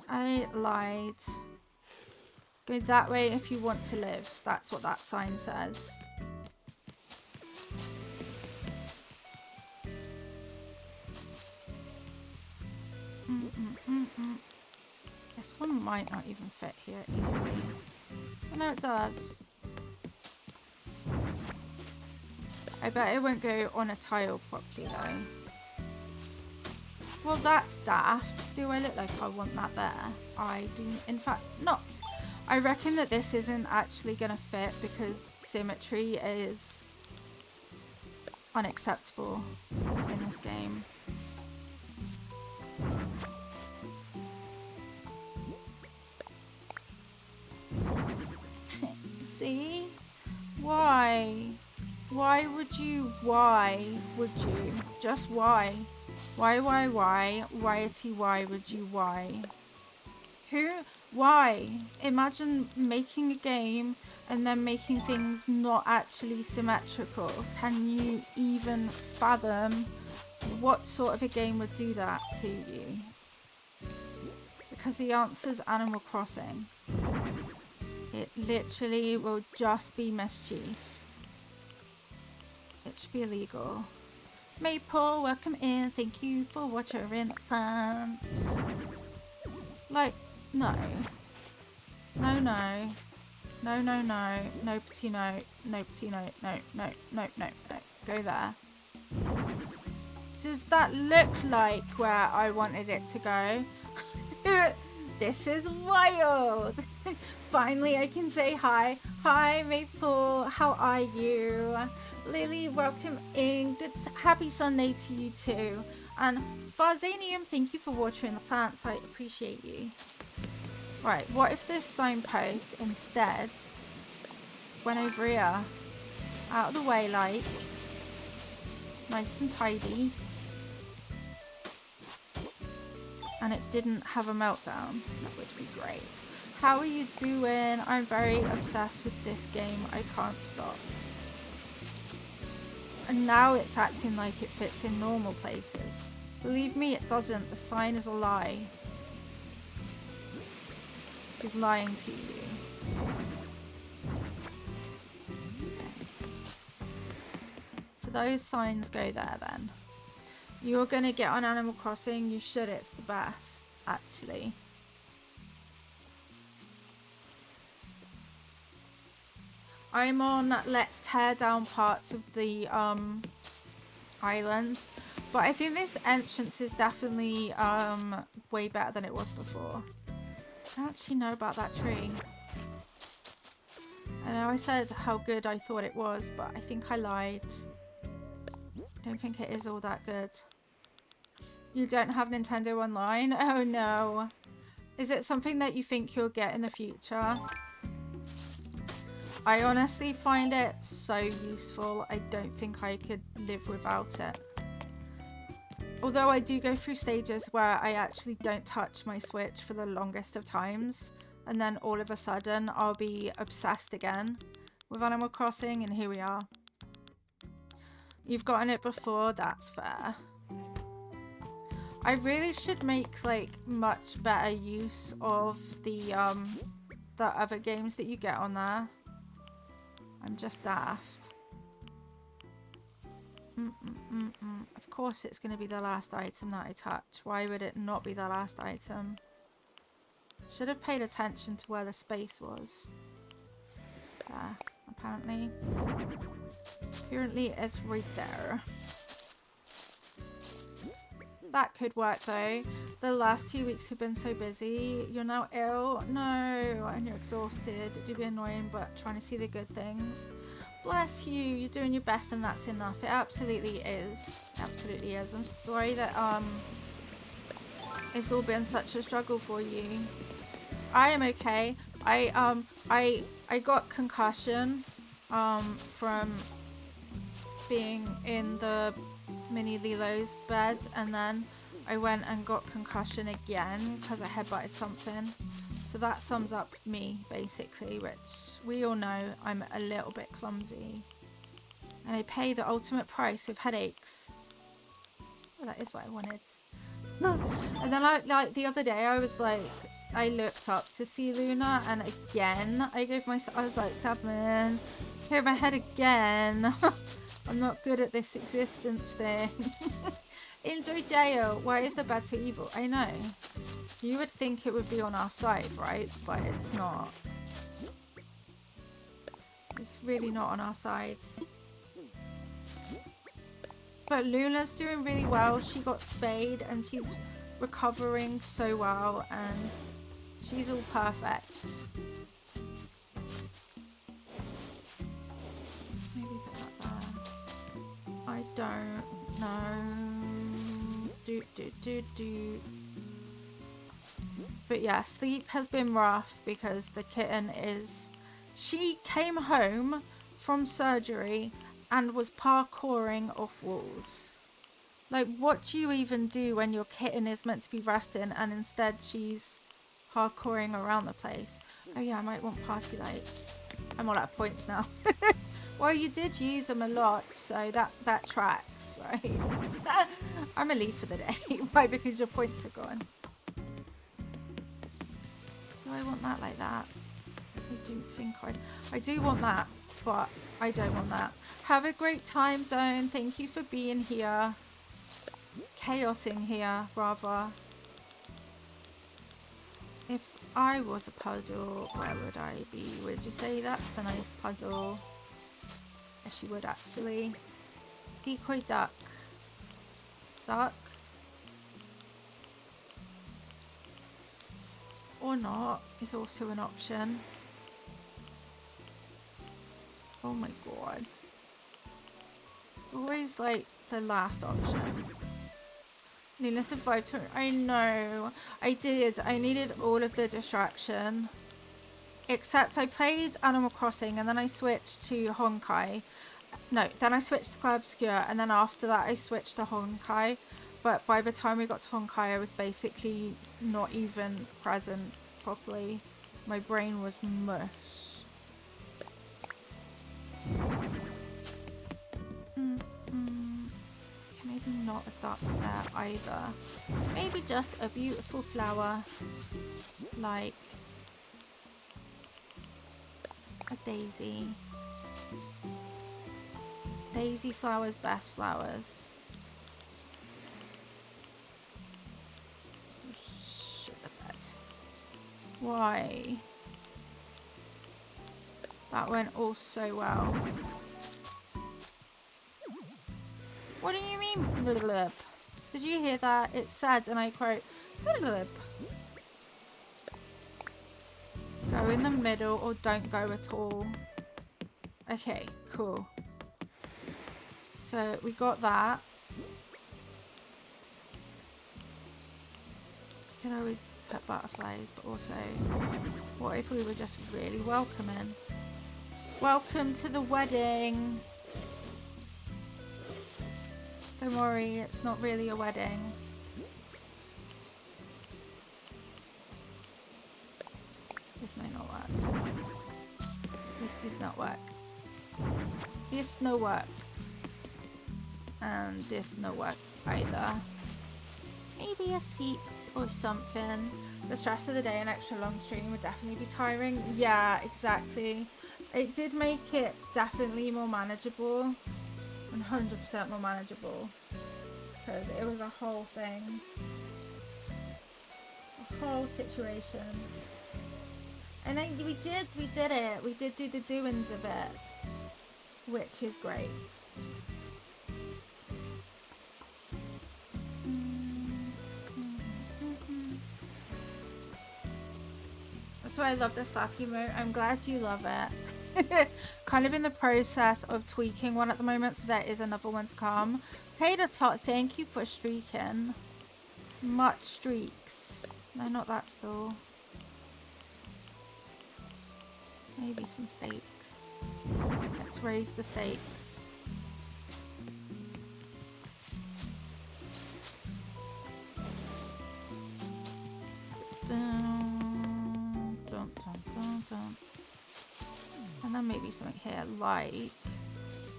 I lied. Go that way if you want to live. That's what that sign says. This one might not even fit here easily. Oh, no, it does. I bet it won't go on a tile properly though. Well, that's daft. Do I look like I want that there? I do, in fact, not. I reckon that this isn't actually going to fit because symmetry is unacceptable in this game. See? Why? Why would you? Why would you? Just why? Why? Whyety why would you? Why? Who? Why? Imagine making a game and then making things not actually symmetrical. Can you even fathom what sort of a game would do that to you? Because the answer's Animal Crossing. It literally will just be mischief. It should be illegal. Maple, welcome in. Thank you for watering the plants. Like, no. No, no. No, no, no. No, petty, no. No, petty, no. No, no, no, no, no. Go there. Does that look like where I wanted it to go? This is wild. Finally, I can say hi. Hi, Maple. How are you? Lily, welcome in. Good, happy Sunday to you too. And Farzanium, thank you for watering the plants. I appreciate you. Right, what if this signpost instead went over here, out of the way, like nice and tidy, and it didn't have a meltdown? That would be great. How are you doing? I'm very obsessed with this game. I can't stop. And now it's acting like it fits in normal places. Believe me, it doesn't. The sign is a lie. It is lying to you. Okay. So those signs go there then. You're going to get on Animal Crossing. You should. It's the best, actually. I'm on let's tear down parts of the island, but I think this entrance is definitely way better than it was before. I don't actually know about that tree. I know I said how good I thought it was, but I think I lied. I don't think it is all that good. You don't have Nintendo Online? Oh no. Is it something that you think you'll get in the future? I honestly find it so useful. I don't think I could live without it. Although I do go through stages where I actually don't touch my Switch for the longest of times, and then all of a sudden I'll be obsessed again with Animal Crossing, and here we are. You've gotten it before, that's fair. I really should make like much better use of the other games that you get on there. I'm just daft. Of course it's going to be the last item that I touch. Why would it not be the last item? Should have paid attention to where the space was. There, apparently. Apparently it's right there. That could work though. The last 2 weeks have been so busy. You're now ill? No, and you're exhausted. It do be annoying, but trying to see the good things. Bless you. You're doing your best and that's enough. It absolutely is. It absolutely is. I'm sorry that it's all been such a struggle for you. I am okay. I got concussion from being in the mini Lilo's bed, and then I went and got concussion again because I headbutted something. So that sums up me basically, which we all know I'm a little bit clumsy. And I pay the ultimate price with headaches. Well, that is what I wanted. And then like the other day I was like, I looked up to see Luna, and again I was like, Dabman, hit my head again. I'm not good at this existence thing. Enjoy jail. Why is the bad so evil? I know. You would think it would be on our side, right? But it's not. It's really not on our side. But Luna's doing really well. She got spayed and she's recovering so well, and she's all perfect. Maybe put that there. I don't know. But yeah, sleep has been rough because the kitten she came home from surgery and was parkouring off walls. Like, what do you even do when your kitten is meant to be resting and instead she's parkouring around the place? Oh yeah, I might want party lights. I'm all out of points now. Well, you did use them a lot, so that tracks, right? I'm a leave for the day. Why? Because your points are gone. Do I want that like that? I don't think I do want that, but I don't want that. Have a great time, Zone. Thank you for being here. Chaosing here, rather. If I was a puddle, where would I be? Would you say that's a nice puddle? Yes, you would actually. Decoy duck. Duck. Or not is also an option. Oh my god. Always like the last option. Luna survived her. I know. I did. I needed all of the distraction. Except I played Animal Crossing and then I switched to Honkai. No, then I switched to Clair Obscur, and then after that I switched to Honkai. But by the time we got to Honkai, I was basically not even present properly. My brain was mush. Maybe not a duck there either. Maybe just a beautiful flower. Like a daisy. Daisy flowers, best flowers. Shit the bed. Why? That went all so well. What do you mean, blub? Did you hear that? It said, and I quote, blub. Go in the middle or don't go at all. Okay, cool. So we got that. You can always put butterflies, but also, what if we were just really welcoming? Welcome to the wedding. Don't worry, it's not really a wedding. This may not work. This does not work. This no work. And this no work either. maybe a seat or something. The stress of the day and extra long stream would definitely be tiring. Yeah, exactly. It did make it definitely more manageable. 100% more manageable. Because it was a whole thing. A whole situation. And then we did it. We did do the doings of it. Which is great. That's why I love the Slack emote. I'm glad you love it. Kind of in the process of tweaking one at the moment, so there is another one to come. Hey to Tot, thank you for streaking. Much streaks. No, not that still. Maybe some steaks. Let's raise the stakes. And then maybe something here like,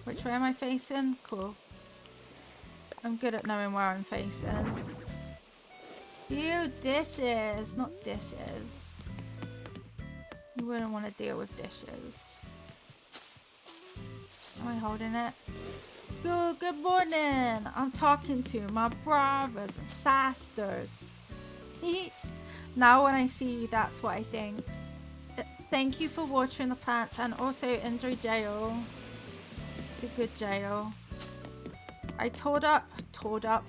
which way am I facing? Cool. I'm good at knowing where I'm facing. Ew, dishes, not dishes. You wouldn't want to deal with dishes. Am I holding it? Good morning. I'm talking to my brothers and sisters. Now when I see you, that's what I think. Thank you for watering the plants and also enjoy jail. It's a good jail. I tore up,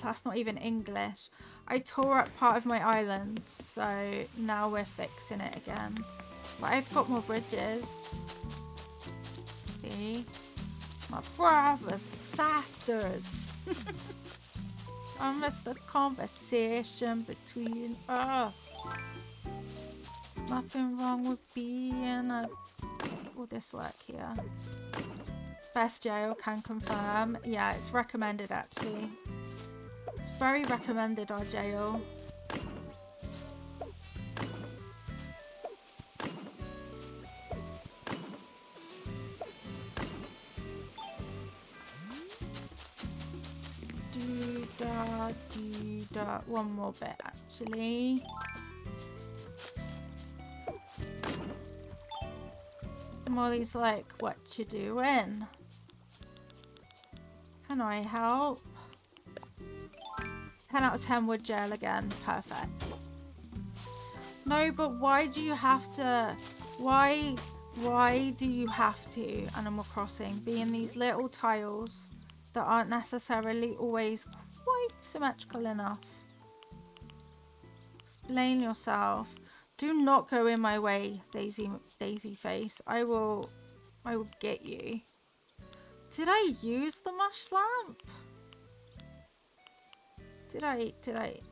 that's not even English. I tore up part of my island, so now we're fixing it again. But I've got more bridges. See? My brothers and sisters. I miss the conversation between us. There's nothing wrong with being a... Will this work here? Best jail, can confirm. Yeah, it's recommended actually. It's very recommended, our jail. Do-da. One more bit actually. Molly's like, what you doing? Can I help? 10 out of 10 wood jail again. Perfect. No, but why do you have to... Why do you have to, Animal Crossing, be in these little tiles that aren't necessarily always quite symmetrical enough? Explain yourself. Do not go in my way, Daisy face. I will get you. Did I use the mush lamp? Did I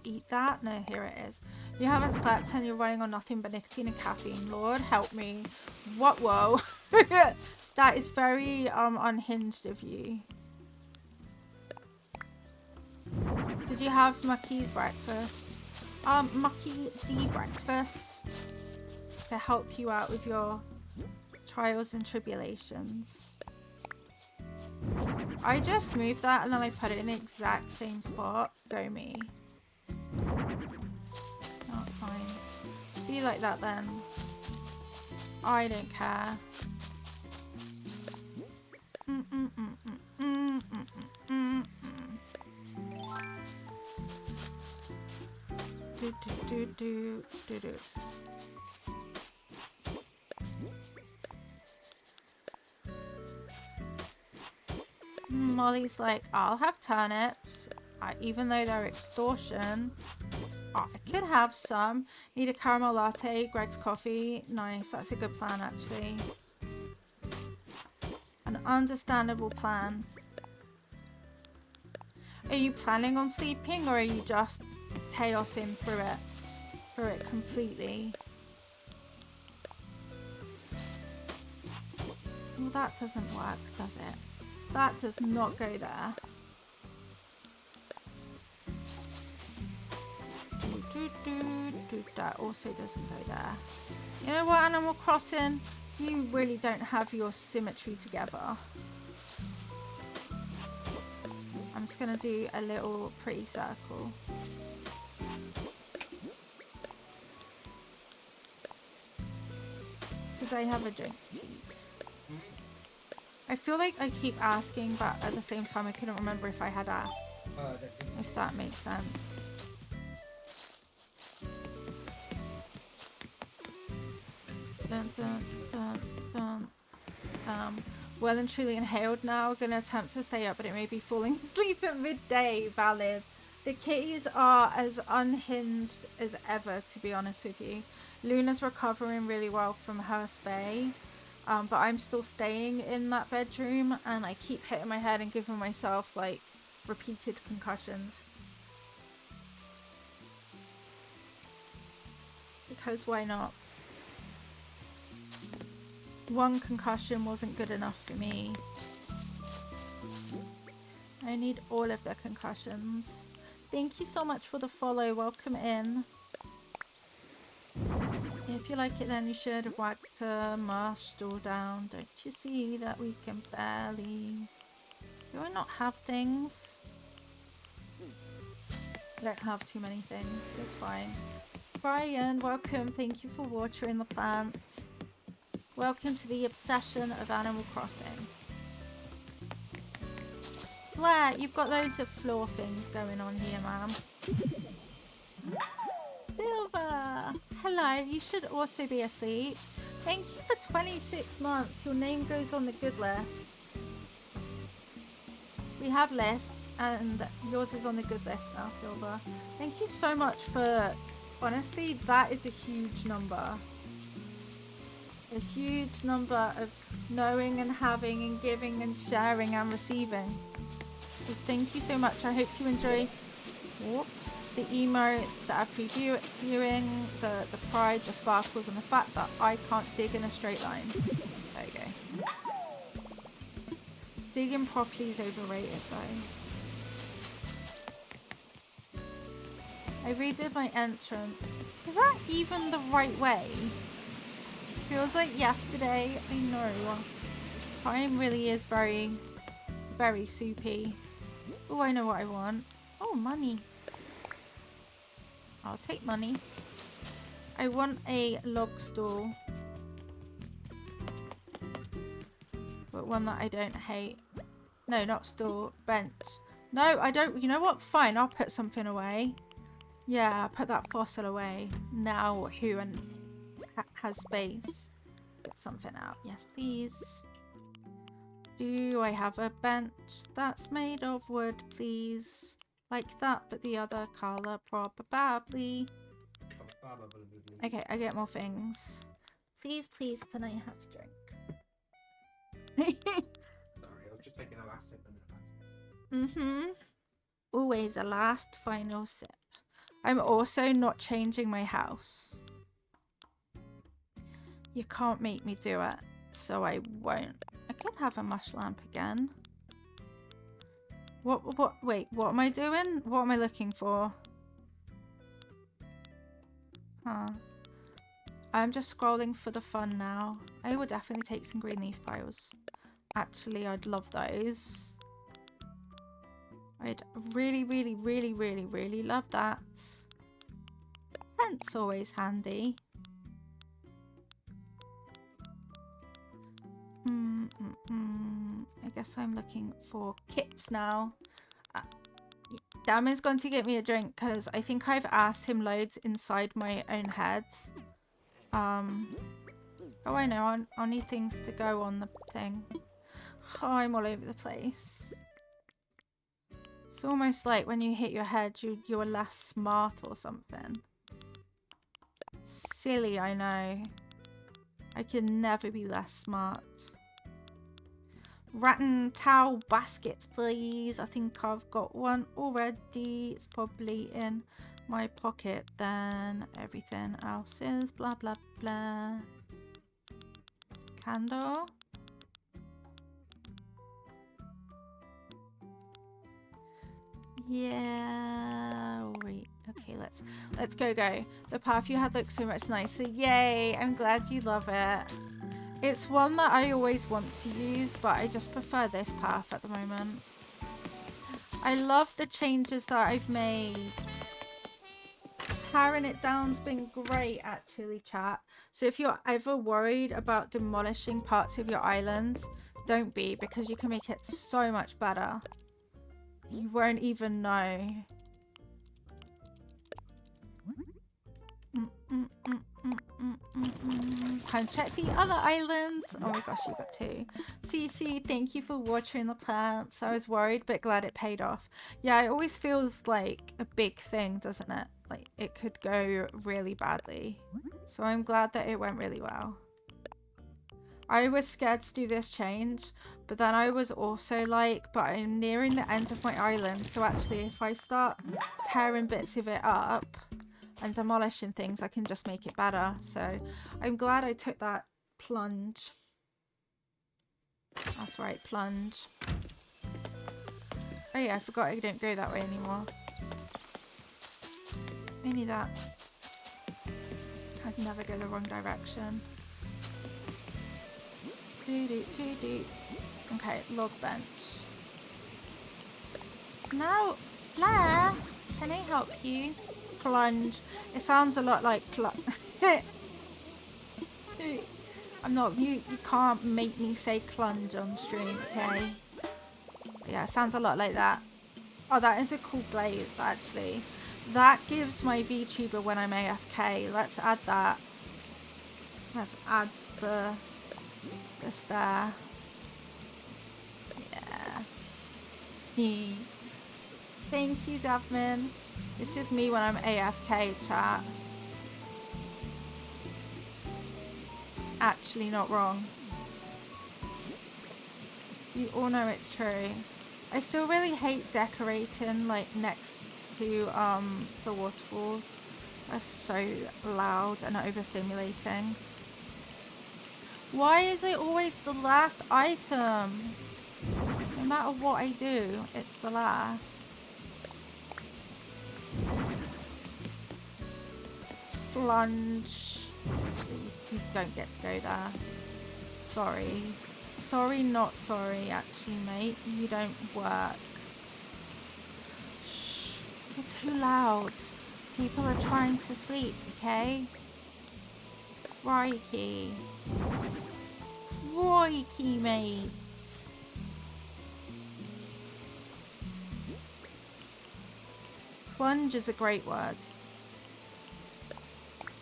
eat that? No, here it is. You haven't slept and you're running on nothing but nicotine and caffeine. Lord help me. What? Whoa. That is very unhinged of you. Did you have Mucky's breakfast? Mucky D breakfast to help you out with your trials and tribulations. I just moved that and then I put it in the exact same spot. Go me. Oh, fine. Be like that then. I don't care. Do. Molly's like, I'll have turnips, even though they're extortion. I could have some. Need a caramel latte, Greg's coffee. Nice, that's a good plan actually. An understandable plan. Are you planning on sleeping or are you just chaosing through it completely? Well, that doesn't work, does it? That does not go there. That also doesn't go there. You know what, Animal Crossing? You really don't have your symmetry together. I'm just going to do a little pretty circle. Could I have a drink, please? I feel like I keep asking, but at the same time I couldn't remember if I had asked. If that makes sense. Dun, dun, dun, dun. Well and truly inhaled now. Gonna attempt to stay up, but it may be falling asleep at midday. Valid. The kitties are as unhinged as ever, to be honest with you. Luna's recovering really well from her spay. But I'm still staying in that bedroom and I keep hitting my head and giving myself like repeated concussions. Because why not? One concussion wasn't good enough for me. I need all of the concussions. Thank you so much for the follow. Welcome in. If you like it, then you should have whacked a marshal down. Don't you see that we can barely... Do I not have things? I don't have too many things. It's fine. Brian, welcome. Thank you for watering the plants. Welcome to the obsession of Animal Crossing. Blair, you've got loads of floor things going on here, ma'am. Silver! Hello, you should also be asleep. Thank you for 26 months. Your name goes on the good list. We have lists, and yours is on the good list now, Silver. Thank you so much for... Honestly, that is a huge number. A huge number of knowing and having and giving and sharing and receiving. So thank you so much. I hope you enjoy the emotes, the free viewing, the pride, the sparkles, and the fact that I can't dig in a straight line. There you go. Digging properly is overrated though. I redid my entrance. Is that even the right way? Feels like yesterday. I know. Time really is very, very soupy. Oh, I know what I want. Oh, money. I'll take money. I want a log stool. But one that I don't hate. No, not stool. Bench. No, I don't. You know what? Fine, I'll put something away. Yeah, put that fossil away. Now who has space? Get something out. Yes, please. Do I have a bench that's made of wood, please? Like that, but the other colour, probably. Okay, I get more things. Please, please, can I have a drink? Sorry, I was just taking a last sip and then Always a last final sip. I'm also not changing my house. You can't make me do it, so I won't. I could have a mush lamp again. Wait, what am I doing? What am I looking for? Huh. I'm just scrolling for the fun now. I will definitely take some green leaf piles. Actually, I'd love those. I'd really, really, really, really, really love that. Tent's always handy. I guess I'm looking for kits now. Damon's going to get me a drink because I think I've asked him loads inside my own head. Oh, I know. I'll need things to go on the thing. Oh, I'm all over the place. It's almost like when you hit your head, you're less smart or something. Silly, I know. I can never be less smart. Rattan towel baskets, please. I think I've got one already. It's probably in my pocket. Then everything else is blah, blah, blah. Candle. Yeah. Wait. Okay, let's go. The path you had looks so much nicer. Yay! I'm glad you love it. It's one that I always want to use, but I just prefer this path at the moment. I love the changes that I've made tearing it down's been great, actually, chat. So if you're ever worried about demolishing parts of your islands, don't be, because you can make it so much better. You won't even know. Time to check the other islands. Oh my gosh, you got two. CC, thank you for watering the plants. I was worried, but glad it paid off. Yeah, it always feels like a big thing, doesn't it? Like it could go really badly. So I'm glad that it went really well. I was scared to do this change, but then I was also like, but I'm nearing the end of my island. So actually, if I start tearing bits of it up and demolishing things, I can just make it better. So I'm glad I took that plunge. That's right, plunge. Oh yeah, I forgot I don't go that way anymore. Only that. I'd never go the wrong direction. Okay, log bench. Now, Blair, can I help you? Plunge. It sounds a lot like I'm not, you can't make me say clunge on stream, okay? Yeah, it sounds a lot like that. Oh, that is a cool blade, actually. That gives my VTuber when I'm AFK. Let's add that. Let's add this there. Yeah. Thank you, Davmin. This is me when I'm AFK, chat. Actually not wrong. You all know it's true. I still really hate decorating like next to the waterfalls. They're so loud and overstimulating. Why is it always the last item? No matter what I do, it's the last. Plunge. Actually, you don't get to go there. Sorry. Sorry, not sorry, actually, mate. You don't work. Shh. You're too loud. People are trying to sleep, okay? Crikey. Crikey, mates. Plunge is a great word.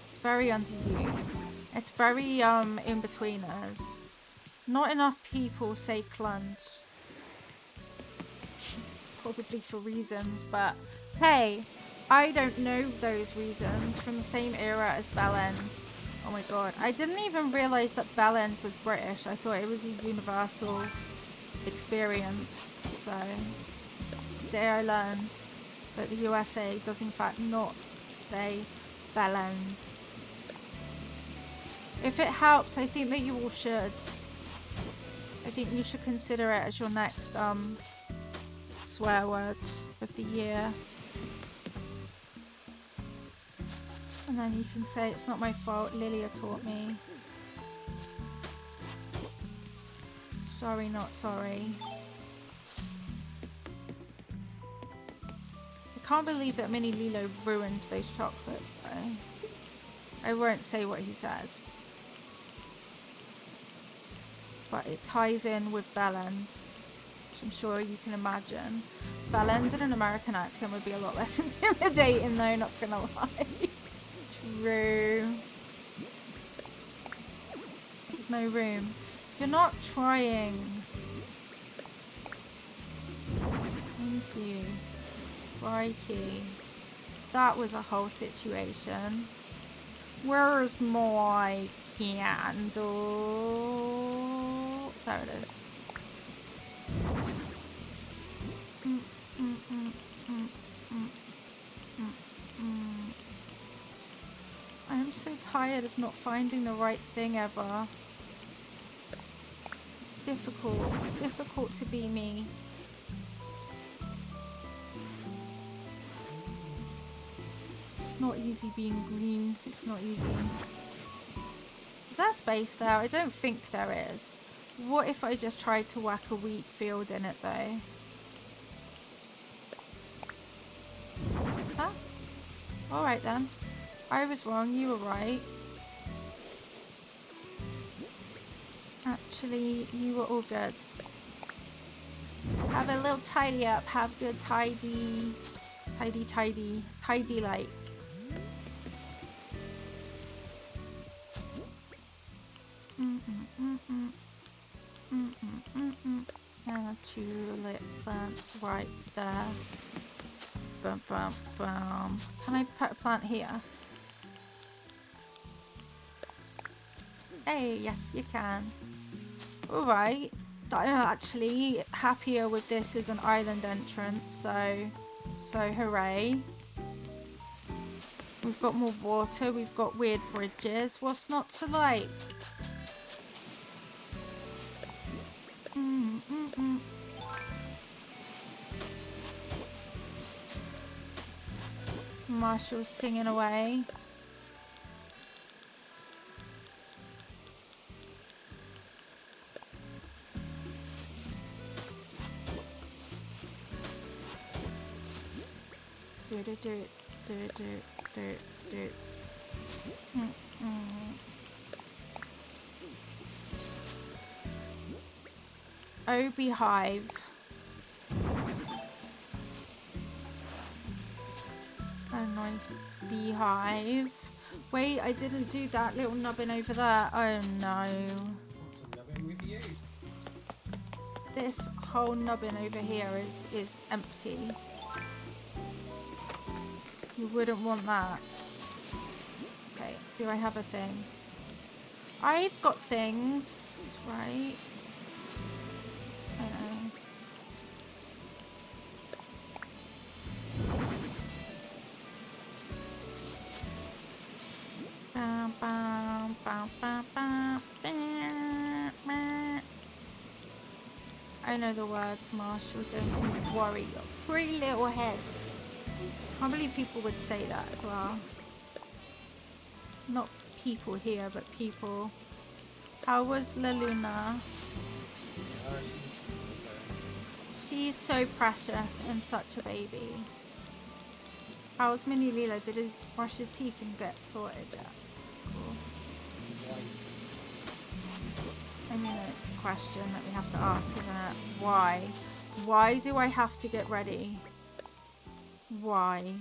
It's very underused. It's very in-betweeners. Not enough people say plunge. Probably for reasons, but hey, I don't know those reasons from the same era as Bellend. Oh my god, I didn't even realise that Bellend was British. I thought it was a universal experience. So today I learned that the USA does in fact not say Bellend. If it helps, I think that you all should. I think you should consider it as your next swear word of the year. And then you can say it's not my fault, Lilia taught me. Sorry, not sorry. I can't believe that Mini Lilo ruined those chocolates though. I won't say what he said. But it ties in with Bellend, which I'm sure you can imagine. Bellend in an American accent would be a lot less intimidating though, not gonna lie. True. There's no room. You're not trying. Thank you. Crikey. That was a whole situation. Where's my candle? There it is. I am so tired of not finding the right thing ever. It's difficult. It's difficult to be me. It's not easy being green. It's not easy. Is there space there? I don't think there is. What if I just tried to whack a wheat field in it though? Huh? Alright then. I was wrong, you were right. Actually, you were all good. Have a little tidy up. Have good tidy like. And a tulip plant right there. Bum, bum, bum. Can I put a plant here? Hey, yes you can. Alright. I'm actually happier with this as an island entrance, so hooray. We've got more water, we've got weird bridges. What's not to like? Marshall's singing away. Oh, beehive. A nice beehive. Wait, I didn't do that little nubbin over there. Oh no. What's a nubbin with you? This whole nubbin over here is empty. You wouldn't want that. Okay, do I have a thing? I've got things, right? I know. Bam, bam, bam, bam, bam, bam, bam. I know the words, Marshall. Don't worry. Your pretty little heads. I can't believe people would say that as well. Not people here, but people. How was La Luna? She's so precious and such a baby. How's Mini Lilo? Did he brush his teeth and get sorted yet? Cool. I mean, it's a question that we have to ask, isn't it? Why? Why do I have to get ready? Why?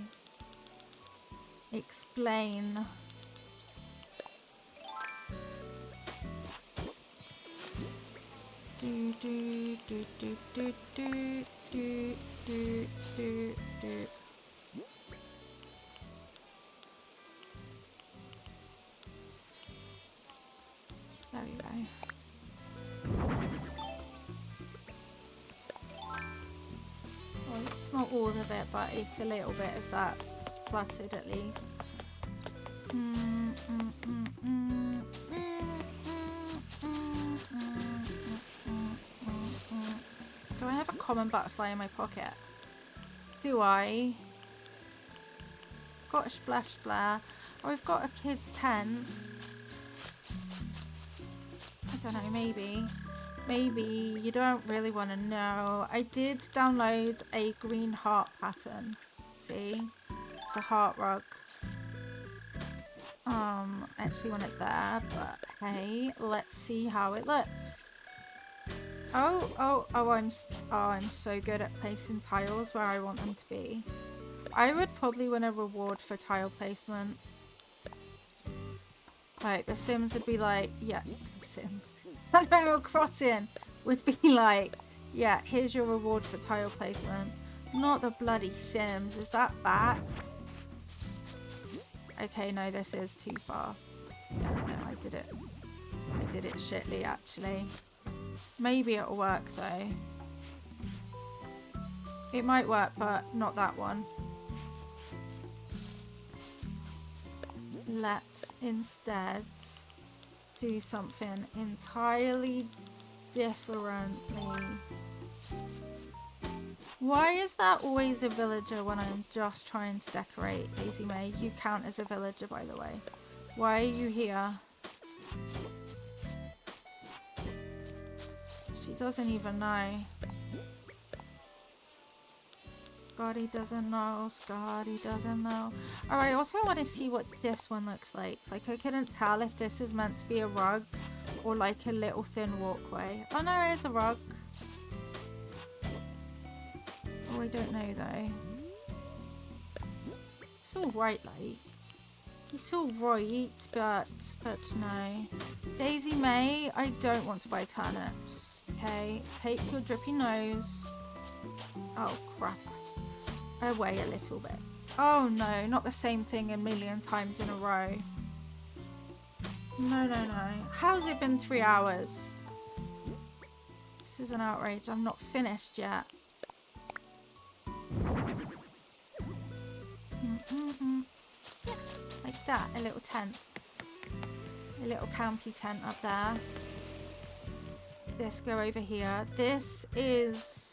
Explain. Do do do do do do do do do do. There we go. Well, it's not all of it, but it's a little bit of that cluttered at least. Do I have a common butterfly in my pocket? Do I? Got a splash splat. Oh, we've got a kid's tent. I don't know, maybe. Maybe you don't really want to know. I did download a green heart pattern. See? It's a heart rug. I actually want it there, but hey, let's see how it looks. I'm so good at placing tiles where I want them to be. I would probably win a reward for tile placement. Like, The Sims would be like, yeah, The Sims. Animal Crossing would be like, yeah, here's your reward for tile placement. Not the bloody Sims. Is that back? Okay, no, this is too far. Yeah, no, I did it. I did it shitly, actually. Maybe it'll work, though. It might work, but not that one. Let's instead do something entirely differently. Why is that always a villager when I'm just trying to decorate? Daisy May, you count as a villager, by the way. Why are you here? She doesn't even know. Scotty doesn't know. Scotty doesn't know. Oh, I also want to see what this one looks like. Like, I couldn't tell if this is meant to be a rug or like a little thin walkway. Oh no, it is a rug. Oh, I don't know though. It's all right, like. It's all right, but no. Daisy May, I don't want to buy turnips. Okay, take your drippy nose. Oh crap. Away a little bit. Oh no, not the same thing a million times in a row. No, no, no. How's it been 3 hours? This is an outrage. I'm not finished yet. Yeah, like that. A little tent. A little campy tent up there. This go over here. This is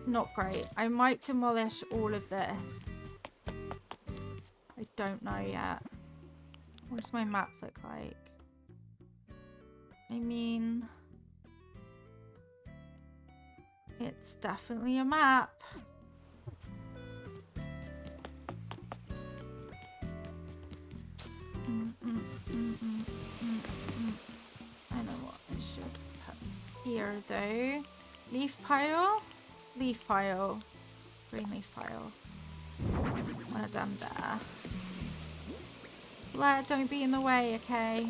not great. I might demolish all of this. I don't know yet. What does my map look like? I mean, it's definitely a map. I know what I should put here though. Leaf pile? Leaf pile. Green leaf pile. One of them there. Blair, don't be in the way, okay?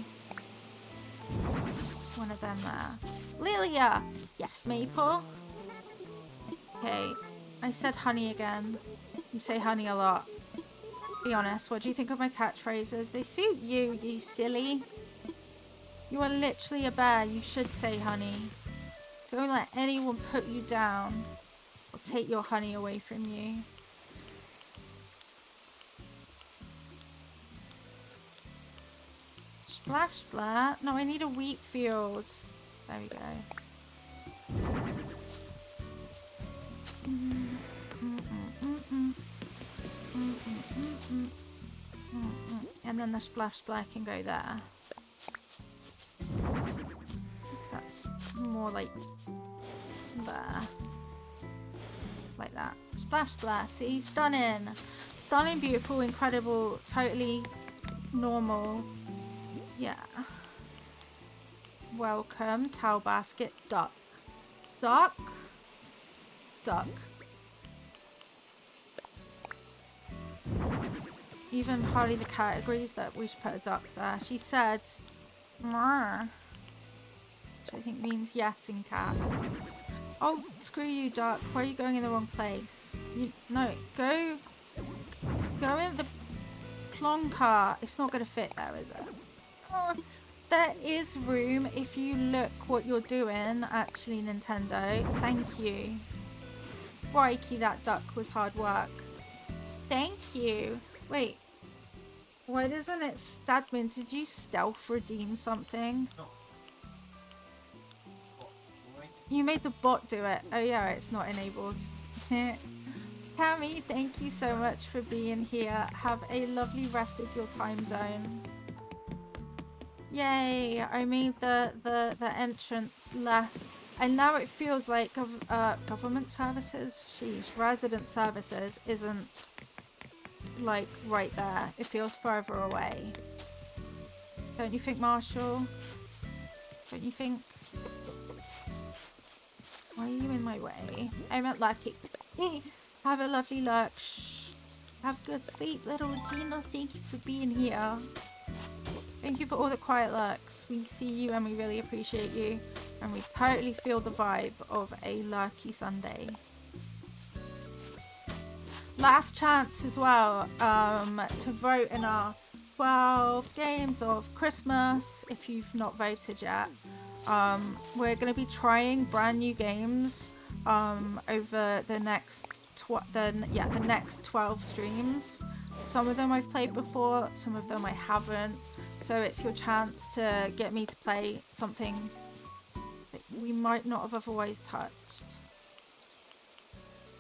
One of them there. Lilia! Yes, Maple? Okay, I said honey again. You say honey a lot. Be honest, what do you think of my catchphrases? They suit you, you silly. You are literally a bear. You should say honey. Don't let anyone put you down or take your honey away from you. Splash splat. No, I need a wheat field. There we go. And then the splash splat can go there. Except more like there. Like that. Splash splash. See? Stunning. Stunning, beautiful, incredible, totally normal. Yeah. Welcome. Towel basket. Duck. Duck. Duck. Even Harley the cat agrees that we should put a duck there. She said, "Mrr," which I think means yes in cat. Oh, screw you, duck. Why are you going in the wrong place? No, go in the plonker. It's not going to fit there, is it? Oh, there is room if you look what you're doing, actually, Nintendo. Thank you. Crikey, that duck was hard work. Thank you. Wait. Why doesn't it Stadman? Did you stealth redeem something? You made the bot do it. Oh yeah, it's not enabled. Cammy, thank you so much for being here. Have a lovely rest of your time zone. Yay! I made the entrance less. And now it feels like government services. Sheesh, resident services isn't like right there. It feels further away. Don't you think, Marshall? Don't you think? Why are you in my way? I meant lucky. Have a lovely lurk. Shh. Have good sleep, little Gina. Thank you for being here. Thank you for all the quiet lurks. We see you and we really appreciate you. And we totally feel the vibe of a lurky Sunday. Last chance as well to vote in our 12 games of Christmas. If you've not voted yet, we're going to be trying brand new games over the next the next 12 streams. Some of them I've played before, some of them I haven't. So it's your chance to get me to play something that we might not have otherwise touched.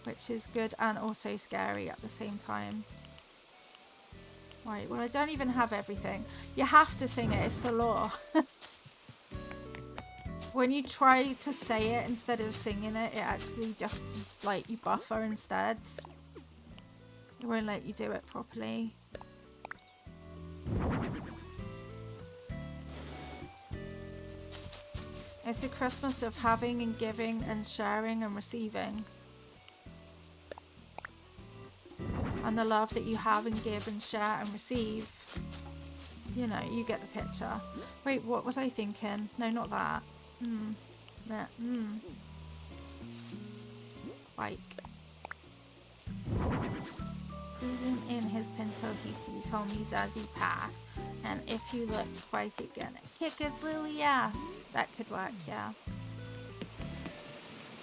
Which is good and also scary at the same time. Right, well I don't even have everything. You have to sing it, it's the law. when you try to say it instead of singing it, it actually just, like, you buffer instead. It won't let you do it properly. It's a Christmas of having and giving and sharing and receiving. And the love that you have and give and share and receive. You know, you get the picture. Wait, what was I thinking? No, not that. Bike. Cruising in his Pinto, he sees homies as he pass. And if you look twice, you're gonna kick his lily ass. That could work, yeah.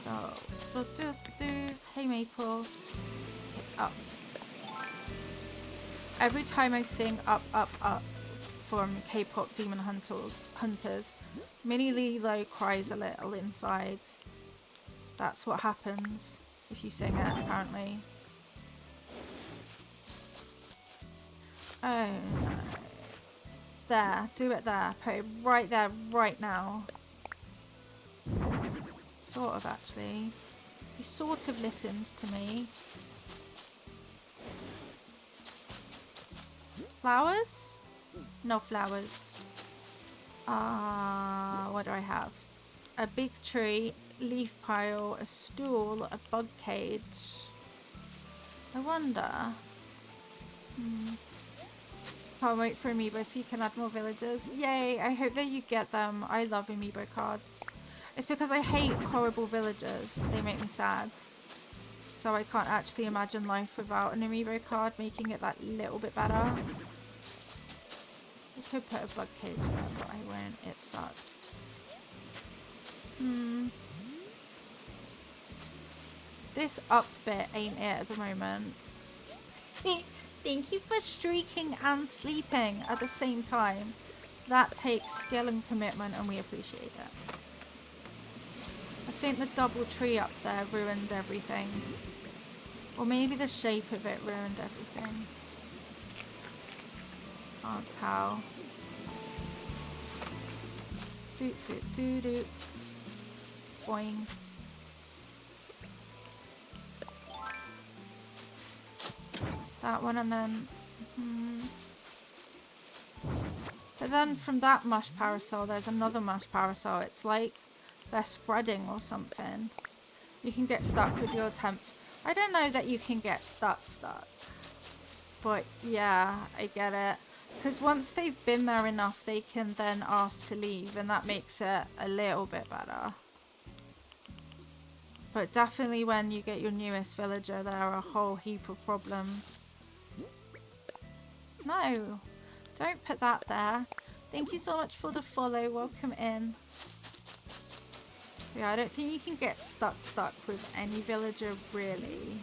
So, hey Maple. Up. Every time I sing up, up, up from K-pop Demon Hunters, Minnie Lilo cries a little inside. That's what happens if you sing it, apparently. Oh no. There, do it there. Put it right there, right now. Sort of, actually. You sort of listened to me. Flowers? No flowers. What do I have? A big tree, leaf pile, a stool, a bug cage. I wonder. Can't wait for Amiibo so you can add more villagers. Yay, I hope that you get them. I love Amiibo cards. It's because I hate horrible villagers. They make me sad. So I can't actually imagine life without an Amiibo card, making it that little bit better. I could put a bug cage there, but I won't. It sucks. This up bit ain't it at the moment. Thank you for streaking and sleeping at the same time. That takes skill and commitment, and we appreciate it. I think the double tree up there ruined everything. Or maybe the shape of it ruined everything. Can't tell. Do. Boing. That one, and then but then from that mush parasol there's another mush parasol. It's like they're spreading or something. You can get stuck with your temp. I don't know that you can get stuck, but yeah, I get it, because once they've been there enough they can then ask to leave, and that makes it a little bit better. But definitely when you get your newest villager there are a whole heap of problems. No, don't put that there. Thank you so much for the follow. Welcome in. Yeah, I don't think you can get stuck with any villager really.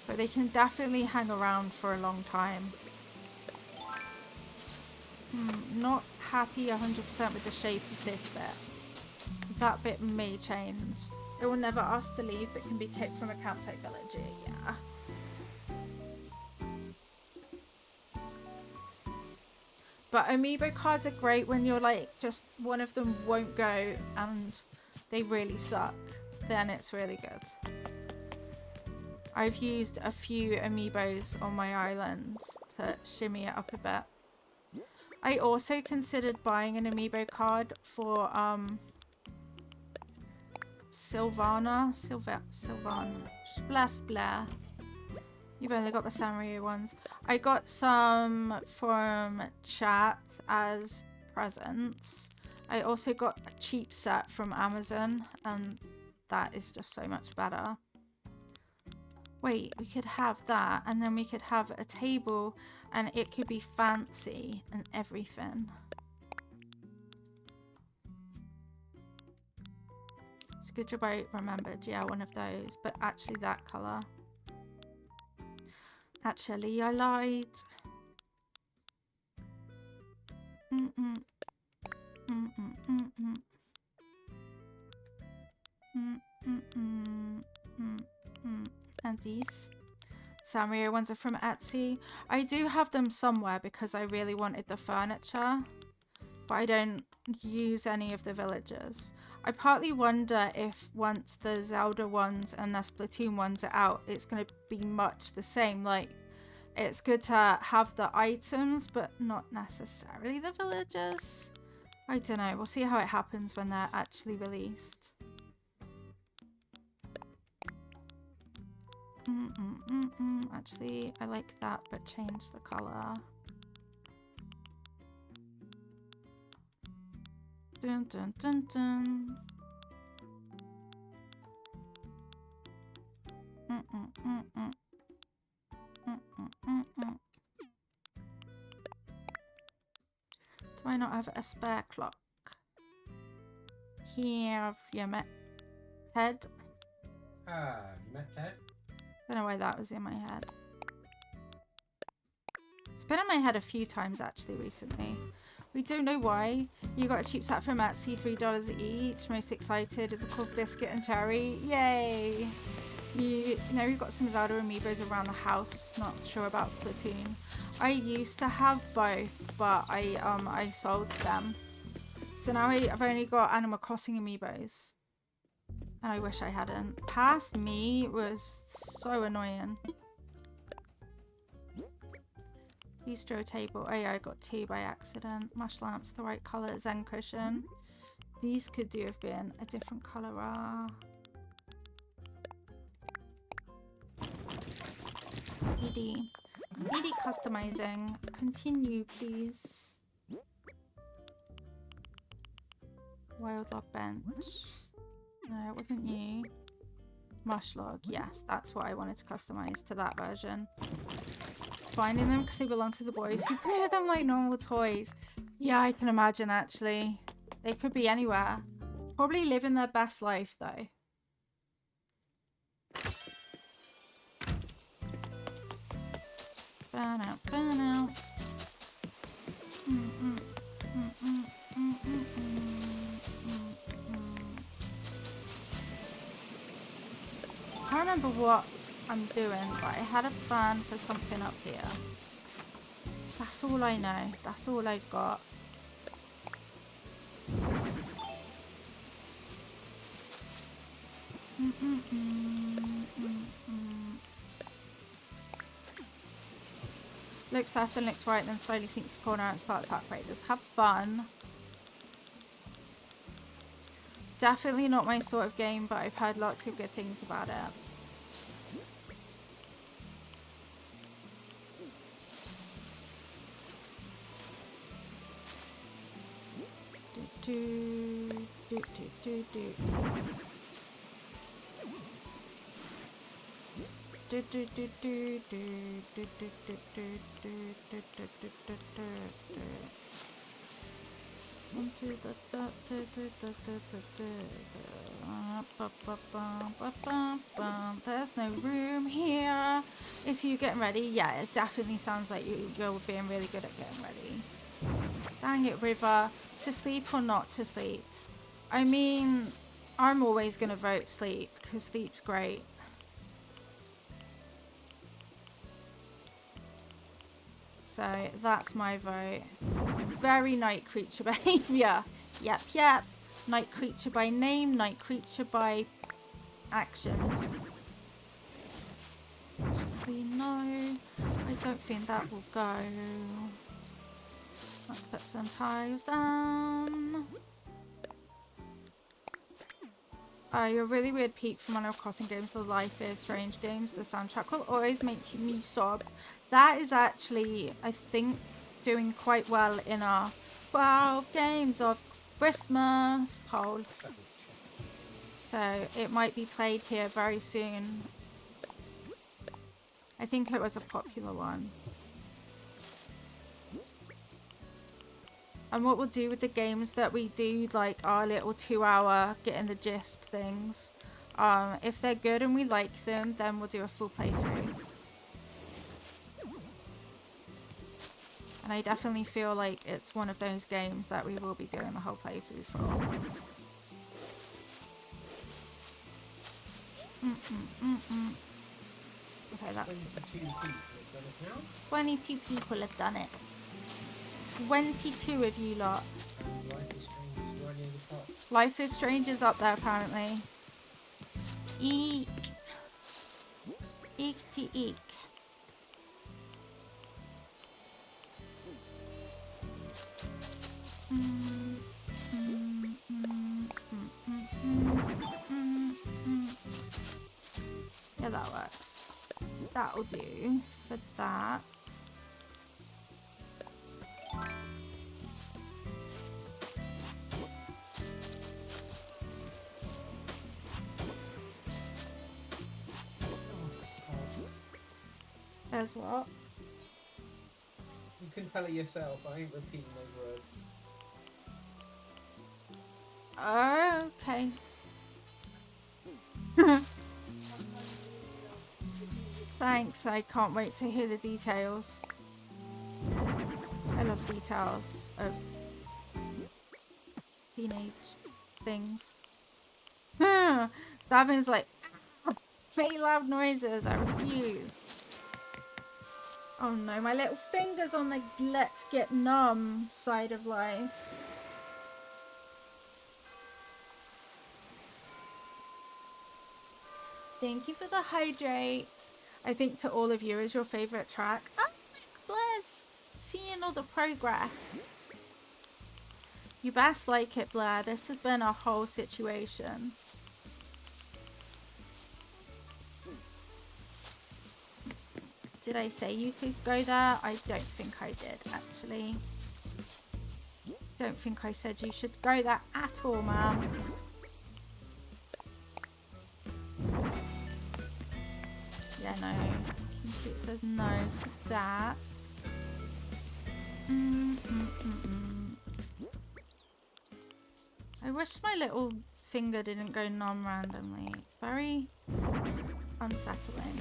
But they can definitely hang around for a long time. Not happy 100% with the shape of this bit. That bit may change. It will never ask to leave but can be kicked from a campsite villager, yeah. But Amiibo cards are great when you're like, just one of them won't go and they really suck. Then it's really good. I've used a few Amiibos on my island to shimmy it up a bit. I also considered buying an Amiibo card for Sylvana, Splef Blair. You've only got the Samurai ones. I got some from chat as presents. I also got a cheap set from Amazon, and that is just so much better. Wait, we could have that, and then we could have a table, and it could be fancy and everything. It's good job I remembered. Yeah, one of those, but actually that colour. Actually, I lied. And these Samurai ones are from Etsy. I do have them somewhere because I really wanted the furniture. but I don't use any of the villagers. I partly wonder if once the Zelda ones and the Splatoon ones are out, it's going to be much the same. Like, it's good to have the items, but not necessarily the villagers. I don't know. We'll see how it happens when they're actually released. Actually, I like that, but change the color. Dun dun dun dun. Do I not have a spare clock? Here, have you met head? Methead? Don't know why that was in my head. It's been in my head a few times actually recently. We don't know why. You got a cheap set from Etsy, $3 each. Most excited is a cold biscuit and cherry. Yay! You know, we've got some Zelda amiibos around the house. Not sure about Splatoon. I used to have both, but I sold them. So now I've only got Animal Crossing amiibos. And I wish I hadn't. Past me was so annoying. Bistro table. Oh yeah, I got 2 by accident. Mush lamps, the right colour. Zen cushion. These could do have been a different colour. Speedy. Speedy customizing. Continue, please. Wildlog bench. No, it wasn't you. Mushlog. Yes, that's what I wanted to customize to that version. Finding them because they belong to the boys who play with them like normal toys. Yeah, I can imagine actually. They could be anywhere. Probably living their best life though. Burn out, burn out. I can't remember what I'm doing, but I had a plan for something up here. That's all I know. That's all I've got. Looks left and looks right, then slowly sinks the corner and starts upgraders. Have fun. Definitely not my sort of game, but I've heard lots of good things about it. There's no room here. Is you getting ready? Yeah, it definitely sounds like you're being really good at getting ready. Dang it, River. To sleep or not to sleep? I mean, I'm always going to vote sleep because sleep's great. So that's my vote. Very night creature behavior. Yep. Night creature by name, night creature by actions. Actually, no. I don't think that will go. Let's put some tiles down. You're a really weird peak from Animal Crossing games. The Life is Strange games. The soundtrack will always make me sob. That is actually, I think, doing quite well in our 12 games of Christmas poll. So it might be played here very soon. I think it was a popular one. And what we'll do with the games that we do, like our little 2-hour getting the gist things, if they're good and we like them, then we'll do a full playthrough. And I definitely feel like it's one of those games that we will be doing the whole playthrough for. Okay, that's 22 people have done it now. 22 people have done it. 22 of you lot. Life is Strange is right near the top. Life is Strange is up there apparently. Eek. Eek to eek. Yeah, that works. That'll do for that. There's what? You can tell it yourself. I ain't repeating those words. Okay. Thanks, I can't wait to hear the details. I love details of teenage things. Davin's like, make loud noises, I refuse. Oh no, my little finger's on the let's get numb side of life. Thank you for the hydrate. I think To All of You is your favourite track. Oh, bless. Seeing all the progress. You best like it, Blair. This has been a whole situation. Did I say you could go there? I don't think I did, actually. Don't think I said you should go there at all, ma'am. Yeah, no. It says no to that. I wish my little finger didn't go numb randomly. It's very unsettling.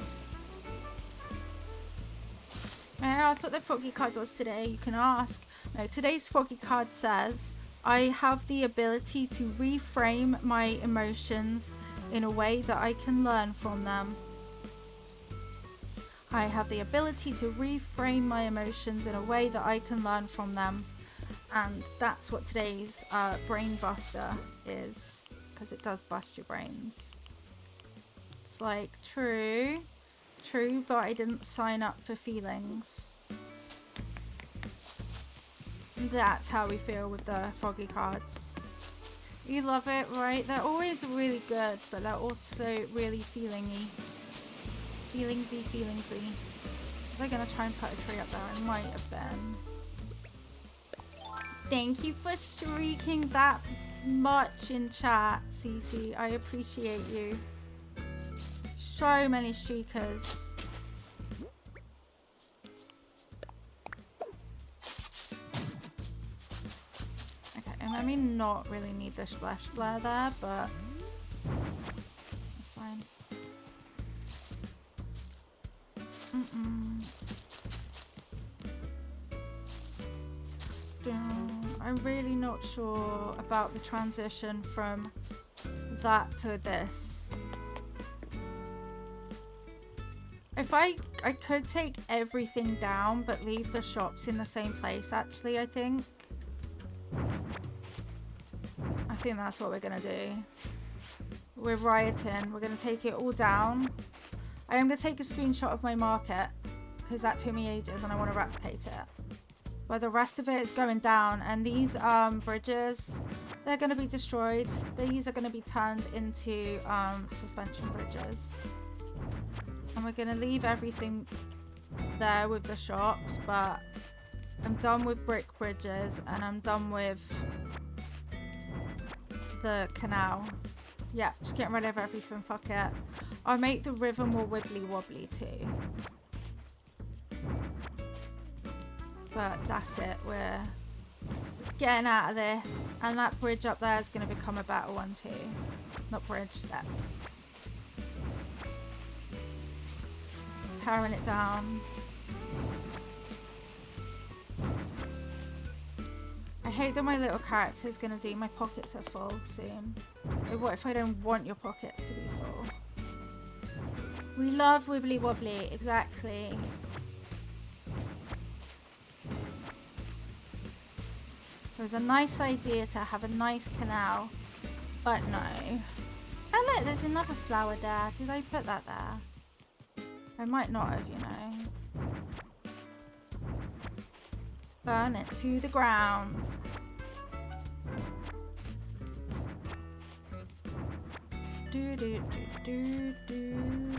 May I ask what the Froggy card was today? You can ask. No, today's Froggy card says, I have the ability to reframe my emotions in a way that I can learn from them. I have the ability to reframe my emotions in a way that I can learn from them. And that's what today's brain buster is. Because it does bust your brains. It's like, true, but I didn't sign up for feelings. That's how we feel with the Froggy cards. You love it, right? They're always really good, but they're also really feelingy. Feelingsy. Was I going to try and put a tree up there? I might have been. Thank you for streaking that much in chat, Cece. I appreciate you. So many streakers. Okay, and I mean not really need the splash flare there, but it's fine. I'm really not sure about the transition from that to this. If I could take everything down but leave the shops in the same place, actually, I think that's what we're gonna do. We're rioting. We're gonna take it all down. I am gonna take a screenshot of my market because that took me ages and I want to replicate it. But the rest of it is going down, and these bridges, they're going to be destroyed. These are going to be turned into suspension bridges. And we're going to leave everything there with the shops, but I'm done with brick bridges and I'm done with the canal. Yeah, just getting rid of everything, fuck it. I'll make the river more wibbly wobbly too. But that's it, we're getting out of this. And that bridge up there is going to become a better one too. Not bridge, steps. Tearing it down. I hate that my little character is going to do my pockets are full soon. What if I don't want your pockets to be full? We love wibbly wobbly, exactly. It was a nice idea to have a nice canal, but no. Oh look, there's another flower there. Did I put that there? I might not have, you know. Burn it to the ground. Do do do do do.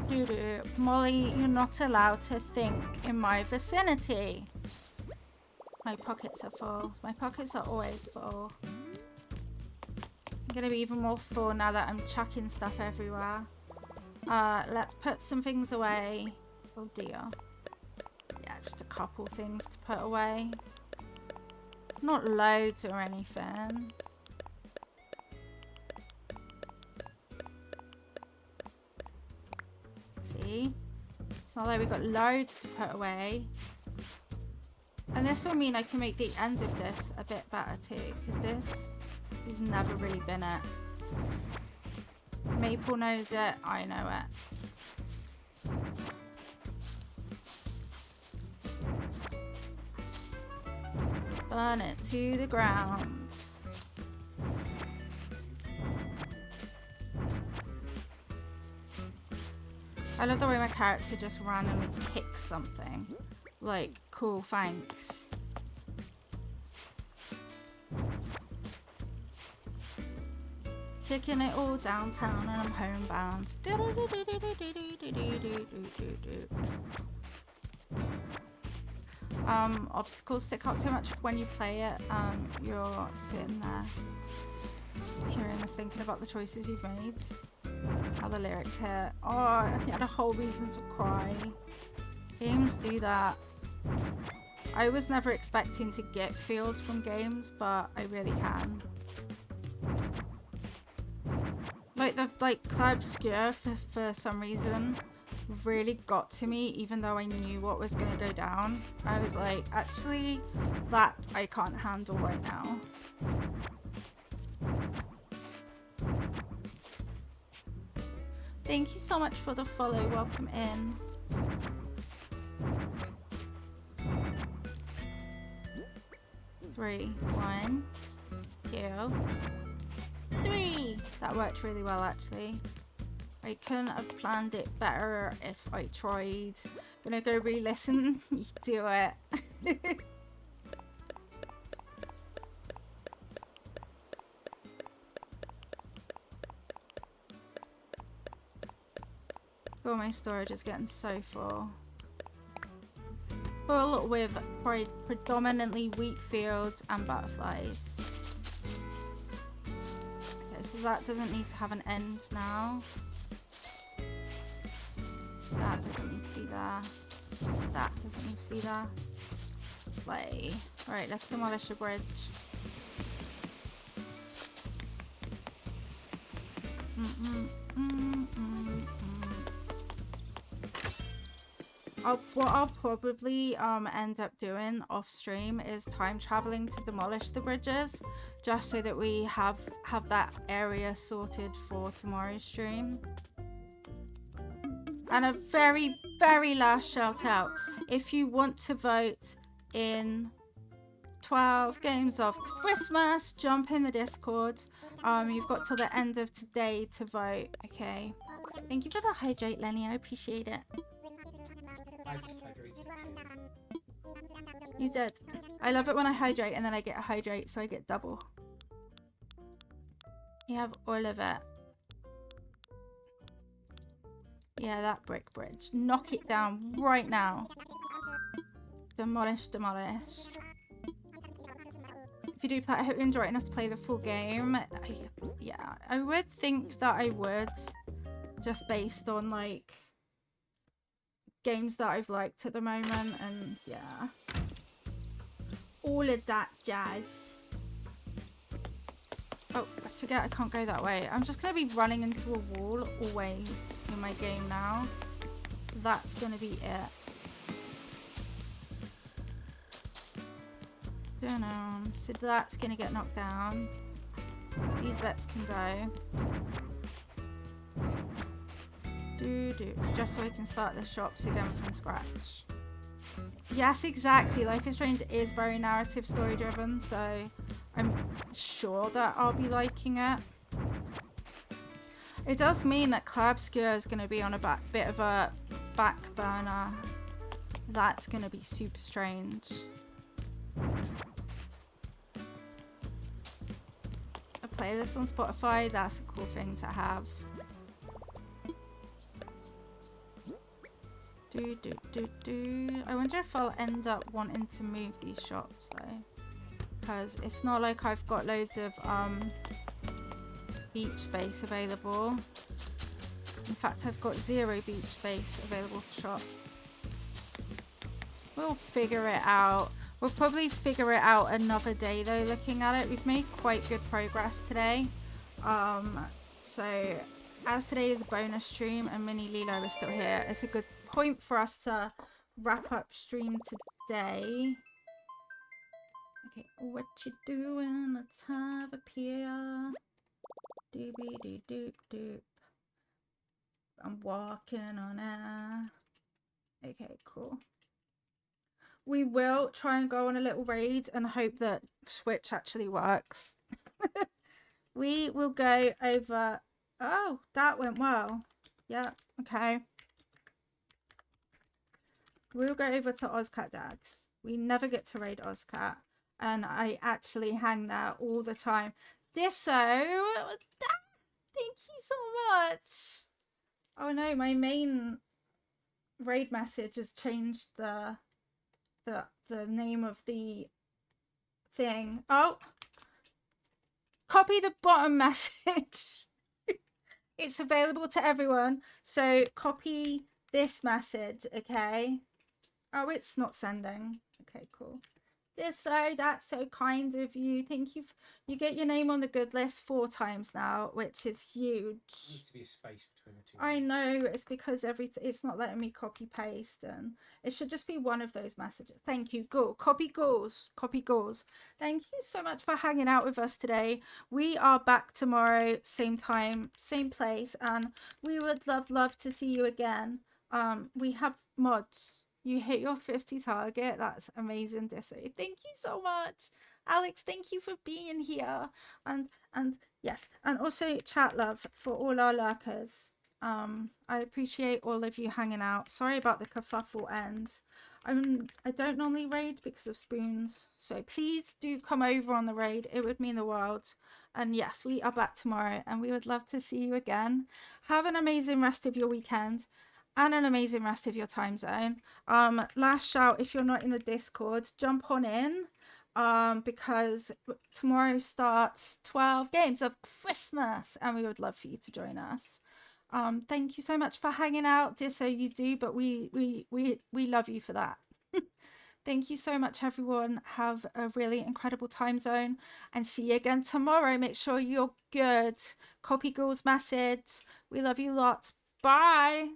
Doo-doo. Molly, you're not allowed to think in my vicinity. My pockets are full. My pockets are always full. I'm gonna be even more full now that I'm chucking stuff everywhere. Let's put some things away. Oh dear. Yeah, just a couple things to put away. Not loads or anything. See? It's not like we've got loads to put away. And this will mean I can make the end of this a bit better too, because this has never really been it. Maple knows it, I know it. Burn it to the ground. I love the way my character just randomly kicks something. Like, cool, thanks. Kicking it all downtown and I'm homebound. Obstacles stick out so much when you play it. You're sitting there hearing this, thinking about the choices you've made. How the lyrics hit. Oh, I had a whole reason to cry. Games do that. I was never expecting to get feels from games, but I really can. Like the Cloud Obscure for some reason really got to me, even though I knew what was going to go down. I was like, actually, that I can't handle right now. Thank you so much for the follow. Welcome in. Three, 1, 2, 3. That worked really well, actually. I couldn't have planned it better if I tried. Gonna go re-listen. You do it. Oh, my storage is getting so full. Full with predominantly wheat fields and butterflies. Okay, so that doesn't need to have an end now. That doesn't need to be there. That doesn't need to be there. Play. Alright, let's demolish the bridge. What I'll probably end up doing off stream is time traveling to demolish the bridges, just so that we have that area sorted for tomorrow's stream. And a very, very last shout out. If you want to vote in 12 Games of Christmas, jump in the Discord. You've got till the end of today to vote, okay? Thank you for the hydrate, Lenny. I appreciate it. I just hydrated too. You did. I love it when I hydrate and then I get a hydrate, so I get double. You have all of it. Yeah, that brick bridge. Knock it down right now. Demolish, demolish. If you do play, I hope you enjoy it enough to play the full game. Yeah, I would think that I would, just based on like games that I've liked at the moment, and yeah, all of that jazz. Oh, I forget I can't go that way. I'm just gonna be running into a wall always in my game now. That's gonna be it. Don't know. So that's gonna get knocked down. These bets can go. Just so we can start the shops again from scratch. Yes, exactly. Life is Strange is very narrative story driven, so I'm sure that I'll be liking it. It does mean that Clabscure is going to be on a bit of a back burner. That's going to be super strange. A playlist on Spotify, that's a cool thing to have. I wonder if I'll end up wanting to move these shops though, because it's not like I've got loads of beach space available. In fact, I've got 0 beach space available for shop. We'll figure it out. We'll probably figure it out another day though. Looking at it, we've made quite good progress today. So as today is a bonus stream and Mini Lilo is still here, it's a good point for us to wrap up stream today. Okay, what you doing? Let's have a peer. Doobie doop doop. I'm walking on air. Okay, cool. We will try and go on a little raid and hope that Twitch actually works. We will go over. Oh, that went well. Yeah, okay. We'll go over to Ozcat Dad. We never get to raid Ozcat. And I actually hang there all the time. Disso, thank you so much. Oh no, my main raid message has changed the name of the thing. Oh, copy the bottom message. It's available to everyone, so copy this message, okay? Oh, it's not sending. Okay, cool. Disso, that's so kind of you. Thank you. You get your name on the good list 4 times now, which is huge. There needs to be a space between the two. I know, it's because it's not letting me copy paste, and it should just be one of those messages. Thank you. Go copy goals. Copy goals. Thank you so much for hanging out with us today. We are back tomorrow, same time, same place, and we would love to see you again. We have mods. You hit your 50 target. That's amazing, Disso. Thank you so much. Alex, thank you for being here. And yes, and also chat love for all our lurkers. I appreciate all of you hanging out. Sorry about the kerfuffle end. I don't normally raid because of spoons, so please do come over on the raid. It would mean the world. And yes, we are back tomorrow, and we would love to see you again. Have an amazing rest of your weekend. And an amazing rest of your time zone. Last shout, if you're not in the Discord, jump on in, because tomorrow starts 12 games of Christmas, and we would love for you to join us. Thank you so much for hanging out. Disso, you do, but we love you for that. Thank you so much, everyone. Have a really incredible time zone, and see you again tomorrow. Make sure you're good. Copy Ghoul's message. We love you lots. Bye.